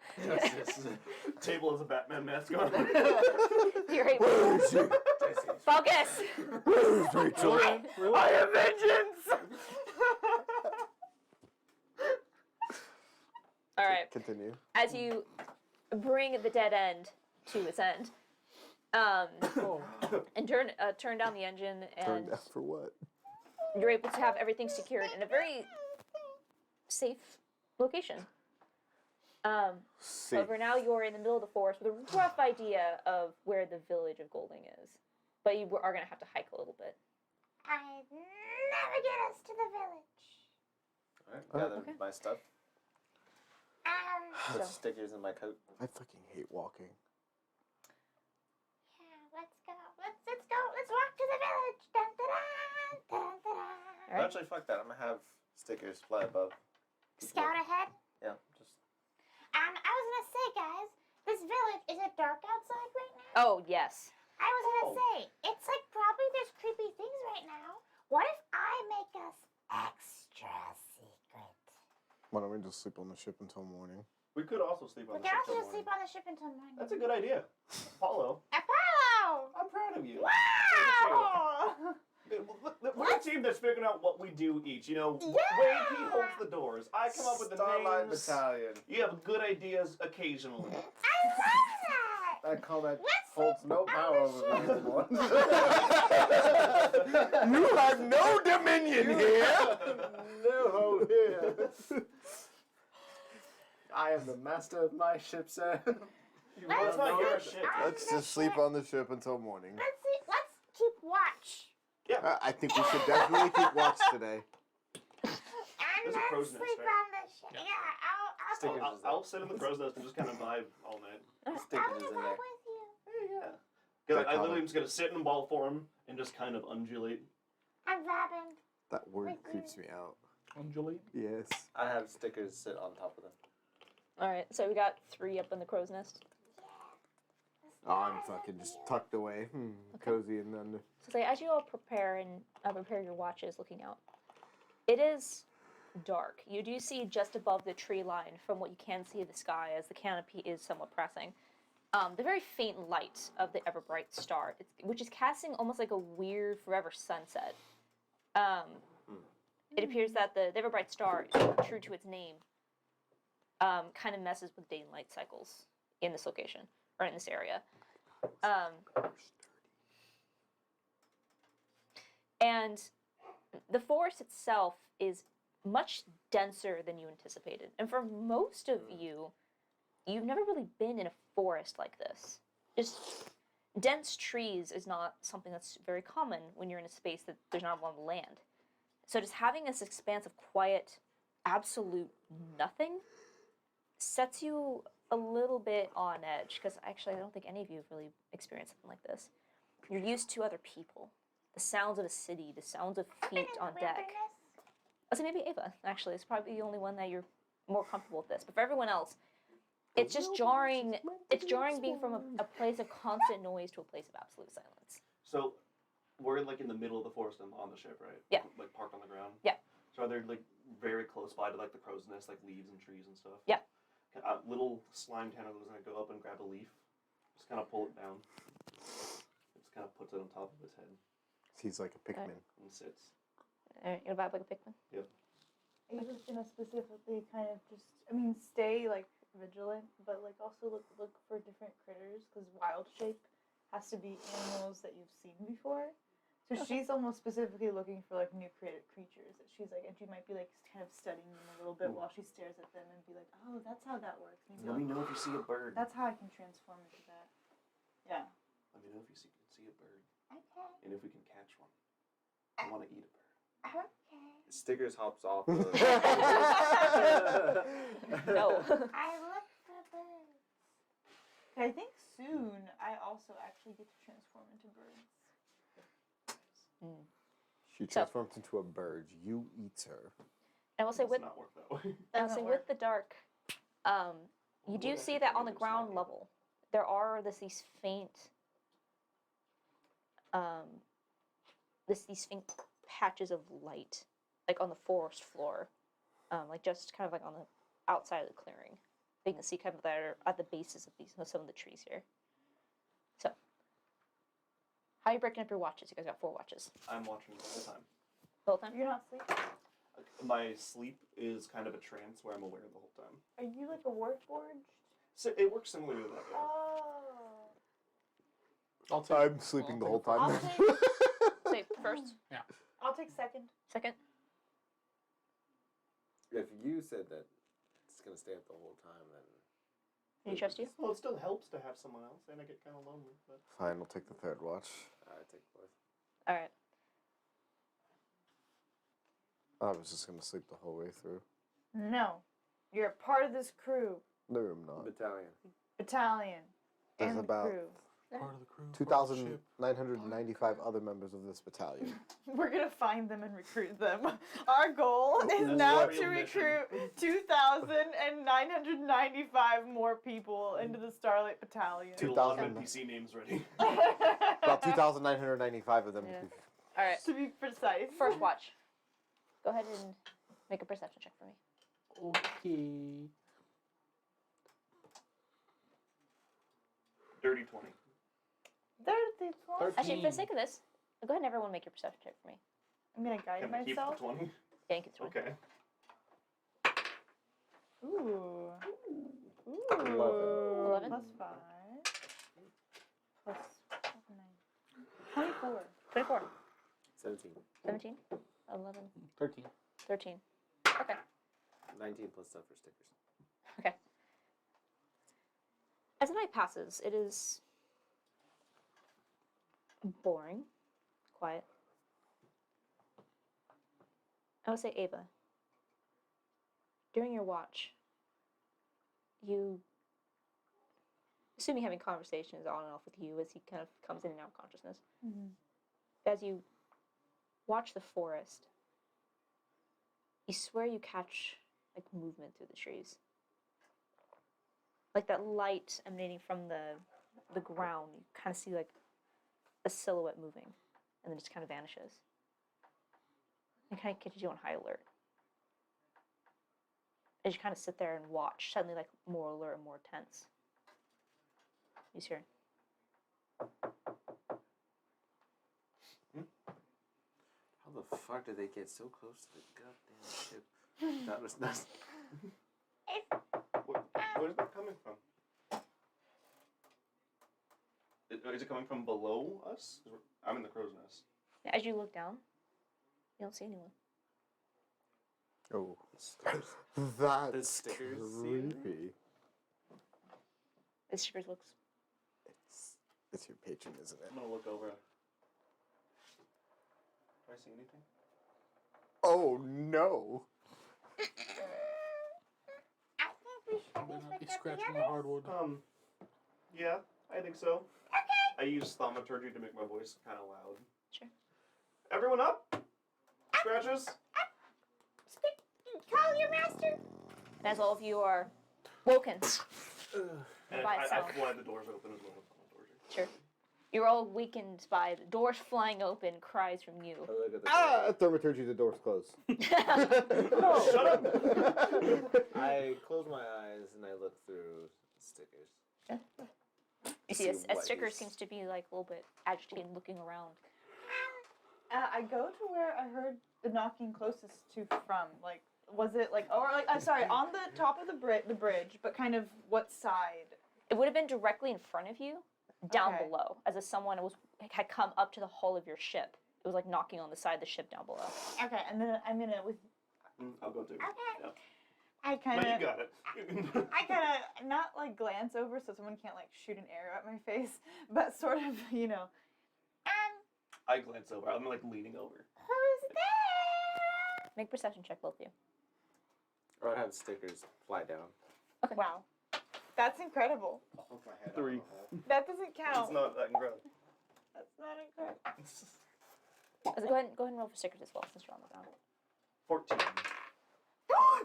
Table is a Batman mask on. You're able. Focus. Rachel. I have vengeance! All right. Continue. As you bring the dead end to its end, and turn down the engine, Turned and out for what? you're able to have everything secured in a very safe location. See. However, now you're in the middle of the forest with a rough idea of where the village of Golding is, but you are going to have to hike a little bit. I'd never get us to the village. Alright, gather Okay. my stuff. Put stickers in my coat. I fucking hate walking. Yeah, let's go. Let's go. Let's walk to a village. Dun, dun, dun, dun, dun, dun. Alright. Actually, fuck that. I'm gonna have stickers fly above. Scout ahead. Yeah, just. I was gonna say, guys, this village, is it dark outside right now? Oh, yes. I was gonna say, it's like probably there's creepy things right now. What if I make us extra secret? Why don't we just sleep on the ship until morning? We could also sleep on We the can ship also till just sleep morning. on the ship until morning. That's a good idea. Apollo, Apollo! I'm proud of you. Wow! We're a team that's figuring out what we do each. You know, Yeah. Wade, he holds the doors. I come up with the Starlight names. Battalion. You have good ideas occasionally. I love that! I call that Let's holds sleep no on power the over ship. me anymore. You have no dominion here! No hold here. I am the master of my ship, sir. Well, it's not your shit. Let's just sleep on the ship until morning. Let's keep watch. Yeah. I think we should definitely keep watch today. And There's a let's crow's sleep nest, right? on the ship. Yeah. Yeah, I'll Stickers is I'll sit in the crow's nest and just kind of vibe all night. Stickers I'll is live in there. with you. Hey, yeah. 'Cause I literally am just gonna sit in ball form and just kind of undulate. I'm vibing. That word creeps me out. Undulate. Yes. I have stickers sit on top of them. Alright, so we got 3 up in the crow's nest. Oh, I'm fucking just tucked away. Cozy and under. So say, as you all prepare and prepare your watches looking out, it is dark. You do see just above the tree line, from what you can see of the sky, as the canopy is somewhat pressing, the very faint light of the ever bright star, which is casting almost like a weird forever sunset. It appears that the ever bright star, true to its name, kind of messes with day and light cycles in this location or in this area. And the forest itself is much denser than you anticipated. And for most of you, you've never really been in a forest like this. Just dense trees is not something that's very common when you're in a space that there's not a lot of land. So just having this expanse of quiet, absolute nothing sets you a little bit on edge, because actually I don't think any of you have really experienced something like this. You're used to other people, the sounds of a city, the sounds of feet on deck. I'll say maybe Ava, actually, is probably the only one that you're more comfortable with this. But for everyone else, it's just jarring. It's jarring being from a place of constant noise to a place of absolute silence. So, we're like in the middle of the forest and on the ship, right? Yeah. Like parked on the ground. Yeah. So are they like very close by to like the crow's nest, like leaves and trees and stuff? Yeah. A little slime tentacle is gonna go up and grab a leaf, just kind of pull it down. Just kind of puts it on top of his head He's like a Pikmin. and sits. Alright, you're vibe like a Pikmin. Are you just gonna specifically kind of just, stay like vigilant, but like also look for different critters, because wild shape has to be animals that you've seen before. So she's almost specifically looking for like new creatures that she's like, and she might be like kind of studying them a little bit while she stares at them and be like, oh, that's how that works. Maybe Let me know if you see a bird. that's how I can transform into that. Yeah. Let me know if you can see a bird, Okay. and if we can catch one. I want to eat a bird. Okay. Stickers hops off. The No. I look for birds. I think soon I also actually get to transform into birds. She transforms into a bird. You eat her. I will say Does with not work that way. I will say with the dark, you do Would see actually that on the be ground small. level there are these faint these faint patches of light, like on the forest floor, like just kind of like on the outside of the clearing. You can see kind of that are at the bases of some of the trees here. So, how are you breaking up your watches? You guys got 4 watches. I'm watching all the time. The whole time? You're not sleeping? My sleep is kind of a trance where I'm aware the whole time. Are you like a warforged? So it works similar to that. Yeah. Oh. I'll take. I'm sleeping the whole I'll time. take, Say first, I'll take second. second. if you said that it's gonna stay up the whole time, then Can you trust you? Well, it still helps to have someone else, and I get kind of lonely. But Fine, I'll take the 3rd watch. I take 4th. All right. I was just gonna sleep the whole way through. No. You're a part of this crew. No, I'm not. Battalion. Battalion. There's and the about crew. Part of the crew. part of the ship. 2,995 other members of this battalion. We're gonna find them and recruit them. Our goal is That's now a real to mission. recruit 2,995 more people into the Starlight Battalion. Get a lot of NPC names ready. About 2,995 of them. Yeah. All right. To be precise. First watch. Go ahead and make a perception check for me. Okay. Dirty 20. 30 plus. Actually, for the sake of this, go ahead and everyone make your perception check for me. I'm gonna guide Can I keep the myself. 20? Yeah, you can throw it. Okay. Ooh. 11. Plus 5. Plus 9. 24. 24. 17. 17. 11. 13. 13. Okay. 19 plus stuff for stickers. Okay. As the night passes, it is boring, quiet. I would say, Ava, during your watch, you, assuming having conversations on and off with you as he kind of comes in and out of consciousness, as you watch the forest, you swear you catch like movement through the trees. Like that light emanating from the ground, you kind of see like a silhouette moving, and then just kind of vanishes. It kind of catches you on high alert. As you kind of sit there and watch, suddenly like more alert and more tense. You hear? How the fuck did they get so close to the goddamn ship? That was nuts. Where's that coming from? Is it coming from below us? 'Cause I'm in the crow's nest. As you look down, you don't see anyone. Oh. The That's stickers see creepy. The stickers looks. It's your patron, isn't it? I'm gonna look over. Do I see anything? Oh no! I might not be scratching the hardwood. Yeah, I think so. I use thaumaturgy to make my voice kind of loud. Sure. Everyone up? Scratches? Call your master. And as all of you are woken, And By I sound. fly the doors open as well with thaumaturgy. sure, you're all weakened by the doors flying open, cries from you. I look at the Ah! Thaumaturgy, the door's closed. Oh, shut up! I close my eyes and I look through stickers. You see, a what sticker is- seems to be like a little bit agitated, looking around. I go to where I heard the knocking closest to from. Like, was it like, or like, I'm sorry, on the top of the bridge, but kind of what side? It would have been directly in front of you, down Okay. below, as if someone had come up to the hull of your ship. It was like knocking on the side of the ship down below. Okay, and then I'm gonna with. I'll go too. Okay. Yeah. I kind No, you of. got it. I kind of not like glance over so someone can't like shoot an arrow at my face, but sort of, you know. I glance over. I'm like leaning over. Who's there? Make perception check, both of you. Or I'd have stickers fly down. Wow, that's incredible. Poke my head 3. out of the hole. That doesn't count. It's not that incredible. That's not incredible. So go ahead and roll for stickers as well, since you're on the ground. 14.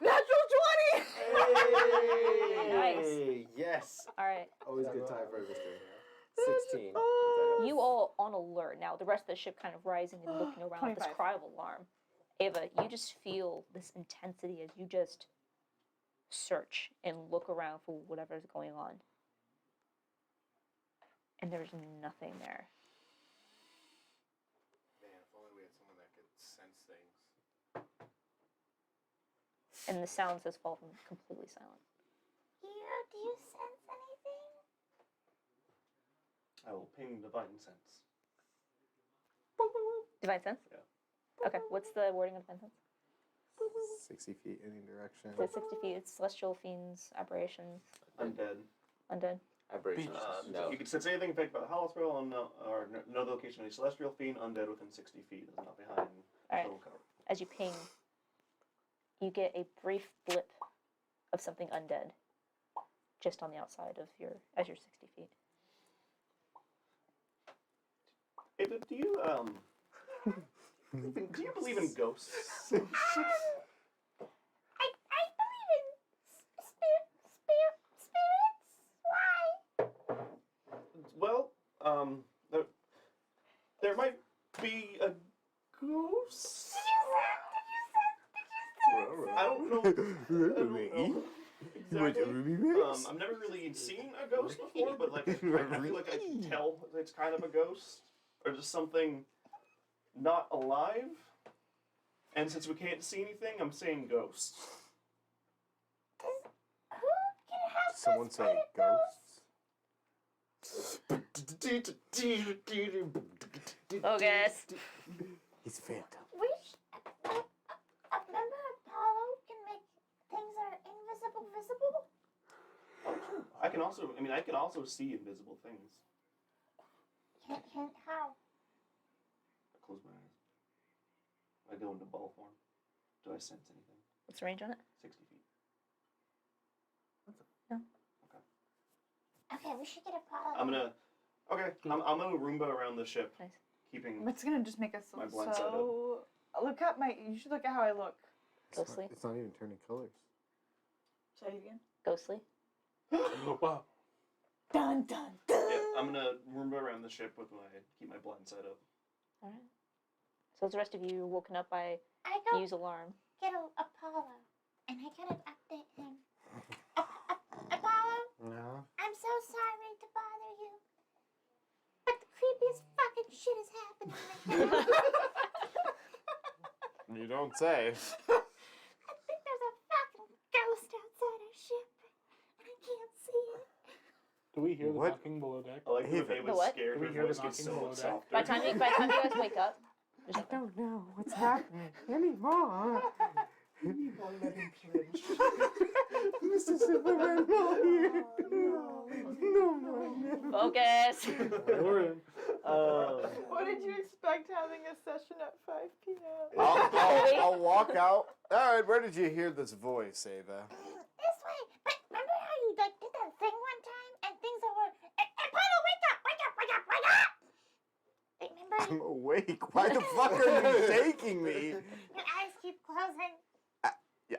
Natural 20. Nice. Yes! All right. Always good time for a mystery. 16. You all on alert now. The rest of the ship kind of rising and looking around with this 25. cry of alarm. Ava, you just feel this intensity as you just search and look around for whatever's going on. And there's nothing there. Man, if only we had someone that could sense things. And the sounds has fallen completely silent. Hero, do you sense anything? I will ping divine sense. Divine sense? Yeah. Okay, what's the wording of divine sense? 60 feet any direction. So 60 feet, it's celestial fiends, aberrations, Undead. undead. Aberrations. No. You can sense anything affected by the hollow spell or no the location of any celestial fiend undead within 60 feet is not behind Alright. total cover. As you ping, you get a brief blip of something undead just on the outside of as you're 60 feet. Ava, do you do you believe in ghosts? I believe in spirits. Why? Well, there might be a ghost. I don't know. Exactly. I've never really seen a ghost before, but like I feel like I can tell it's kind of a ghost or just something not alive. And since we can't see anything, I'm saying ghost. Who can have Someone this say spirit ghosts? Focus. He's phantom. Remember Apollo can make things that are invisible visible? I can also see invisible things. How? I close my eyes. I go into ball form. Do I sense anything? What's the range on it? 60 feet. Okay, we should get Apollo. I'm gonna Roomba around the ship, Nice. keeping. It's gonna just make us My blind side so. Look at my. You should look at how I look. Ghostly. It's not even turning colors. Say it again. Ghostly. Oh, wow. Dun dun dun. Yeah, I'm gonna Roomba around the ship with keep my blind side up. All right. So the rest of you woken up by I go Yu's alarm. get Apollo, and I kind of update him. Apollo, Yeah. I'm so sorry to bother you, but the creepiest fucking shit is happening. You don't say. I think there's a fucking ghost outside our ship, and I can't see it. Do we hear the What? knocking below deck? I like Ava. when Ava's The what? scared. Do we Her hear the voice gets knocking so below much deck? softer. By the time you guys wake up, there's like, don't know what's happening anymore. Mr. Silverman, no here. No, focus. We're in. What did you expect having a session at 5 p.m.? I'll walk out. All right, where did you hear this voice, Ava? This way. But remember how you like did that thing one time and things that were. Apollo, wake up! Wake up! Wake up! Wake up! Remember? I'm awake. Why the fuck are you shaking me? Your eyes keep closing.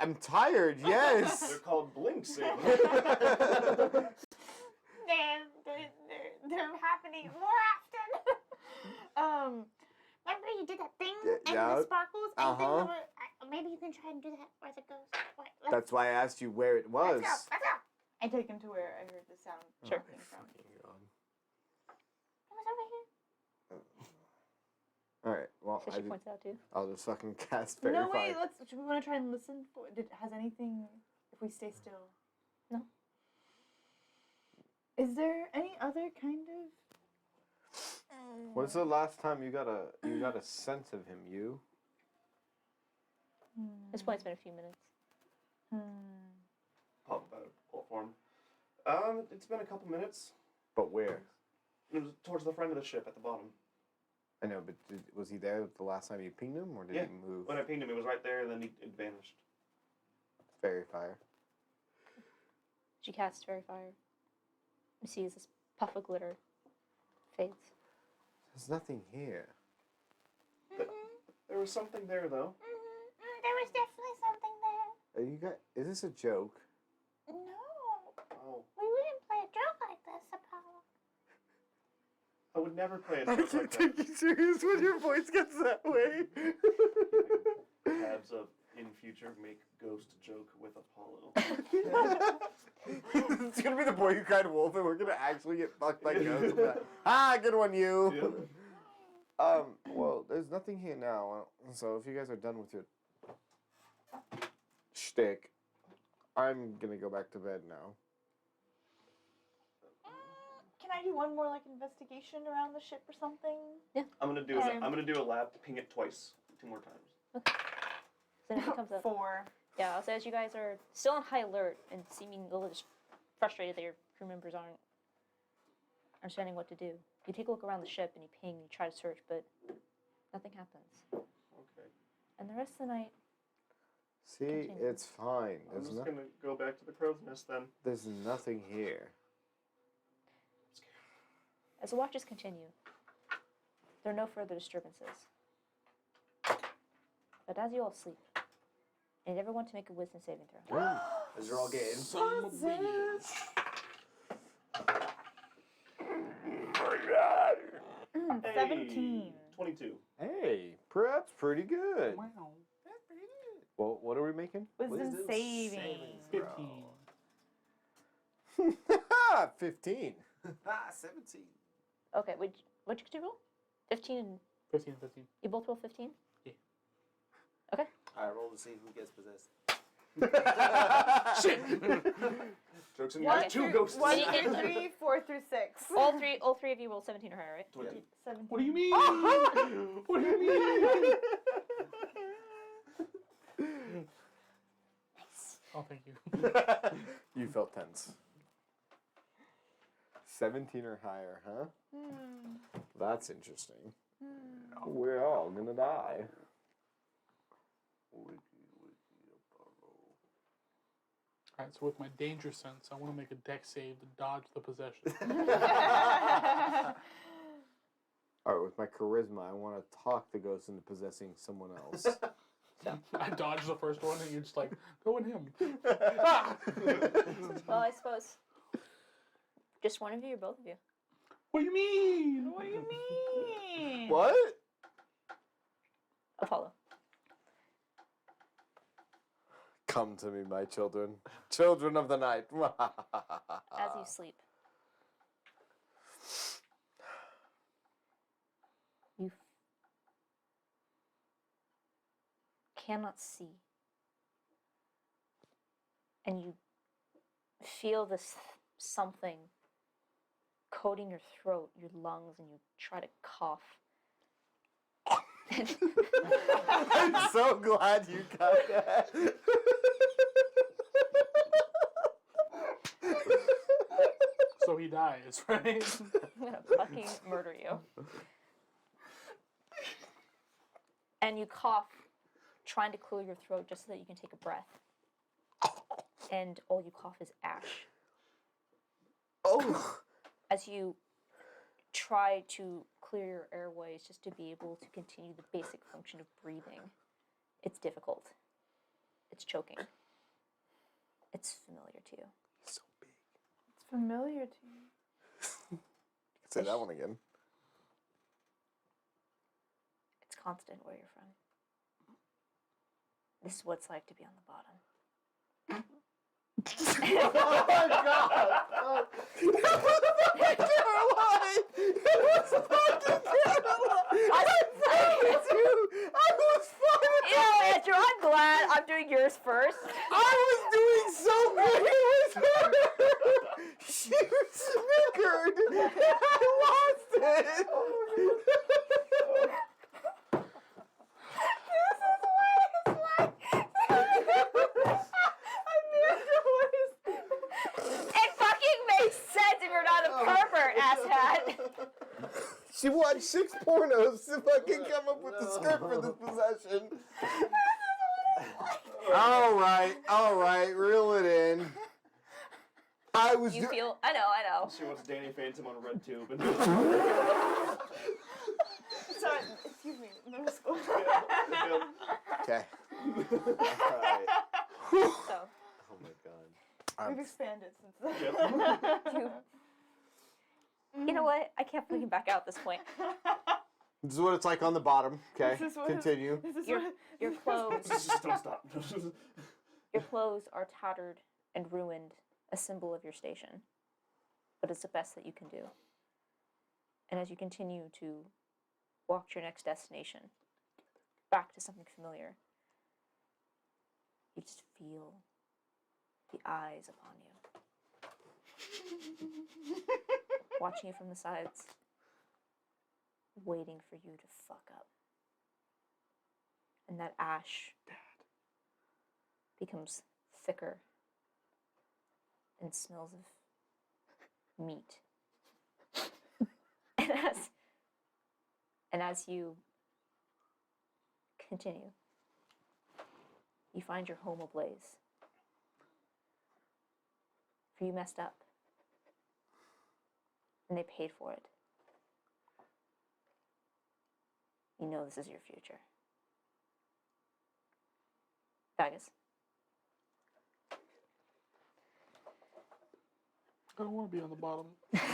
I'm tired, yes. They're called blinks. Ava. They're happening more often. Remember you did that thing and Yeah. the sparkles and things Uh-huh. that were. Maybe you can try and do that where the ghost. That's why I asked you where it was. Let's go. Let's go. I take him to where I heard the sound Sure. coming from. It was over here. All right. Well, So she points out too. I'll just fucking cast fairy No, wait. fire. Do we want to try and listen for? Has anything? If we stay still. No. Is there any other kind of? When's the last time you got a sense of him? You? At this point, it's been a few minutes. Pop form. It's been a couple minutes. But where? It was towards the front of the ship at the bottom. I know, but was he there the last time you pinged him, or did Yeah. he move? When I pinged him, it was right there, and then it vanished. Fairy fire. She casts fairy fire. You see as this puff of glitter fades. There's nothing here. There was something there, though. There was definitely something there. Are you guys? Is this a joke? No. Oh, We wouldn't play a joke like this, Apollo. I would never play a joke like that. you serious when your voice gets that way. Tabs of in future make ghost joke with Apollo. It's gonna be the boy who cried wolf, and we're gonna actually get fucked by ghosts. We'll be like, ah, good one, you. Well, there's nothing here now, so if you guys are done with your shtick, I'm gonna go back to bed now. Can I do one more like investigation around the ship or something? I'm gonna do a lap, ping it twice, 2 more times. So then it comes up. 4. Yeah, I'll say as you guys are still on high alert and seeming a little just frustrated that your crew members aren't understanding what to do. You take a look around the ship and you ping, you try to search, but nothing happens. Okay. And the rest of the night, See, Continue. it's fine. I'm There's, just gonna go back to the crow's nest then. there's nothing here. as the watches continue, There are no further disturbances. But as you all sleep, I need everyone to make a wisdom saving throw. As you're all getting. Son of a bitch. 17. 22. Hey, that's pretty good. Wow. Well, what are we making? Wisdom saving. 15. 15. 17. Okay, what'd you roll? 15 and 15 and 15. you both roll 15? Yeah. Okay. Alright, roll to see who gets possessed. Shit! Jokes in One there's two through- ghosts. 1 Yeah. through 3, 4 through 6. All three of you roll 17 or higher, right? 20. 17. What do you mean? What do you mean? Oh, thank you. You felt tense. 17 or higher, huh? That's interesting. We're all gonna die. Alright, so with my danger sense, I want to make a dex save to dodge the possession. Alright, with my charisma, I want to talk the ghost into possessing someone else. I dodged the first one, and you're just like, go in him. Well, I suppose just one of you or both of you. What do you mean? What do you mean? What? Apollo. Come to me, my children. Children of the night. As you sleep, you cannot see, and you feel this something coating your throat, your lungs, and you try to cough. I'm so glad you got that. So he dies, right? I'm gonna fucking murder you. And you cough, trying to clear your throat just so that you can take a breath. And all you cough is ash. Oh. As you try to clear your airways just to be able to continue the basic function of breathing, it's difficult. It's choking. It's familiar to you. So big. It's familiar to you. Say that one again. It's constant where you're from. This is what it's like to be on the bottom. Oh my god! Caroline! It was fucking Caroline! I was fucking You know, Andrew, I'm glad I'm doing yours first. I was doing so good! It was her! She snickered! I lost it! It fucking makes sense if you're not a pervert, asshat. She watched 6 pornos to fucking come up with the script for this possession. Alright, reel it in. I was You feel, I know. She wants Danny Phantom on RedTube. And Sorry, excuse me, middle school. Okay. Alright. So, Oh my god. We've expanded since then. you know what? I can't fucking back out at this point. This is what it's like on the bottom. Okay, This is what- continue. This is Your, what- your clothes, just don't stop. your clothes are tattered and ruined, a symbol of your station. But it's the best that you can do. And as you continue to walk to your next destination, back to something familiar, you just feel the eyes upon you. Watching you from the sides, waiting for you to fuck up. And that ash becomes thicker and smells of meat. and as you continue, you find your home ablaze. For you messed up. And they paid for it. You know this is your future. Vegas. I don't want to be on the bottom. Max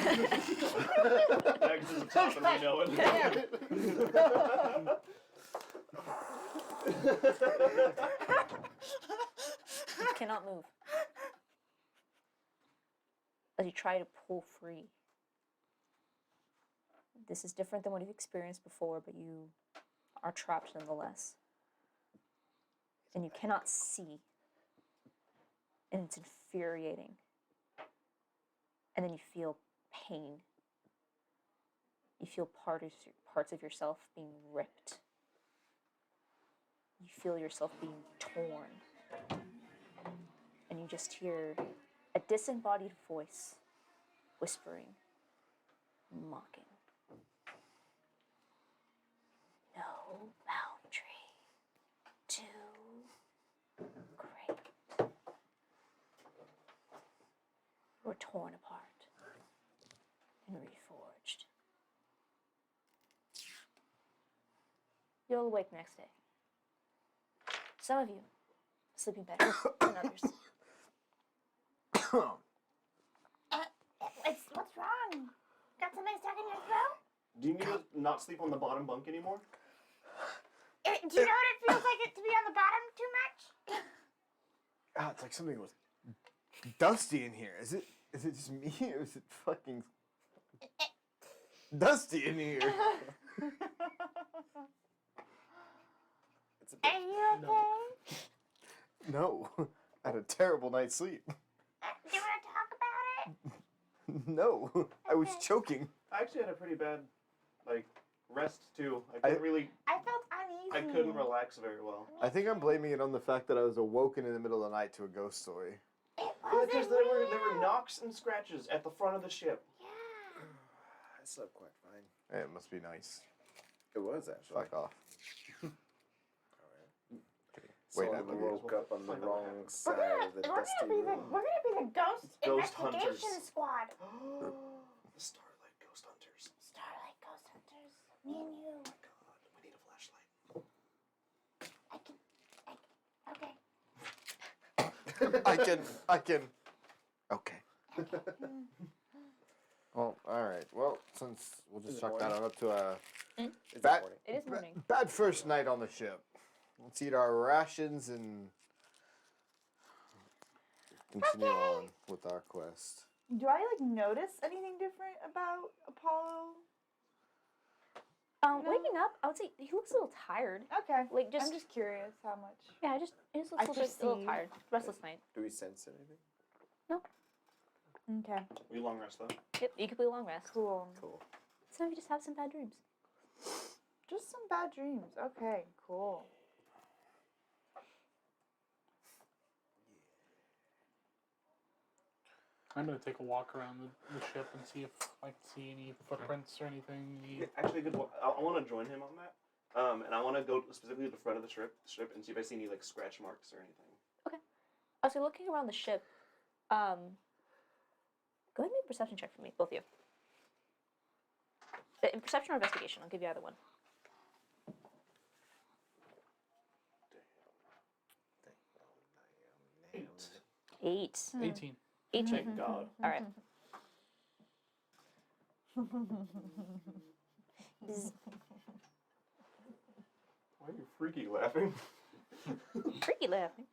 is the top and we know it. You cannot move. As you try to pull free. This is different than what you've experienced before, but you are trapped nonetheless. And you cannot see. And it's infuriating. And then you feel pain. You feel parts of yourself being ripped. You feel yourself being torn. And you just hear a disembodied voice whispering, mocking. No boundary too great. We're torn apart and reforged. You'll awake next day. Some of you sleeping better than others. What's wrong? Got something stuck in your throat? Do you need to not sleep on the bottom bunk anymore? Do you know what it feels like it to be on the bottom too much? Ah, it's like something was dusty in here. Is it just me or is it fucking dusty in here? It's a bit, Are you okay? No. I had a terrible night's sleep. Do you want to talk about it? No. I was choking. I actually had a pretty bad, rest too. I couldn't I felt uneasy. I couldn't relax very well. I think I'm blaming it on the fact that I was awoken in the middle of the night to a ghost story. It Because wasn't there were real. knocks and scratches at the front of the ship. Yeah. I slept quite fine. It must be nice. It was actually. Fuck off. Wait, Wait, I I believe woke up on the Find out wrong what side of the We're dusty gonna be the room. ghost Ghost investigation hunters. squad. The Starlight Ghost Hunters. Starlight Ghost Hunters. Me and you. Oh my god, we need a flashlight. Okay. I can. Okay. Well, alright. Well, since we'll Is just it chalk that morning? on up to a It's Bat- morning. It is morning. bad first night on the ship. Let's eat our rations and continue on with our quest. Do I notice anything different about Apollo? No. Waking up, I would say he looks a little tired. Okay. Like just, I'm just curious how much. yeah, just he just I looks a little perceive. tired. Restless night. Do we sense anything? Okay. We long rest though. Yep, you could be a long rest. Cool. Cool. So you just have some bad dreams. Just some bad dreams. Okay. Cool. I'm gonna take a walk around the ship and see if I can see any footprints or anything. Yeah, actually, good. I want to join him on that. And I want to go specifically to the front of the strip and see if I see any scratch marks or anything. So looking around the ship, go ahead and make a perception check for me, both of you. Perception or investigation? I'll give you either one. Eight. 8. 18. Thank God. All right. Bzz. Why are you freaky laughing? Freaky laughing.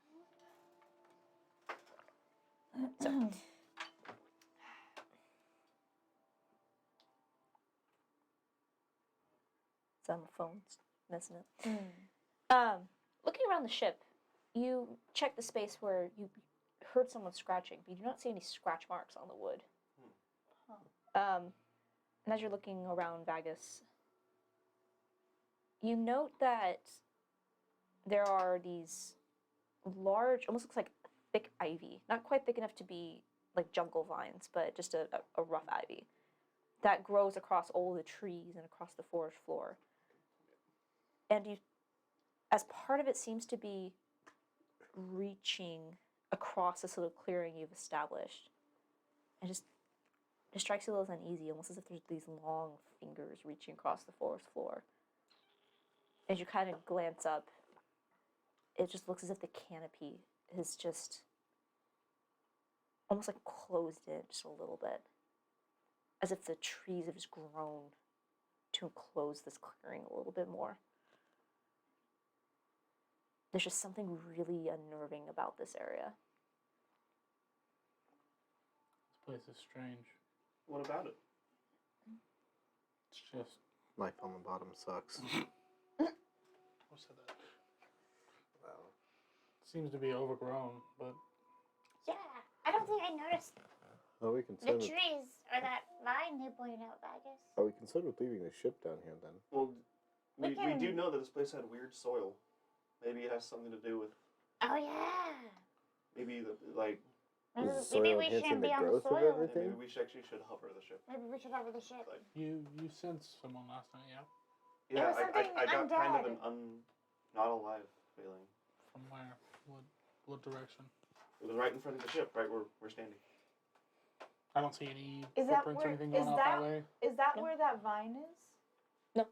So, my phone's messing up. Looking around the ship, you check the space where you heard someone scratching, but you do not see any scratch marks on the wood. And as you're looking around Vagus, you note that there are these large, almost looks like thick ivy, not quite thick enough to be like jungle vines, but just a rough ivy that grows across all the trees and across the forest floor. And you, as part of it seems to be reaching across this little clearing you've established. And it strikes you a little uneasy, almost as if there's these long fingers reaching across the forest floor. As you kind of glance up, it just looks as if the canopy is just almost like closed in just a little bit. As if the trees have just grown to enclose this clearing a little bit more. There's just something really unnerving about this area. This place is strange. What about it? It's just. Life on the bottom sucks. Who said that? Well, Seems to be overgrown, but Yeah, I don't think I noticed Are we the concerned? trees or that vine you pointed out, I guess. Are we concerned with leaving the ship down here then? Well, We we can- do know that this place had weird soil. Maybe it has something to do with Oh, yeah. maybe the like. Is the Maybe soil we enhancing shouldn't the be on the growth of soil. Maybe everything? we should hover the ship. Maybe we should over the ship. Like, you sensed someone last night, yeah? yeah, was something I got kind of undead. an not alive feeling. From where? What direction? It was right in front of the ship, right where we're standing. I don't see any Is that footprints or where- anything is going off that- that way. Is that No. where that vine is? No.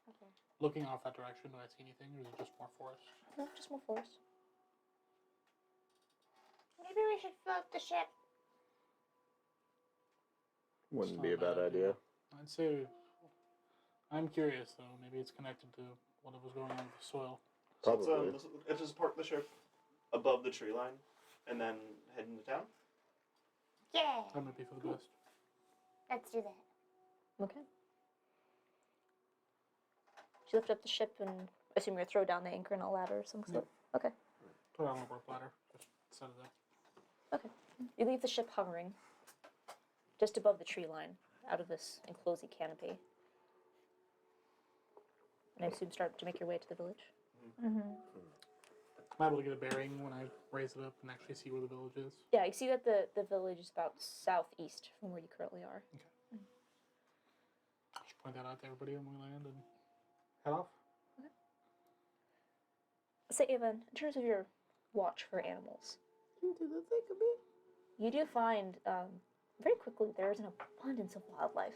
Okay. Looking off that direction, do I see anything, or is it just more forest? No, just more forest. Maybe we should float the ship. Wouldn't It's be a not a bad bad idea. I'd say. I'm curious though. Maybe it's connected to what was going on with the soil. So Probably. let's just park the ship above the tree line, and then head into town. Yeah, That might be for the best. let's do that. Okay. You lift up the ship and I assume you're gonna throw down the anchor and a ladder or some sort. Okay. Put it on a rope ladder. Just set it there. Okay. You leave the ship hovering just above the tree line, out of this enclosing canopy. And I assume start to make your way to the village. Mm-hmm. I'm able to get a bearing when I raise it up and actually see where the village is. Yeah, you see that the village is about southeast from where you currently are. I'll just point that out to everybody when we land and head off. Say, Evan, in terms of your watch for animals, you do find very quickly there is an abundance of wildlife.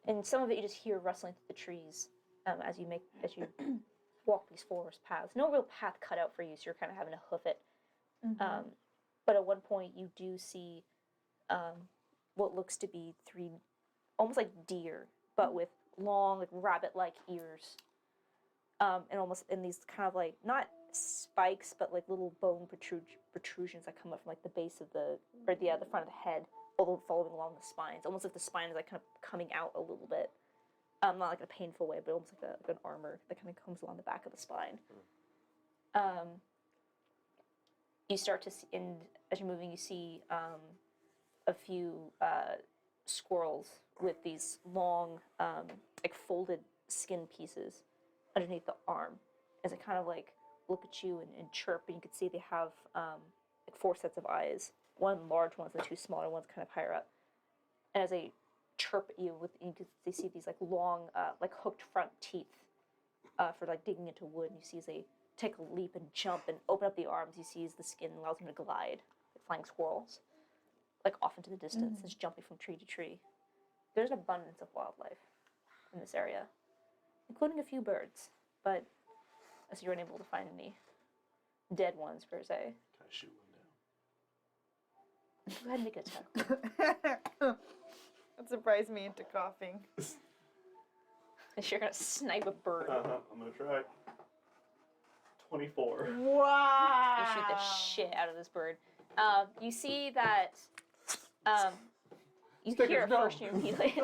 And some of it you just hear rustling through the trees as you walk these forest paths. No real path cut out for you, so you're kind of having to hoof it. But at one point you do see what looks to be 3 almost like deer, but with long, like rabbit-like ears. And almost in these kind of like, not spikes, but like little bone protrusions that come up from like the base of the front of the head, although following along the spines. Almost like the spine is like kind of coming out a little bit. Not like in a painful way, but almost like an armor that kind of comes along the back of the spine. You start to see, and as you're moving, you see a few squirrels with these long, like folded skin pieces underneath the arm, as they kind of like look at you and chirp, and you can see they have like 4 sets of eyes. One large ones and 2 smaller ones kind of higher up. And as they chirp at you, they see these like long, like hooked front teeth for like digging into wood. And you see as they take a leap and jump and open up the arms, you see as the skin allows them to glide, like flying squirrels, like off into the distance, just jumping from tree to tree. There's an abundance of wildlife in this area, including a few birds, but as you weren't able to find any dead ones per se. Can I shoot one down? Go ahead and make an attack. That surprised me into coughing. You're gonna snipe a bird. I'm gonna try. 24. Wow! You shoot the shit out of this bird. You see that. You Stickers, hear it no. first and you immediately.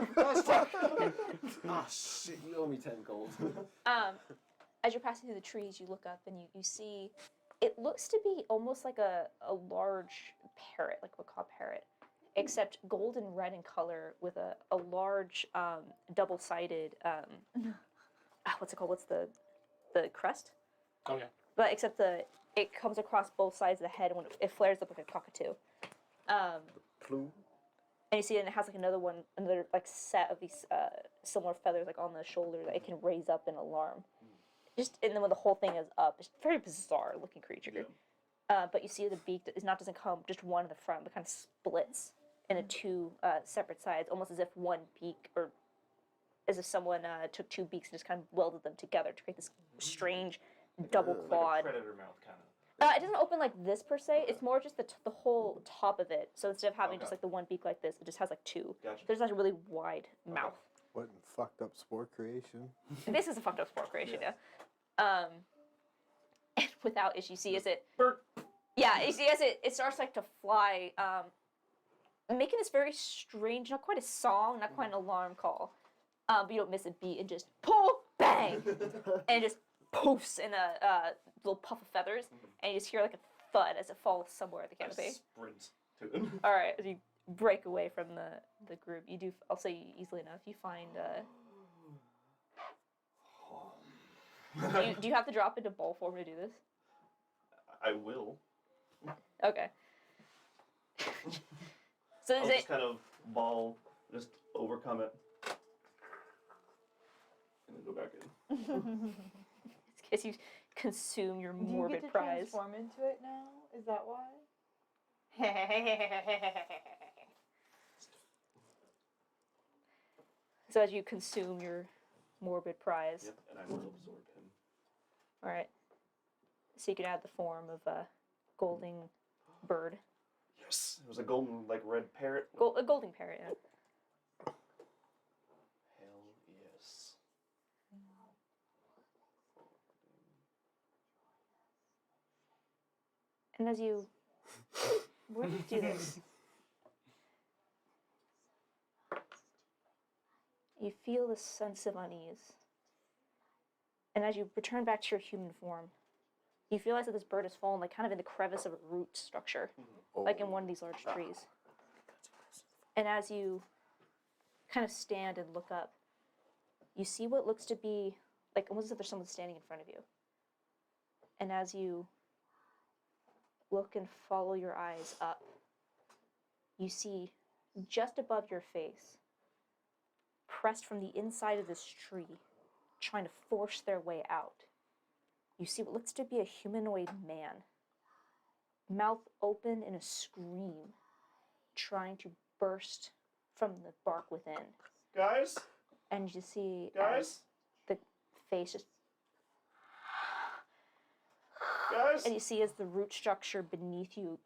Ah, shit, you owe me 10 gold. As you're passing through the trees, you look up and you see. It looks to be almost like a large parrot, like a macaw parrot, except gold and red in color with a large double-sided. What's it called? What's the crest? Oh yeah. But except it comes across both sides of the head when it flares up like a cockatoo. Plume. And you see, and it has like another like set of these similar feathers like on the shoulder that it can raise up in alarm. And then when the whole thing is up, it's a very bizarre looking creature. Yeah. But you see the beak doesn't come just one in the front, but kind of splits into 2 separate sides, almost as if one beak or as if someone took two beaks and just kind of welded them together to create this strange double Like a clawed. predator mouth kind of. It doesn't open like this per se. It's more just the whole top of it. So instead of having just Okay. like the one beak like this, it just has like two. Gotcha. There's like a really wide mouth. What in fucked up spore creation? This is a fucked up sport creation, yeah. And without issue, you see as it, Bird. yeah, you see as it starts like to fly, making this very strange, not quite a song, not quite an alarm call, but you don't miss a beat and just pull, bang, and it just poofs in a little puff of feathers, and you just hear like a thud as it falls somewhere at the I canopy. sprint to it. All right, as you break away from the group, you do. I'll say easily enough. You find. Do you have to drop into ball form to do this? I will. Okay. So I'll is just it? kind of ball, just overcome it, and then go back in. It's because you consume your Do you morbid get to prize. transform into it now? Is that why? So as you consume your morbid prize, Yep, and I will absorb him. all right. So you can add the form of a golden bird, Yes, it was a golden, like red parrot. a golden parrot. Yeah. Hell yes. And as you do this, you feel this sense of unease. And as you return back to your human form, you realize that this bird has fallen like kind of in the crevice of a root structure, like in one of these large trees. And as you kind of stand and look up, you see what looks to be like almost as if there's someone standing in front of you. And as you look and follow your eyes up, you see just above your face, pressed from the inside of this tree, trying to force their way out, you see what looks to be a humanoid man, mouth open in a scream, trying to burst from the bark within. Guys, And you see guys, as the face just, guys. and you see as the root structure beneath you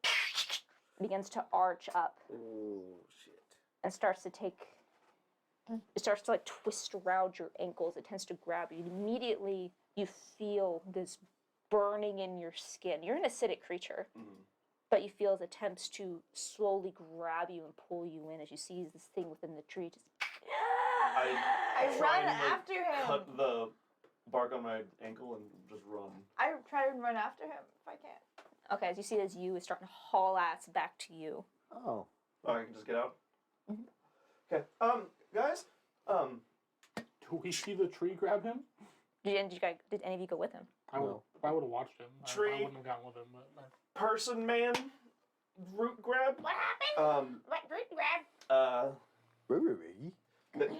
begins to arch up Oh shit. and starts to take, it starts to like twist around your ankles. It tends to grab you. Immediately, you feel this burning in your skin. You're an acidic creature, but you feel as it attempts to slowly grab you and pull you in as you see this thing within the tree just. I try run and, like, after him. Cut the bark on my ankle and just run. I try and run after him if I can. Okay, as you see as you is starting to haul ass back to you. Oh. Oh, I can just get out. Mhm. Okay. Guys. Do we see the tree grab him? Did any of you go with him? I would have watched him. I Tree. wouldn't have gone with him, but Person, man. Root grab. What happened? What root grab?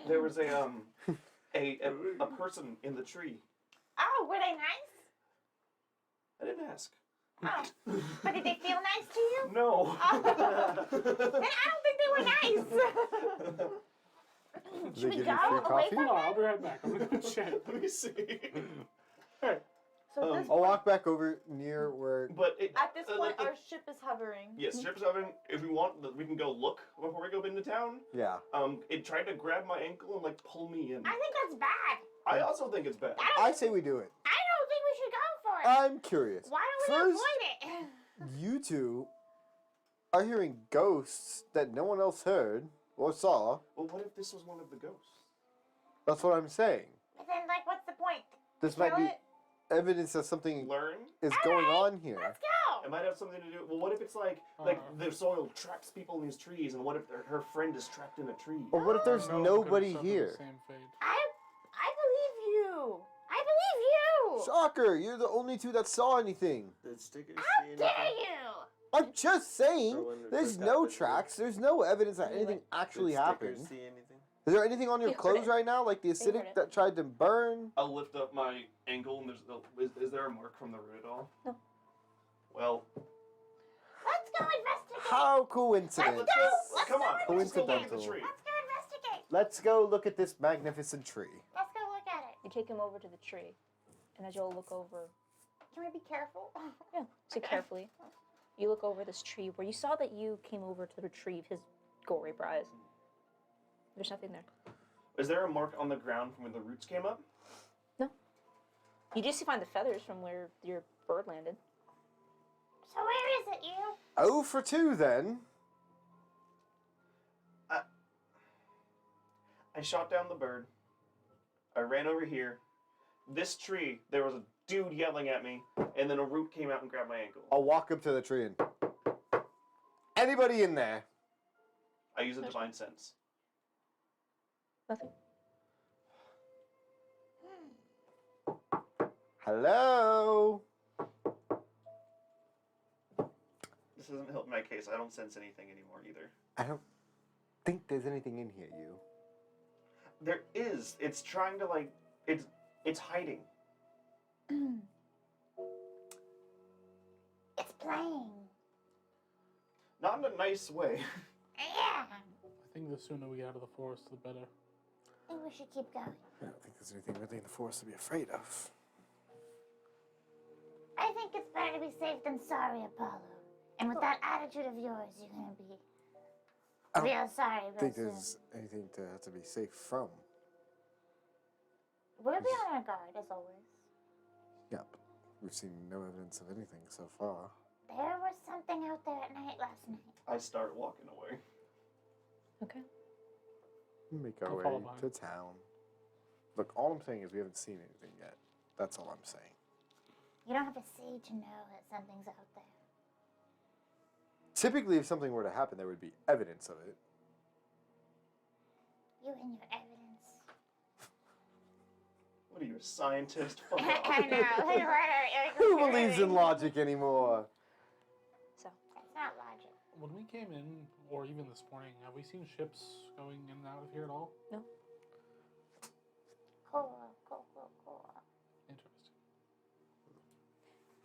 There was a person in the tree. Oh, were they nice? I didn't ask. Oh, but did they feel nice to you? No. Then I don't think they were nice. Should we give go you free away coffee? from no, them? I'll be right back. I'm gonna check. Let me see. So at this I'll point, walk back over near where. But at this point like our ship is hovering. yes, ship's having. If we want, we can go look before we go into town. Yeah. It tried to grab my ankle and like pull me in. I think that's bad. I also think it's bad. I say we do it. I don't think we should go for it. I'm curious. Why don't we First, avoid it? you two are hearing ghosts that no one else heard or saw. Well, what if this was one of the ghosts? That's what I'm saying. But then, like, what's the point? This might Kill be it? evidence that something Learn. is going on here. Let's go. It might have something to do. Well, what if it's like the soil traps people in these trees, and what if her friend is trapped in a tree? Or what if there's No one could've nobody suffered the here? Same fate. I believe you. I believe you. Shocker! You're the only two that saw anything. Did stickers How see anything? dare you? I'm just saying. Or when we There's first got no visited? tracks. There's no evidence that anything actually Did stickers happened. see anything? Is there anything on your You heard clothes it. right now, like the heard acidic it. that tried to burn? I'll lift up my ankle, and is there a mark from the root at all? No. Well, Let's go investigate. How coincidence! Let's go. Let's come go on, let's go look at the Coincidental. tree. Let's go investigate. Let's go look at this magnificent tree. Let's go look at it. You take him over to the tree, and as you'll look over, Can we be careful? yeah, so carefully, you look over this tree where you saw that you came over to retrieve his gory prize. There's nothing there. Is there a mark on the ground from where the roots came up? You just find the feathers from where your bird landed. So where is it, you? 0 for 2 then. I shot down the bird. I ran over here. This tree, there was a dude yelling at me, and then a root came out and grabbed my ankle. I'll walk up to the tree and... Anybody in there? I use a divine sense. Nothing. Hello? This doesn't help my case. I don't sense anything anymore either. I don't think there's anything in here, you. There is. It's trying to like. It's hiding. It's playing. Not in a nice way. Yeah. I think the sooner we get out of the forest, the better. I think we should keep going. I don't think there's anything really in the forest to be afraid of. I think it's better to be safe than sorry, Apollo. And with that attitude of yours, you're gonna be I don't real sorry I real think soon. there's anything to have to be safe from. We'll be on our guard, as always. Yep. We've seen no evidence of anything so far. There was something out there at night last night. I start walking away. Okay. We make our I'll way follow behind. to town. Look, all I'm saying is we haven't seen anything yet. That's all I'm saying. You don't have to see to know that something's out there. Typically, if something were to happen, there would be evidence of it. You and your evidence. What are you, a scientist? Fuck I off. know. Who believes in logic anymore? So, It's not logic. When we came in, or even this morning, have we seen ships going in and out of here at all? Cool. Interesting.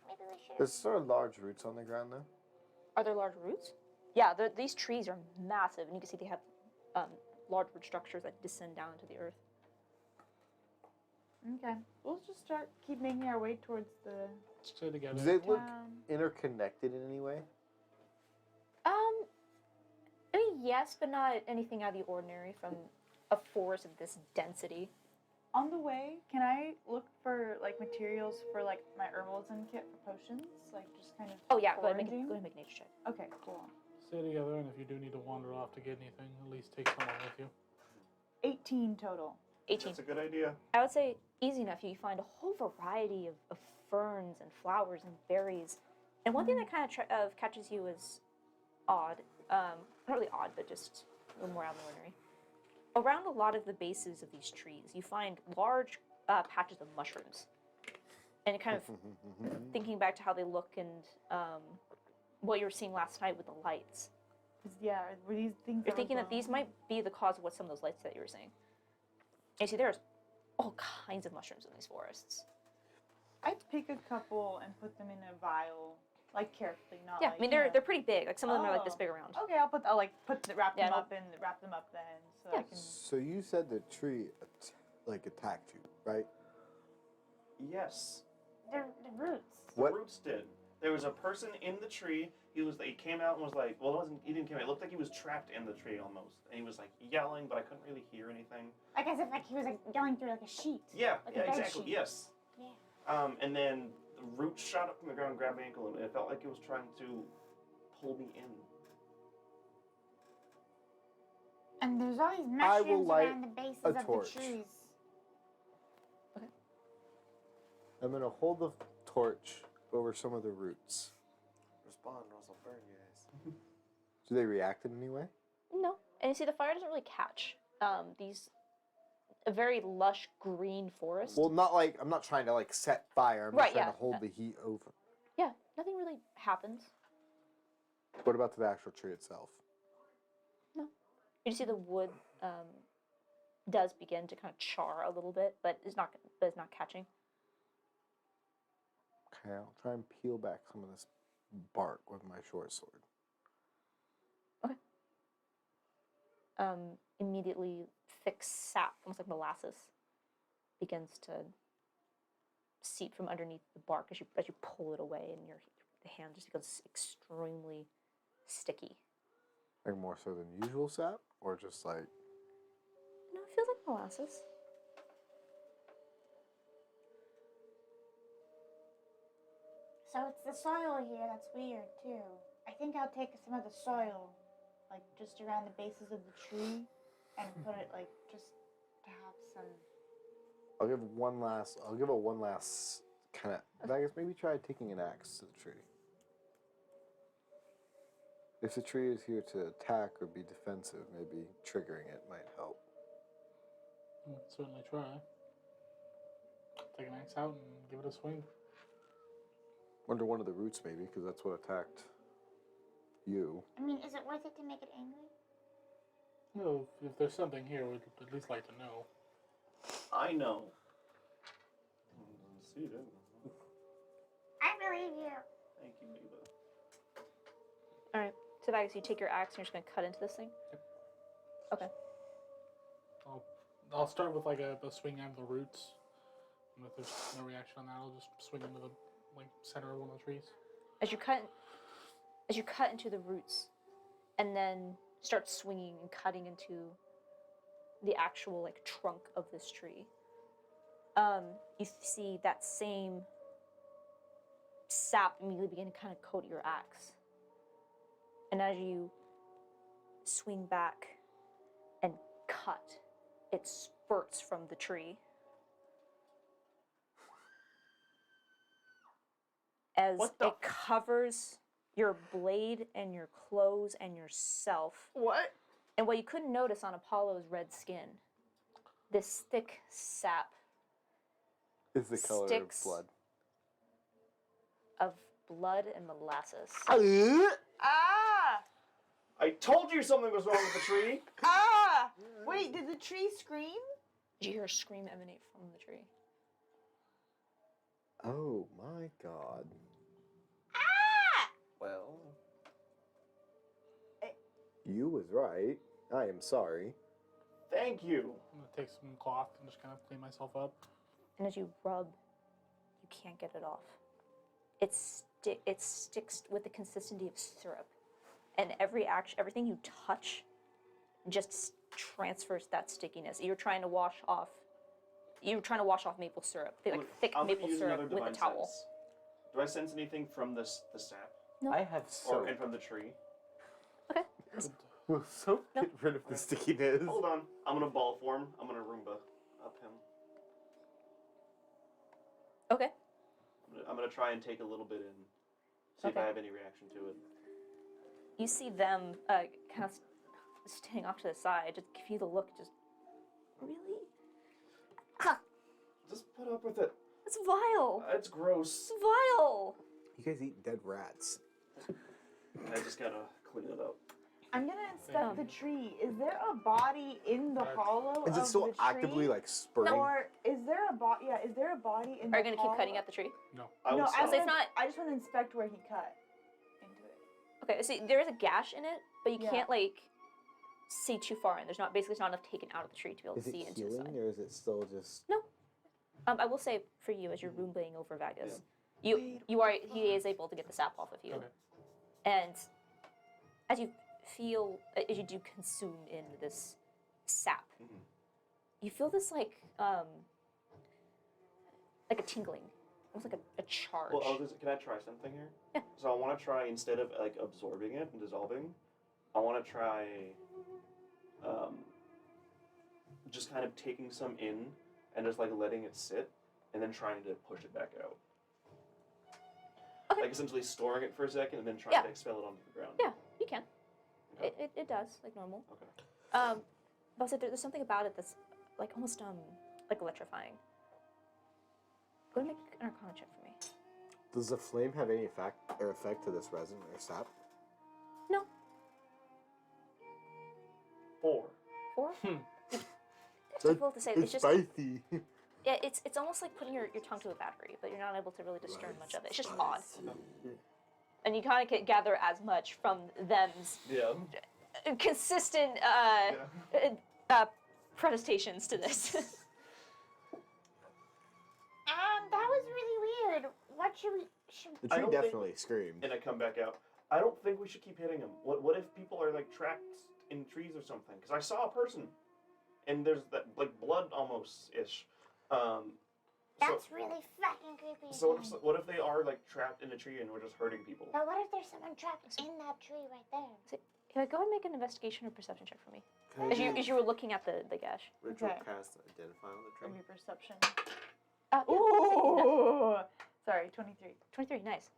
Maybe we should. There's sort of large roots on the ground, though. are there large roots? Yeah, these trees are massive, and you can see they have large root structures that descend down into the earth. Okay. We'll just keep making our way towards the Stay together. Does it look town. interconnected in any way? I mean, yes, but not anything out of the ordinary from a forest of this density. On the way, can I look for like materials for like my herbalism kit for potions? Like just kind of. Oh yeah, go ahead and foraging? make a nature check. Okay, cool. Stay together, and if you do need to wander off to get anything, at least take someone with you. 18 total. 18. That's a good idea. I would say easy enough. You find a whole variety of ferns and flowers and berries. And one thing that kind of catches you is odd. Not really odd, but just a little more out of the ordinary. Around a lot of the bases of these trees, you find large patches of mushrooms. And kind of thinking back to how they look and what you were seeing last night with the lights. Yeah, were these things? You're thinking that these might be the cause of what some of those lights that you were seeing. And you see there's all kinds of mushrooms in these forests. I'd pick a couple and put them in a vial, like carefully, not. Yeah, like, I mean you know. they're pretty big. Like some of them are like this Oh. big around. Okay, I'll wrap Yeah, them no. up and wrap them up then, so Yeah. I can. So you said the tree attacked you, right? Yes. The roots. The What? roots did. There was a person in the tree. He came out and was like, well, it wasn't. He didn't come out. It looked like he was trapped in the tree almost, and he was like yelling, but I couldn't really hear anything. Like as if like he was like going through like a sheet. Yeah, Like a yeah, bed exactly. sheet. Yes. Yeah. And then the roots shot up from the ground, and grabbed my ankle, and it felt like it was trying to pull me in. And there's all these I will mushrooms light around the bases a of torch. the trees. I'm gonna hold the torch over some of the roots. Respond, or else I'll burn you guys. Do they react in any way? No, and you see the fire doesn't really catch. These a very lush green forest. Well, not like I'm not trying to like set fire. I'm Right, just trying yeah, to hold yeah. the heat over. Yeah, nothing really happens. What about to the actual tree itself? You see the wood does begin to kind of char a little bit, but it's not catching. Okay, I'll try and peel back some of this bark with my short sword. Immediately thick sap, almost like molasses, begins to seep from underneath the bark as you pull it away, and the hand just becomes extremely sticky. Like more so than usual sap, or just like No, it feels like molasses. So it's the soil here that's weird too. I think I'll take some of the soil, like just around the bases of the tree, and put it like just to have some. I'll give it one last kind of. I guess maybe try taking an axe to the tree. If the tree is here to attack or be defensive, maybe triggering it might help. Certainly try. Take an axe out and give it a swing. Under one of the roots, maybe, because that's what attacked you. I mean, is it worth it to make it angry? No, if there's something here, we'd at least like to know. I know. See it. I believe you. Thank you, Eva. All right. So, Vagus, you take your axe and you're just going to cut into this thing? Yep. Okay. I'll start with like a swing out of the roots. And if there's no reaction on that, I'll just swing into the center of one of the trees. As you cut into the roots, and then start swinging and cutting into the actual trunk of this tree, you see that same sap immediately begin to kind of coat your axe. And as you swing back and cut, it spurts from the tree. As it covers your blade and your clothes and yourself. What? And what you couldn't notice on Apollo's red skin, this thick sap Is the color sticks of blood. of blood and molasses. Ah! I told you something was wrong with the tree. Ah! Wait, did the tree scream? Did you hear a scream emanate from the tree? Oh my god. Well. You was right. I am sorry. Thank you. I'm gonna take some cloth and just kind of clean myself up. And as you rub, you can't get it off. It sticks with the consistency of syrup. And everything you touch just transfers that stickiness. You're trying to wash off maple syrup, thick I'm gonna maple use syrup another with a divine towel. sense. Do I sense anything from the sap No. I have soap. and from the tree? Okay. Will soap get rid of the stickiness? Hold on. I'm gonna ball form. I'm gonna Roomba up him. Okay. I'm gonna try and take a little bit in. See if Okay. I have any reaction to it. You see them kind of standing off to the side. Just give you the look. Just really? Just put up with it. It's vile. It's gross. It's vile. You guys eat dead rats. I just gotta clean it up. I'm gonna inspect the tree. Is there a body in the hollow Is of it still the tree? actively spurting? Or is there a body? Yeah, is there a body in the Are you gonna keep hollow? cutting at the tree? I would No, stop. It's not. I just want to inspect where he cut into it. Okay. See, there is a gash in it, but you Yeah. can't see too far in. There's not basically it's not enough taken out of the tree to be able Is to it see into the healing side. or is it still just? No. I will say for you, as you're Roombaying over Vagus, he is able to get the sap off of you, Okay. and as you do consume in this sap, you feel this like a tingling, almost like a charge. Well, can I try something here? Yeah. So I want to try, instead of absorbing it and dissolving, I want to try just kind of taking some in and just letting it sit and then trying to push it back out. Okay. Essentially storing it for a second and then trying to expel it onto the ground. Yeah, you can. Okay. It does like normal. Okay. But I'll say there's something about it that's almost electrifying. Go and make an Arcana check for me. Does the flame have any effect to this resin or sap? No. 4. 4? It's difficult to say. It's just spicy. yeah. It's almost like putting your tongue to a battery, but you're not able to really discern much of it. It's just odd, and you kind of gather as much from them's Yeah. consistent protestations to this. That was really weird. What should we? The I tree don't think- definitely screamed. And I come back out. I don't think we should keep hitting them. What if people are like trapped in trees or something? Because I saw a person, and there's that like blood almost ish. That's really fucking creepy. So what if they are like trapped in a tree and we're just hurting people? But what if there's someone trapped in that tree right there? Yeah, go and make an investigation or perception check for me. Can I As you were looking at the gash. ritual Okay. cast identify on the Give tree? me perception. Yeah, Ooh! Sorry, 23. 23, nice.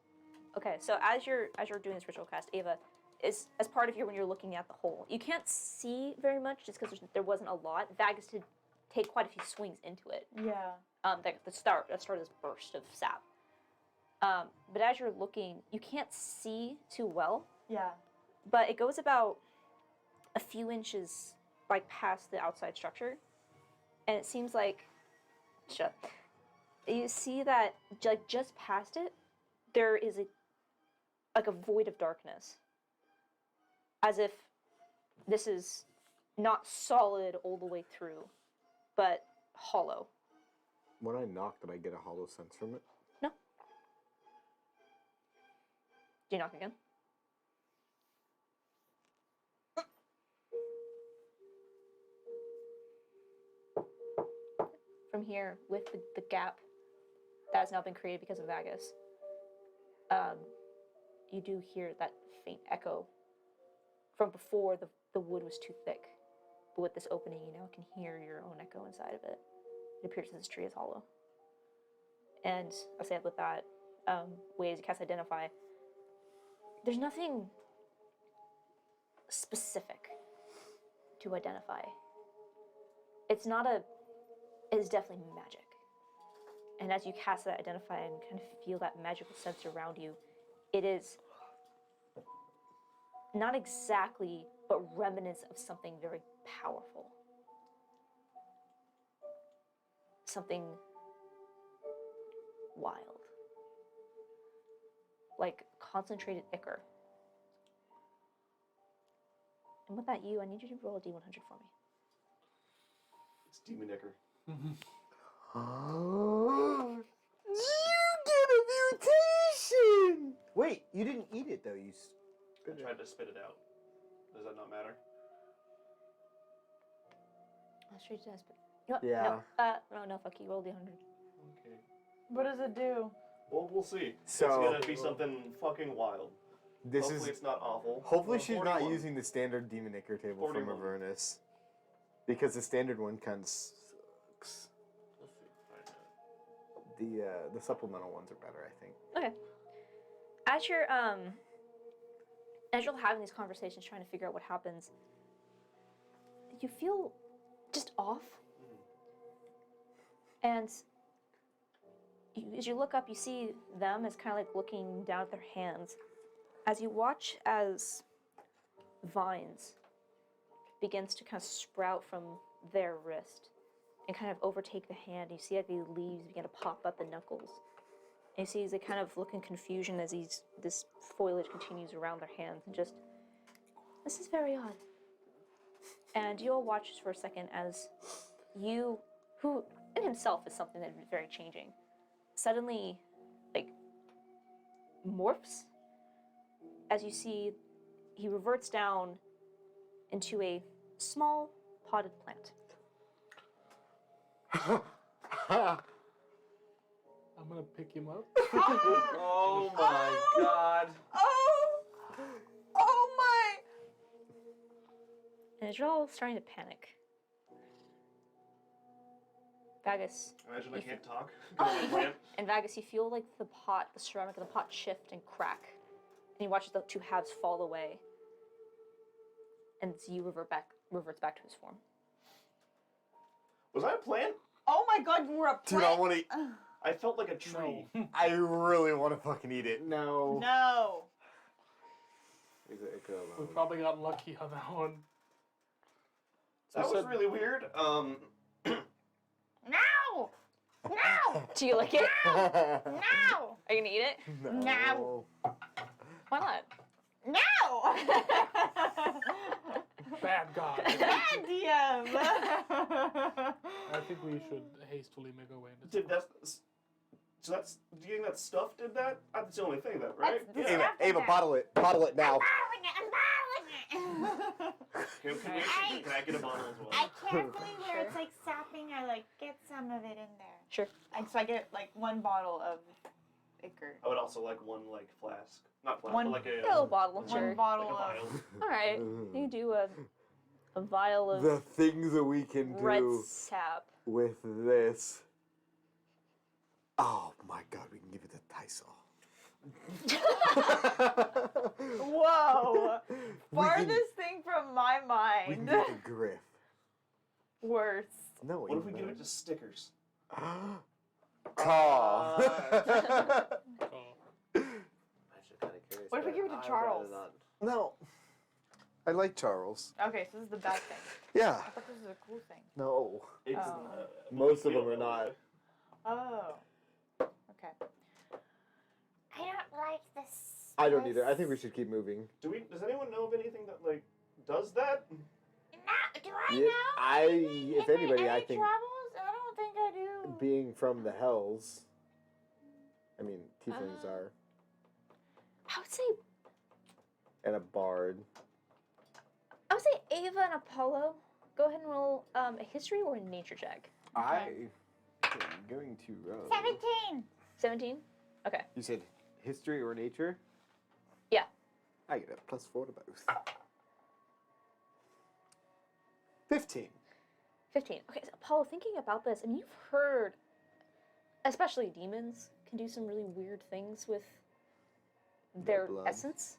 Okay, so as you're doing this ritual cast, Ava, is as part of when you're looking at the hole, you can't see very much just because there wasn't a lot. Vagus did take quite a few swings into it. Yeah. The start of this burst of sap. But as you're looking, you can't see too well, Yeah. but it goes about a few inches like past the outside structure, and it seems like you see that like just past it, there is a void of darkness, as if this is not solid all the way through, but hollow. When I knocked, did I get a hollow sense from it? No. Do you knock again? From here, with the gap that has now been created because of Vagus, you do hear that faint echo from before the wood was too thick. But with this opening, you now can hear your own echo inside of it. It appears that this tree is hollow. And I'll say with that, ways you cast Identify, there's nothing specific to identify. It's definitely magic. And as you cast that Identify and kind of feel that magical sense around you, it is not exactly, but remnants of something very powerful. Something wild. Like concentrated ichor. And with that, I need you to roll a d100 for me. It's demon ichor. Oh, you get a mutation! Wait, you didn't eat it though. You I tried to spit it out. Does that not matter? I'll show you guys, but you know what? Yeah. No, fuck you. Roll d100. Okay. What does it do? Well, we'll see. So- it's gonna be something fucking wild. this Hopefully is it's not awful. hopefully Well, she's not 41. using the standard demon ichor table from 41. Avernus, because the standard one kind of sucks. Let's see. Find out. The supplemental ones are better, I think. Okay. As you're having these conversations, trying to figure out what happens, you feel just off. And as you look up, you see them as kind of like looking down at their hands. As you watch as vines begins to kind of sprout from their wrist and kind of overtake the hand. You see like these leaves begin to pop up the knuckles. And you see as they kind of look in confusion as this foliage continues around their hands and just, this is very odd. And you all watch for a second as you, who in himself is something that is very changing, suddenly like morphs as you see he reverts down into a small potted plant. I'm gonna pick him up. Oh my god. Oh my! And as you're all starting to panic, Vagus, Imagine I You can't talk. 'cause I'm a plant. and Vagus, you feel like the ceramic of the pot shift and crack. And you watch the two halves fall away. And you reverts back to his form. Was I a plant? Oh my god, you were a Dude, plant! I want to. I felt like a tree. I really want to fucking eat it. No. No. We probably got lucky on that one. That So was really weird. No! No! Do you like it? No! Are you gonna eat it? No. Why not? No! Bad God. Bad DM. I think we should hastily make our way into Did that? So that's. Do you think that stuff did that? That's the only thing, that right? That's Yeah. Ava, bottle it now. I'm bottling it. Can I get a bottle as well? I carefully, where Sure. it's like stopping, I like get some of it in there. Sure. And so I get like one bottle of Ichor. I would also like one flask, not flask, One- but like a A little bottle, like sure. One bottle like a of. vial. All right. You do a vial of The things that we can red do sap. with this. Oh my God, we can give it to Tysol. Whoa! We Farthest thing from my We can mind. give it to Griff. Worse. No, What if we give it to stickers? Call. Oh. Actually, kind of curious. What if we but give it to I'd rather Charles? not. No. I like Charles. Okay, so this is the bad thing. Yeah. I thought this was a cool thing. No. It's, Oh. Most of we them don't are know. not. Oh. Okay. I don't like this. I don't either. I think we should keep moving. Does anyone know of anything that does that? Do I Yeah, know? if In my anybody, I any think travels? I don't think I do. being from the hells. I mean, tieflings are, I would say and a bard. Ava and Apollo. Go ahead and roll a history or a nature check. I am going to roll. 17. 17. Okay. You said history or nature? Yeah. I get a +4 to both. 15. 15. Okay, so Apollo, thinking about this, and you've heard, especially demons can do some really weird things with their blood. essence.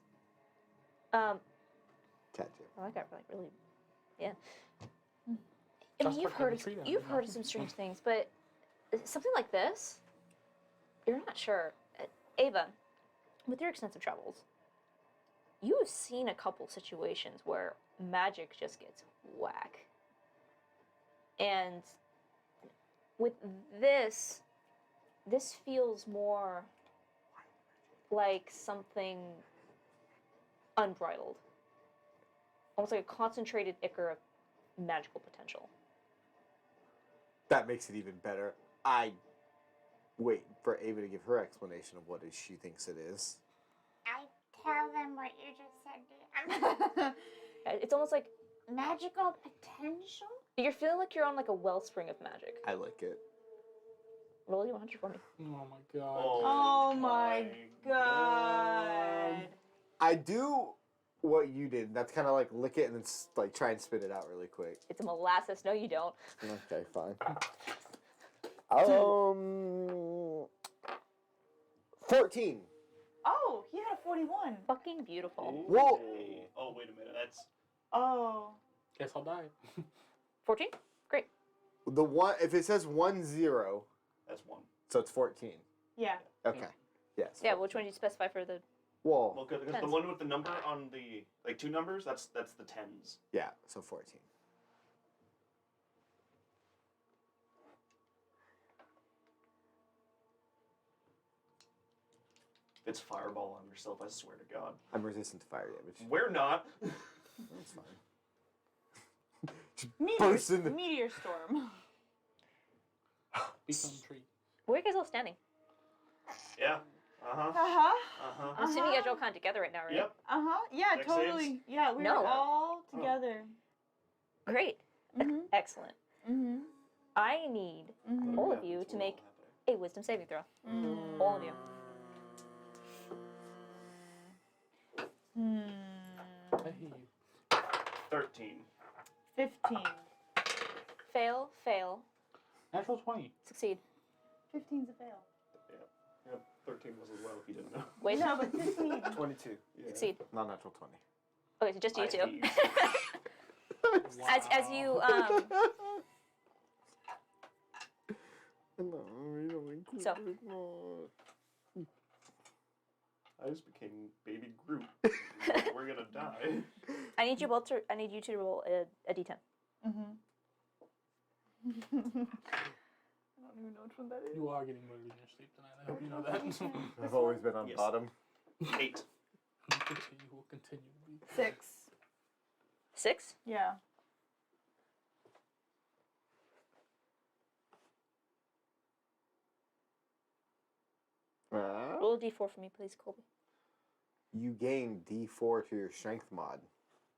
Catch it. Well, that got really, yeah. I That's mean, what they treat him, you've you know? heard of some strange things, but something like this, you're not sure. Ava, with your extensive travels, you have seen a couple situations where magic just gets whack. And with this feels more like something unbridled. Almost like a concentrated ichor of magical potential. That makes it even better. I wait for Ava to give her explanation of what she thinks it is. I tell them what you just said. It's almost like Magical potential? you're feeling like you're on like a wellspring of magic. I like it. Roll your 100 for me. Oh my God. Oh my god. I do what you did. That's kind of like lick it and then like try and spit it out really quick. It's a molasses. No, you don't. Okay, fine. 14. Oh, he had a 41. Fucking beautiful. Whoa. Oh, wait a minute. That's Oh. Guess I'll die. 14? Great. The one, if it says 10, that's one. so it's 14. Yeah. Okay. Yes. Yeah, which one did you specify for the... Whoa. Well, because the Tens. one with the number on the two numbers, that's the tens. Yeah. So 14. If it's fireball on yourself, I swear to God. I'm resistant to fire damage. We're not. That's fine. Meteor, Burst in the- meteor storm. Become tree. Where are you guys all standing? Yeah. Uh huh. Uh-huh. Uh huh. I'm assuming you guys are all kind of together right now, right? Yep. Uh-huh. Yeah, Dex totally. saves? Yeah, we No. were all together. Great. Mm-hmm. Excellent. Mm-hmm. I need Mm-hmm. all of you to make a wisdom saving throw. All of you. I hate you. 13. 15. Fail, fail, Natural 20. succeed. 15's a fail. Yep. 13 was as well if you didn't know. Wait, No, but 15. 22. Yeah. succeed. Non natural 20. Okay, so just you I two. hate you. As you So. I just became baby Groot. We're gonna die. I need you to roll a d10. Mm-hmm. I don't even know which one that is. You are getting murdered in your sleep tonight. I hope you know that. I've always been on Yes. bottom. 8. You will continue to be. 6. 6? Yeah. Roll a d4 for me, please, Colby. You gain D4 to your strength mod.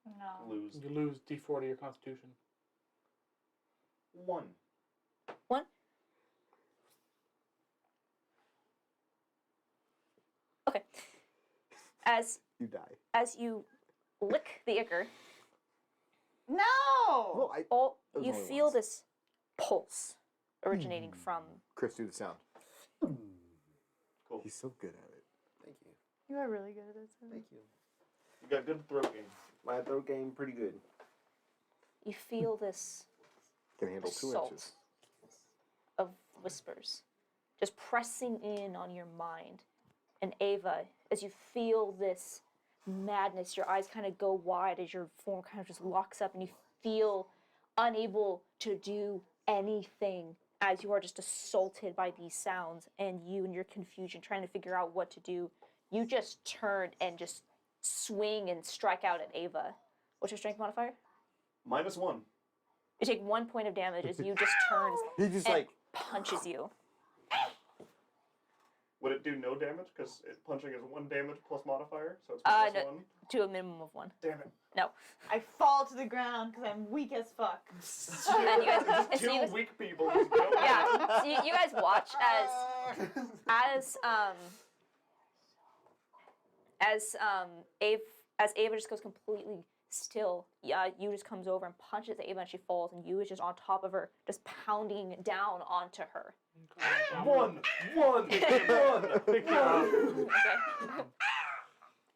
No. Lose. You lose D4 to your constitution. 1. 1? Okay. As You die. you lick the ichor, No. Well, I. all That was you only feel once. this pulse originating from. Chris, do the sound. Cool. He's so good at it. Thank you. You are really good at this. Thank you. You got good throat game. My throat game pretty good. You feel this Can handle 2 assault inches. of whispers just pressing in on your mind. And Ava, as you feel this madness, your eyes kind of go wide as your form kind of just locks up and you feel unable to do anything as you are just assaulted by these sounds, and you in your confusion trying to figure out what to do, you just turn and just swing and strike out at Ava. What's your strength modifier? -1. You take 1 point of damage as you just turns He just and like. punches you. Would it do no damage? Because punching is 1 damage plus modifier, so it's No. -1. To a minimum of 1. Damn it. No. I fall to the ground because I'm weak as fuck. And you guys, Just and so you two guys, weak people just go at it. yeah. So you guys watch as Ava just goes completely still. Yeah, you just comes over and punches Ava and she falls, and you is just on top of her, just pounding down onto her. One. Okay.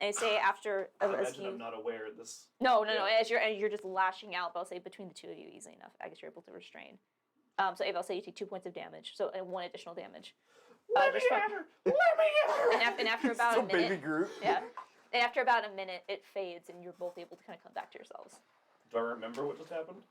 And say after I as imagine you I'm not aware of this. no, Yeah. as you're just lashing out, but I'll say between the two of you easily enough. I guess you're able to restrain. So Ava, I'll say you take 2 points of damage, so 1 additional damage. Let me just from- at her! Let me at her! and after about so a minute, baby Groot. yeah, and after about a minute, it fades, and you're both able to kind of come back to yourselves. Do I remember what just happened?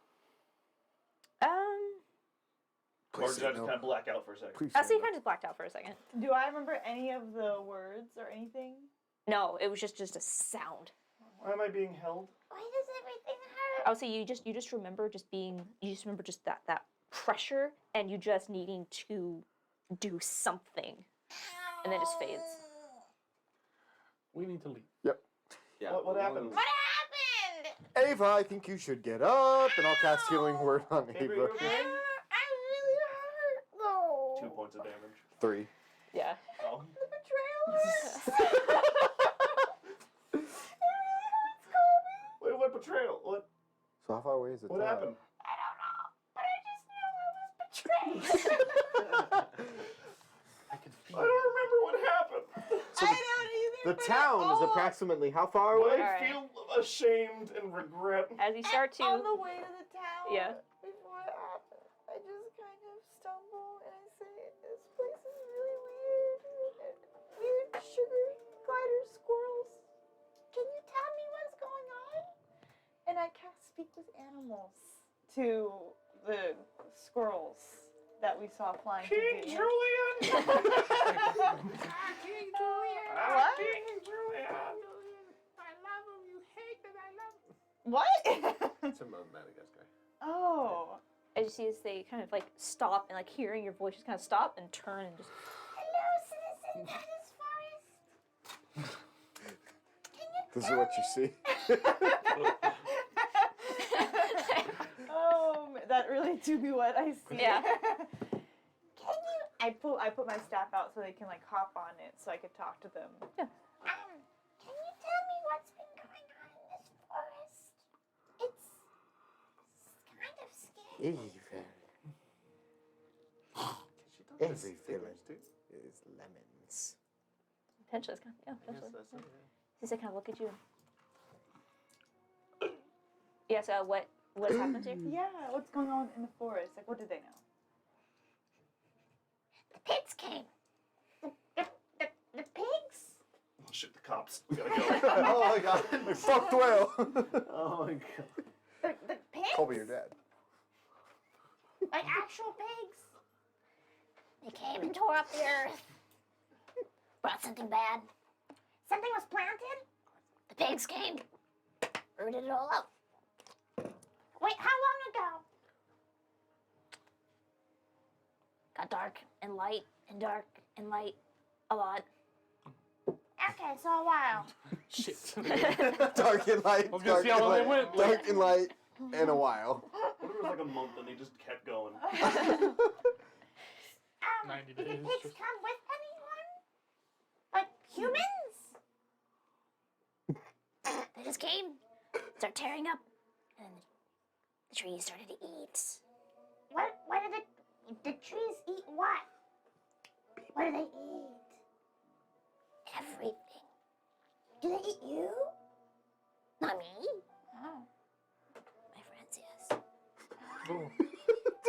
Please Or say did I just no. kind of black out for a second? Please So say you no. kind of just blacked out for a second. Do I remember any of the words or anything? No, it was just a sound. Why am I being held? Why does everything hurt? I would say you just remember just that pressure, and you just needing to do something, and then it just fades. We need to leave. Yep. Yeah. What happened? What happened? Ava, I think you should get up, and I'll cast Healing Word on Ava, Ava. you okay? I really hurt though. 2 points of damage. 3. Yeah. Oh. Wait, what betrayal? What? So how far away is it? What happened? I don't know, but I just knew I was betrayed. I can I feel don't remember what happened. So I don't either. the town is approximately how far away? I Alright. feel ashamed and regret. As you start On to, the way to the town. Yeah. Before it happened, I just kind of stumble and I say, "This place is really weird. Weird sugar glider squirrels. Can you tell me what's going on?" And I cast Speak with Animals to the squirrels that we saw flying King through the Julian! King Julian. What? King Julian! I love him. You hate that I love him. What? It's a Madagascar. Oh. as you see as they kind of like stop and like hearing your voice, just kind of stop and turn and just. Hello, citizen Dennis Forrest. This is what you see. Oh, that really do be what I see. Yeah. I put my staff out so they can like hop on it so I could talk to them. Can you tell me what's been going on in this forest? It's kind of scary. Every villain is lemons. Potentially, it's kind of, yeah, potentially. Does they kind of look at you? Yeah. So what happened to you? Yeah, what's going on in the forest? Like, what do they know? The pigs came. The pigs? Oh shit, the cops. We gotta go. Oh my god. I fucked well. Oh my god. The pigs? Call me your dad. Like actual pigs. They came and tore up the earth. Brought something bad. Something was planted. The pigs came. Rooted it all up. Wait, how long ago? Got dark and light and dark and light a lot. Okay, so a while. Shit. Dark and light. I was gonna see how long they went. Dark and light, and a while. What if it was like a month and they just kept going? 90 Did the days. pigs Just... come with anyone? Like humans? They just came, start tearing up, and the trees started to eat. What did the trees eat what? What do they eat? Everything. Do they eat you? Not me. Oh. My friends, yes. Oh.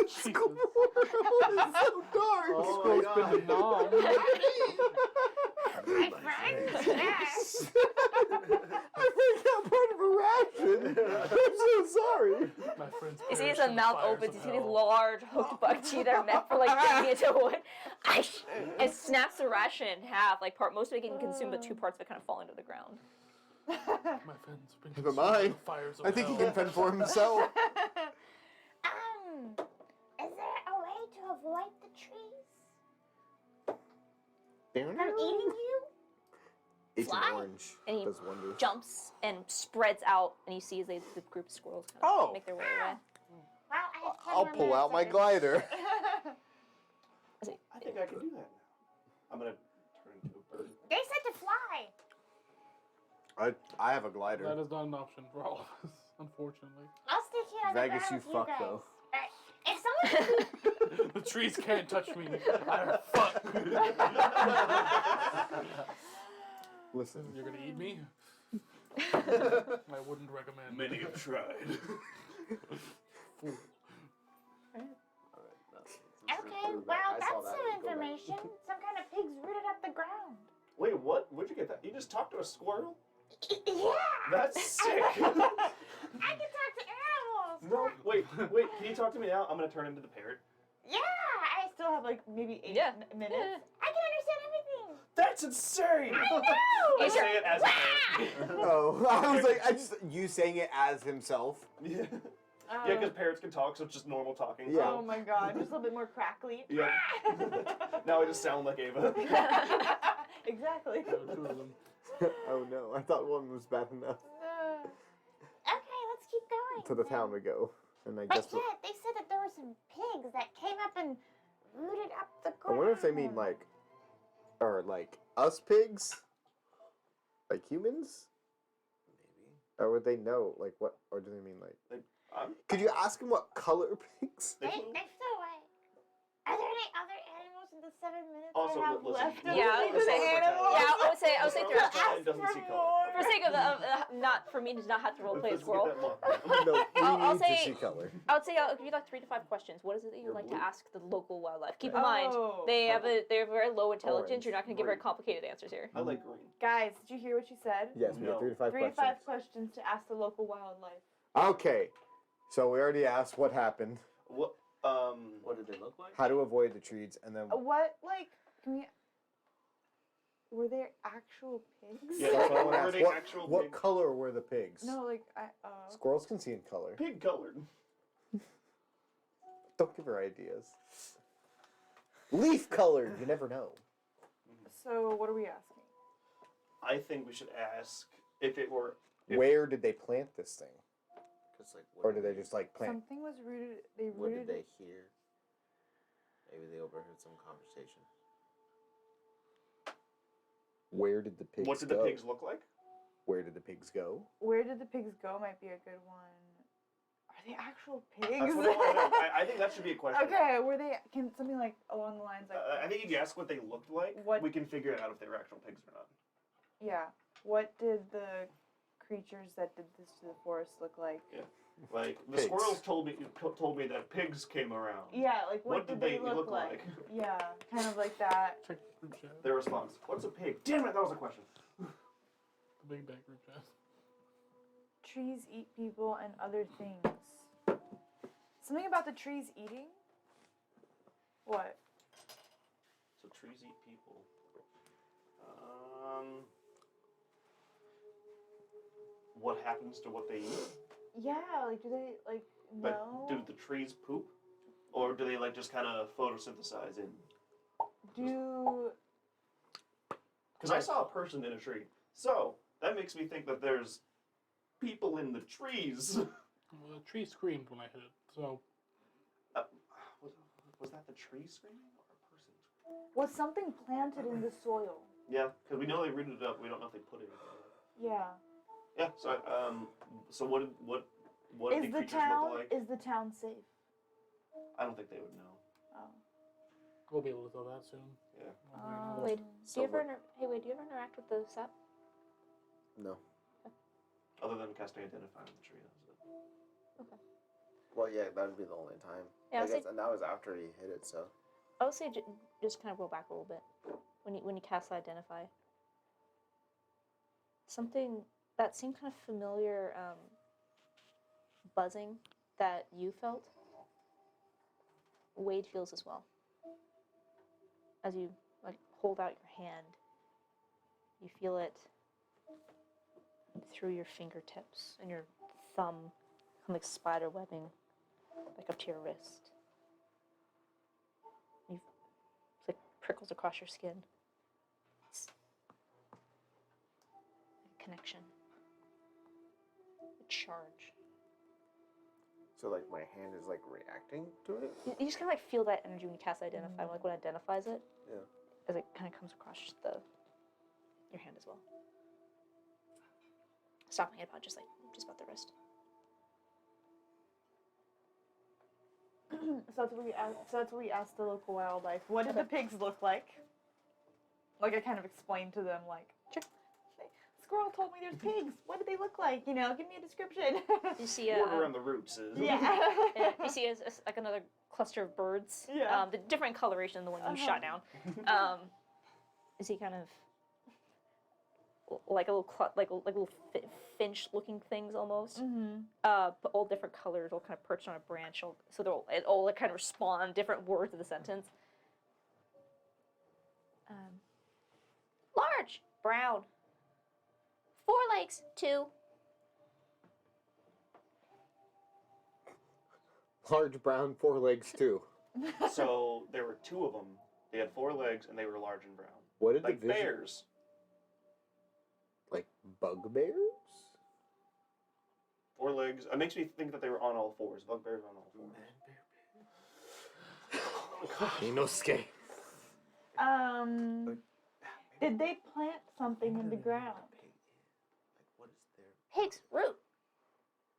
School world is so dark. Oh School's my been god. nom. My friends, yes. I forgot part of a ration. I'm so sorry. My friends. You see his perished in the mouth fires opens, of you see these hell. large hooked buck teeth that are meant for like digging into wood. It snaps the ration in half, like most of it getting consumed, but 2 parts of it kind of fall into the ground. My friends have been Never consumed by mind. the fires of I think he hell. can fend for himself. Is there a way to avoid the trees Down from eating you? Agent Fly. Orange And he does wonders. Jumps and spreads out, and you see as the group of squirrels kind of Oh. make their way away. Well, I have 10 I'll more pull minutes out my of this. glider. I think I can do that now. I'm gonna turn into a bird. They said to fly. I have a glider. That is not an option for all of us, unfortunately. I'll stick here on the Vegas, ground you with fuck, guys. though. Alright, if someone The trees can't touch me. I'm fucked. Listen. You're gonna eat me? I wouldn't recommend. Many have tried. Fool. Okay, well, that's some information. Some kind of pigs rooted up the ground. Wait, what? Where'd you get that? You just talked to a squirrel? Yeah! That's sick. I can talk to animals! No, wait. Can you talk to me now? I'm gonna turn into the parrot. Yeah! I still have like maybe 8 Yeah. minutes. I can understand everything! That's insane! I know! I say it as a parrot. Oh, I was like, you saying it as himself. Yeah. Yeah, because parrots can talk, so it's just normal talking. Yeah. Oh my god, just a little bit more crackly. Yeah. Now I just sound like Ava. Exactly. There were 2 of them. Oh no, I thought one was bad enough. Okay, let's keep going. To the town we go. And I But guess yeah, they said that there were some pigs that came up and rooted up the I ground. wonder if they mean like us pigs? Like humans? Maybe. Or would they know like what or do they mean like could you ask them what color pigs? They flew away. Are there any other animals in the 7 minutes Also, I have listen, left? you- of Yeah. this? Let's The talk about animals. that. Yeah, I would say Squirrel throughout. doesn't see color. For sake of not for me to not have to roleplay a Let's get squirrel. that locked down. No, we I'll need say- to see color. I would say I'll give you like 3 to 5 questions. What is it that you would like to ask the local wildlife? Keep in mind, Oh. they're very low intelligence. Orange. You're not going to give very complicated answers here. I like green. Guys, did you hear what she said? Yes, we have No. 3 to 5 3 to questions. 5 questions to ask the local wildlife. Okay. So we already asked what happened, What? What did they look like? how to avoid the trees, and then What, like, can we... Were there actual pigs? Yeah, that's what I want to Were ask. they What, actual what pigs? color were the pigs? No, like, Squirrels can see in color. Pig colored. Don't give her ideas. Leaf colored. You never know. So, what are we asking? I think we should ask if it were. If- Where did they plant this thing, Cause like, or did they just like plant? Something was rooted... They What rooted... did they hear? Maybe they overheard some conversation. Where did the pigs What did go? the pigs look like? Where did the pigs go? Where did the pigs go might be a good one. Are they actual pigs? That's what I want to know. I think that should be a question. Okay, were they... Can something like along the lines like... I think if you ask what they looked like, What- we can figure out if they were actual pigs or not. Yeah. What did the creatures that did this to the forest look like? Like the Pigs. squirrels told me that pigs came around. Yeah, like what, What did they look like? like? Yeah, kind of like that. Check the group chat. Their response: "What's a pig?" Damn it, that was a question. The big bang group chat. Trees eat people and other things. Something about the trees eating? What? So trees eat people. What happens to what they eat? Yeah, like do they like But no? do the trees poop? Or do they like just kind of photosynthesize in? Do Because I saw a person in a tree. So that makes me think that there's people in the trees. Well, the tree screamed when I hit it, so Was that the tree screaming or a person screaming? was something planted in the soil? Yeah, because we know they rooted it up. We don't know if they put it in. Yeah. Yeah. So what did Is the the creatures town look like? is the town safe? I don't think they would know. Oh. we'll be able to tell that soon. Yeah. Wade, do So you ever what- hey Wade, do you ever interact with the sap? No. Other than casting Identify on the tree. That was it. Well, yeah, that'd be the only time. Yeah, I I'd say- guess, and that was after he hit it, so. I would say just kind of roll back a little bit when you cast Identify. Something that seemed kind of familiar, buzzing that you felt. Wade feels as well. As you like hold out your hand, you feel it through your fingertips and your thumb, come like spider webbing, like up to your wrist. It's like prickles across your skin. It's a connection. A charge. So, like, my hand is, like, reacting to it? You just kind of like feel that energy when you cast Identify, like when it identifies it. Yeah. As it kind of comes across your hand as well. Stopping it about just about the wrist. So that's what we asked the local wildlife. What did the pigs look like? Like I kind of explained to them, like, Sure. Squirrel told me there's pigs. What did they look like? You know, give me a description. You see Word around the roots is. Yeah. you see like another cluster of birds. Yeah. The different coloration than the one you shot down. You see kind of like a little finch-looking things almost. Mm-hmm. But all different colors, all kind of perched on a branch. So it all like kind of respond different words of the sentence. Large, brown. 4 legs, 2. Large brown, 4 legs too. So there were 2 of them. They had 4 legs and they were large and brown. What did Like the vision? bears. Like bugbears? 4 legs. It makes me think that they were on all 4s. Bugbears on all 4s. Inosuke. Did they plant something in the ground? Like, what is there? Pigs, root.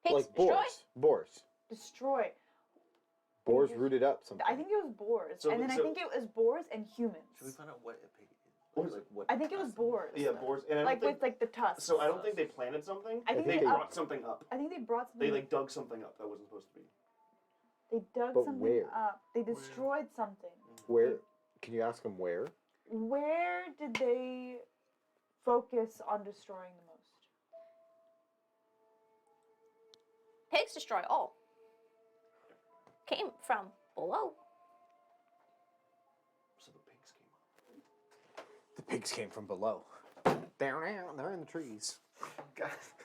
Pigs, Like destroy. boars. Destroy. Boars rooted up something. I think it was boars, So- and then I so- think it was boars and humans. Should we find out what a pig is? What is Like, what I think it was boars. Yeah, boars. And I don't Like think, with like the tusks. so I don't think they planted something. I think they they brought something up. I think they brought something. They like dug something up that wasn't supposed to be. They dug But something where? up. They destroyed something. Where? Can you ask them where? Where did they focus on destroying the most? Pigs destroy all. Came from below. So the pigs came up. The pigs came from below. They're in the trees.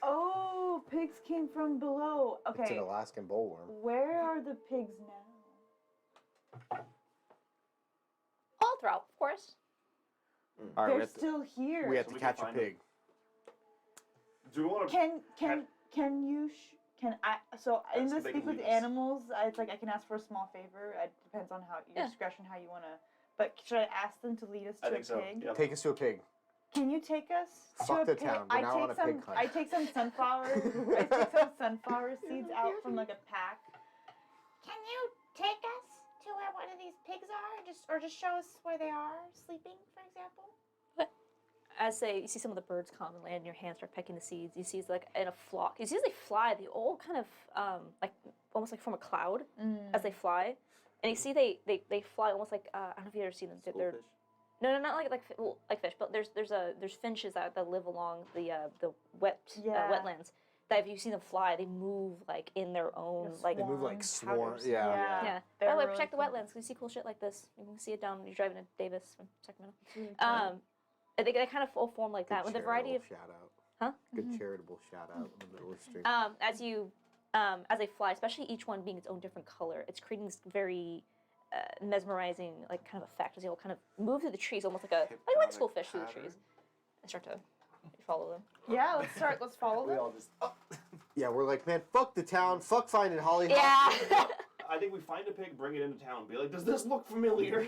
Oh, pigs came from below. It's an Okay, Alaskan bullworm. where are the pigs now? All throughout, of course. All right, They're still here. we have So to we can catch a find them. pig. Do we want to? Can you can I so in Ask the if they speak can with lead us. animals it's like I can ask for a small favor. It depends on how your Yeah. discretion how you wanna. But should I ask them to lead us to I think a so. pig? Yeah. Take us to a pig. Can you take us to Fuck a the pig? town. We're now on a pig hunt. I take some sunflower. I take some sunflower seeds out from like a pack. Can you take us to where one of these pigs are? Just show us where they are sleeping, for example? As you see some of the birds come and land in your hand, start pecking the seeds. You see it's like in a flock. You see as they fly, they all kind of like almost like from a cloud as they fly. And you see they fly almost like I don't know if you've ever seen them. They're Schoolfish? no, not like fish, but there's finches that live along the wetlands. That if you see them fly, they move like in their own like They move like Swarms, swarm. patterns. Yeah. yeah. They're By the way, really protect the cool. wetlands. 'Cause you see cool shit like this. You can see it down. You're driving to Davis from Sacramento. Really cool. They kind of all form like that Good with a variety of charitable shout out. Huh? Good charitable shout out in the middle of the stream. as you as they fly, especially each one being its own different color, it's creating this very mesmerizing, like, kind of effect as they will kind of move through the trees, almost like schoolfish through the trees, and start to follow them. Yeah, let's follow We them. all just. Yeah, we're like, man, fuck the town, fuck finding Holly. Yeah. I think we find a pig, bring it into town, be like, does this look familiar?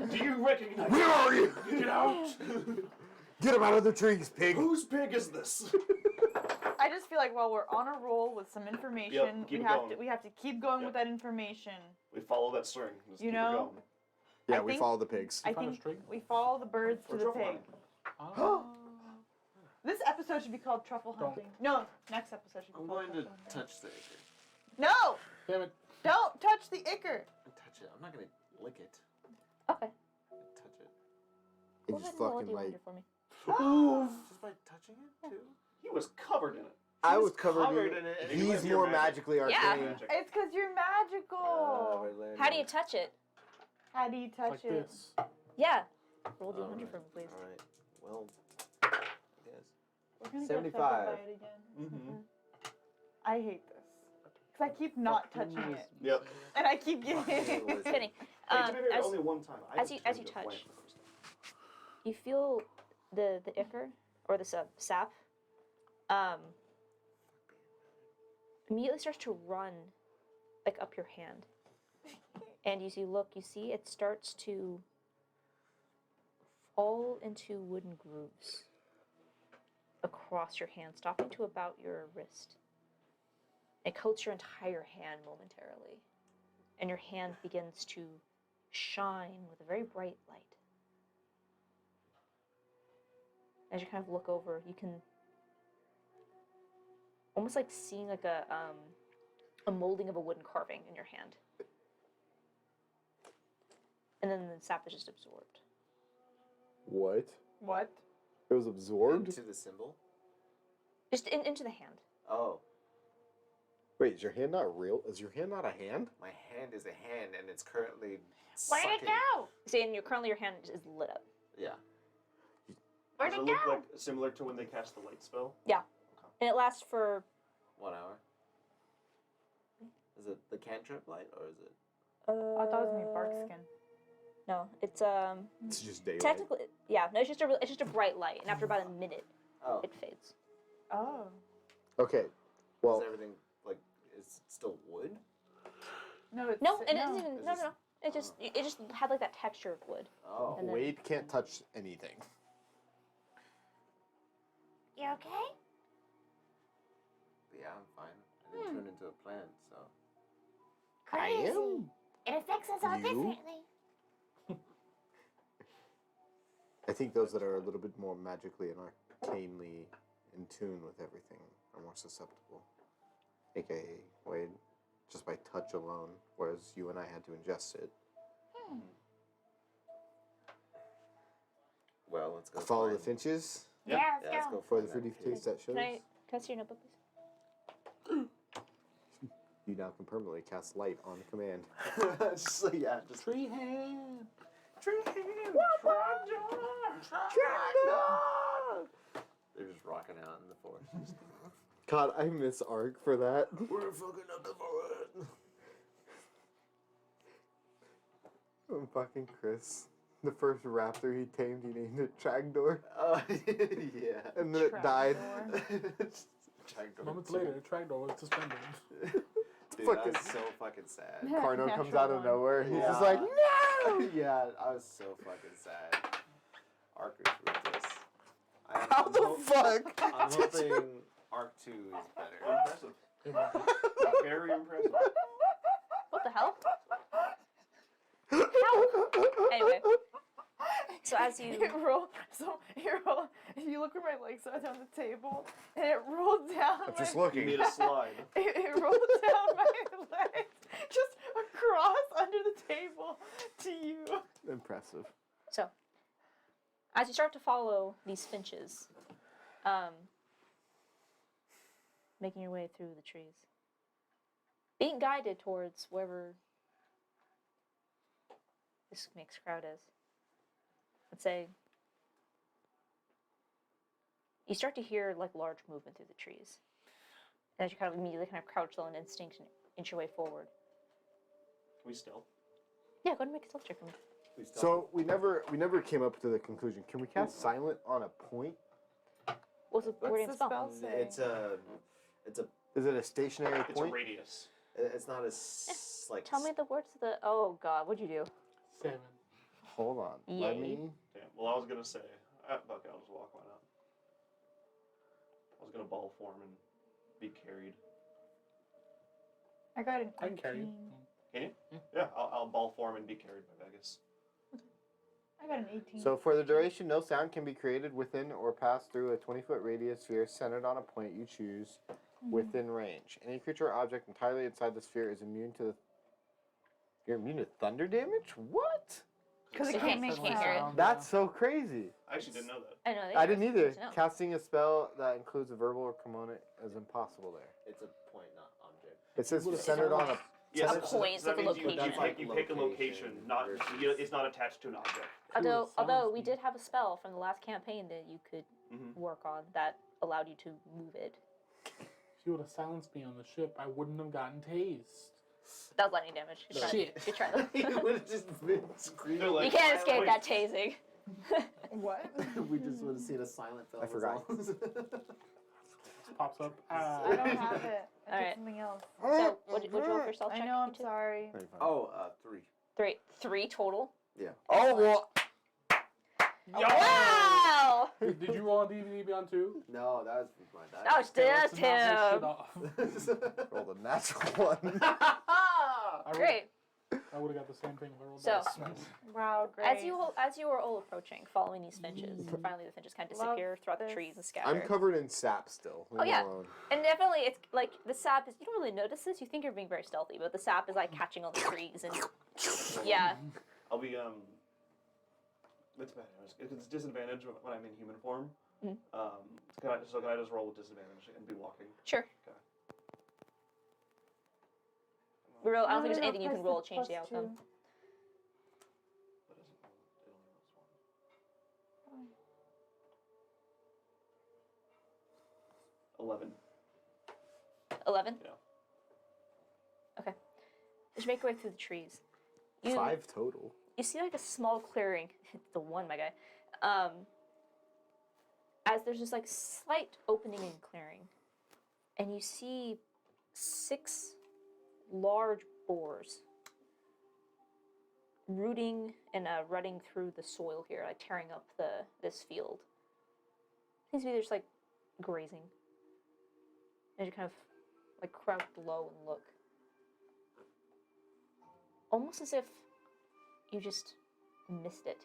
Do you recognize Where it? are you? Get out! Get him out of the trees, pig. Whose pig is this? I just feel like while we're on a roll with some information, Yep, keep we it have going. to we have to keep going Yep. with that information. We follow that string. Just You keep know? it going. Yeah, I we think- follow the pigs. I Find a think string? we follow the birds to Or the truffle pig. hunting. Oh. This episode should be called Truffle Don't. Hunting. No, next episode should be I'm called going to Truffle Hunting. touch the ichor. No! Damn it. Don't touch the ichor! Touch it. I'm not gonna lick it. Okay. Touch it. It Go just ahead and roll a fucking like. D100 for me. Just by touching it too. He was covered in it. I He's was covered covered in in it. it. And you He's have your more magic. magically Yeah. arcane. Magic. It's because you're magical! How do you touch it? How do you touch Like it? this. Yeah. Roll D100 for me, please. All right. Well, yes. We're gonna get 75. affected by it again. Mm-hmm. I hate this. Because I keep not touching it. Yep. And I keep getting Fucking it. lizard. Fitting. Hey, to be fair, As, only one time. I as just you turned into a touch. plant for the first time. you feel the ichor, or the sap, immediately starts to run, like, up your hand. And as you look, you see it starts to fall into wooden grooves across your hand, stopping to about your wrist. It coats your entire hand momentarily, and your hand begins to shine with a very bright light. As you kind of look over, you can almost like seeing like a molding of a wooden carving in your hand. And then the sap is just absorbed. What? What? It was absorbed? Into the symbol. Just into the hand. Oh, Wait, is your hand not real? Is your hand not a hand? my hand is a hand, and it's currently. Where'd it sucking. go? See, and your hand is lit up. Yeah. Where'd Does it it look go? like similar to when they cast the light spell? And it lasts for 1 hour. Is it the cantrip light or is it? I thought it was gonna be bark skin. No, it's It's just daylight. technically, yeah, no, it's just a bright light, and after about a minute, Oh. it fades. Oh. Okay, well, Is everything like? Is it still wood? No, it's No, and no. it isn't even. It's No, just- no, no. It just had like that texture of wood. Oh. And then- Wade can't touch anything. You okay? Yeah, I'm fine. I didn't turn into a plant, so. Crazy. It affects us all You? differently. I think those that are a little bit more magically and arcanely in tune with everything are more susceptible. AKA Wade, just by touch alone, whereas you and I had to ingest it. Well, let's go. Follow the find- finches Yeah. Yeah, Yeah, let's let's go. go for find the that fruity kid. taste that shows. Can I see your notebook, please? You now can permanently cast light on command. just like, yeah, just. Tree hand. Tree hand. They're just rocking out in the forest. God, I miss Ark for that. We're fucking up the forest. Oh, fucking Chris. The first raptor he tamed, he named it Tragdor. Yeah. And then it died. Tragdor. Moments later, the tractor was suspended. Dude, fucking- I was so fucking sad. Carno comes Natural out of one. nowhere. He's just Yeah. like, no! Yeah, I was so fucking sad. Arker's ruthless. How the fuck? I'm hoping Arc 2 is better. Impressive. Very impressive. What the hell? How? Anyway, so as you It rolled. So it rolled. If you look where my legs are on the table, and it rolled down. I'm just my, You looking. need a slide. it rolled down my legs, just across under the table to you. Impressive. So, as you start to follow these finches, making your way through the trees, being guided towards wherever this mixed crowd is, let's say you start to hear like large movement through the trees, as you kind of immediately kind of crouch low in instinct and inch your way forward. Can we stealth? Yeah, go ahead and make a stealth check for me. So we never came up to the conclusion. Can we cast silent on a point? What's the wording What's of the the spell? spell say? It's a Is it a stationary It's a point? radius. it's not as like. Tell me the words of the. Oh God, what'd you do? 7. Hold on. Let Yay. me. Damn. Well, I was gonna say, fuck it, I'll just walk. Why not? I was gonna ball form and be carried. I got an 18. I can carry you. Can you? Yeah, I'll ball form and be carried by Vegas. I got an 18. So for the duration, no sound can be created within or pass through a 20-foot radius sphere centered on a point you choose within range. Any creature or object entirely inside the sphere is immune to the. You're immune to thunder damage? What? Because it You can't make can't hear it. sound. That's so crazy. I actually didn't know that. I know. I didn't either. Good to know. Casting a spell that includes a verbal or component is impossible there. It's a point, not object. It says Would've centered on a. Yes, A point, so that it's a means you location. pick a location, not versus- it's not attached to an object. Although sounds we neat. did have a spell from the last campaign that you could work on that allowed you to move it. If you would have silenced me on the ship, I wouldn't have gotten tased. That was lightning damage. Good try. Shit. Good try. You would have just been screaming. They're like, You can't escape wait. that tasing. What? We just would have seen a silent film. I forgot. Pops up. I don't have it. I Alright. did something else. So, would you roll for stealth I check? know, I'm you two? sorry. Oh, 3. Three total. Yeah. Oh, well. Wow! Did you roll on DVD Beyond 2? No, that was my That was Let's just knock this shit him. off. Rolled a natural one. I Great. I would have got the same thing if I rolled So- dice. Wow, great. As you were all approaching, following these finches, finally the finches kind of Love disappear throughout the this. trees and scatter. I'm covered in sap still. Leave Oh, me yeah. alone. And definitely, it's like the sap is. You don't really notice this. You think you're being very stealthy, but the sap is like catching on the trees and yeah. I'll be It's bad. It's disadvantage when I'm in human form. Mhm. Can I just roll with disadvantage and be walking? Sure. Okay. I don't think there's No, anything you can plus roll the to change the plus outcome. 2. What is it? It only rolls one. 11. 11. Yeah. Okay. As you make your way through the trees, you 5 total. you see like a small clearing. The one, my guy. As there's just like slight opening and clearing, and you see 6 large boars rooting and rutting through the soil here, like tearing up this field. Seems to be just like grazing. And you kind of like crouch low and look, almost as if you just missed it,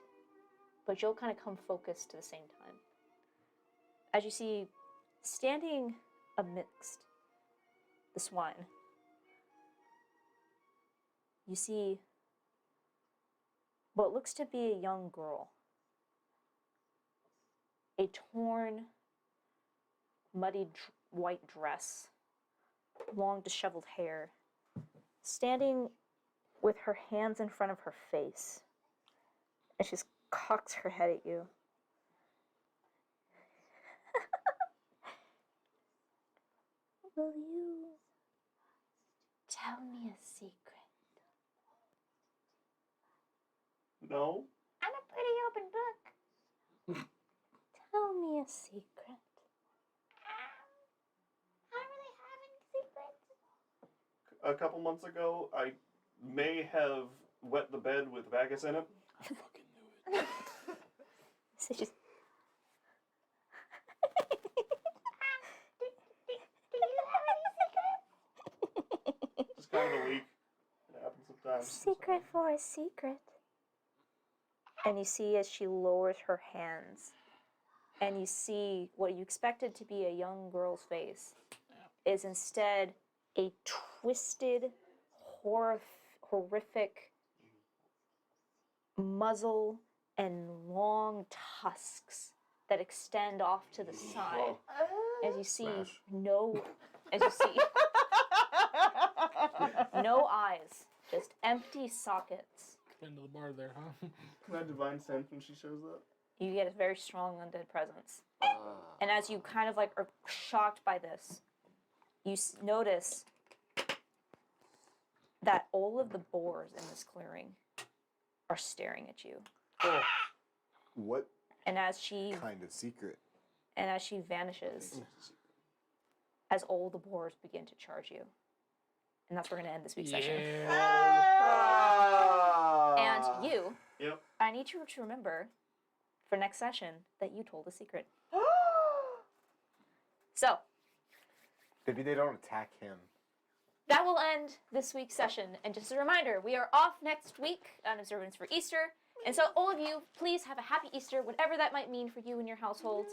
but you'll kind of come focused to the same time. As you see, standing amidst the swine, you see what looks to be a young girl. A torn, muddy white dress, long disheveled hair, standing with her hands in front of her face. And she just cocks her head at you. Will you tell me a secret? No. I'm a pretty open book. Tell me a secret. I don't really have any secrets. A couple months ago, I may have wet the bed with Vagus in it. I fucking knew it. So she's Do you have any secrets? Just kind of a leak. It happens sometimes. secret for a secret. And you see as she lowers her hands, and you see what you expected to be a young girl's face is instead a twisted, horrific muzzle and long tusks that extend off to the side. As you see Smash. no eyes, just empty sockets. Into the bar there, huh? Can I divine sense when she shows up? You get a very strong undead presence. And as you kind of like are shocked by this, you notice that all of the boars in this clearing are staring at you. What And as she kind of secret? vanishes, as all the boars begin to charge you. And that's where we're going to end this week's session. And you, Yep. I need you to remember for next session that you told a secret. So, Maybe they don't attack him. that will end this week's session. And just a reminder, we are off next week on observance for Easter. And so all of you, please have a happy Easter, whatever that might mean for you and your household.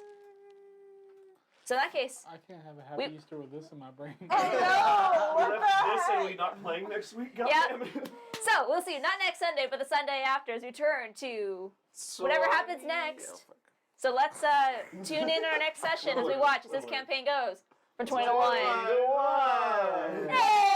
So in that case, I can't have a happy Easter with this in my brain. We left this and we not playing next week. Yeah. Goddammit. so we'll see you not next Sunday, but the Sunday after as we turn to whatever happens next. So let's tune in our next session as we watch as this campaign goes from 20 to 1. Hey!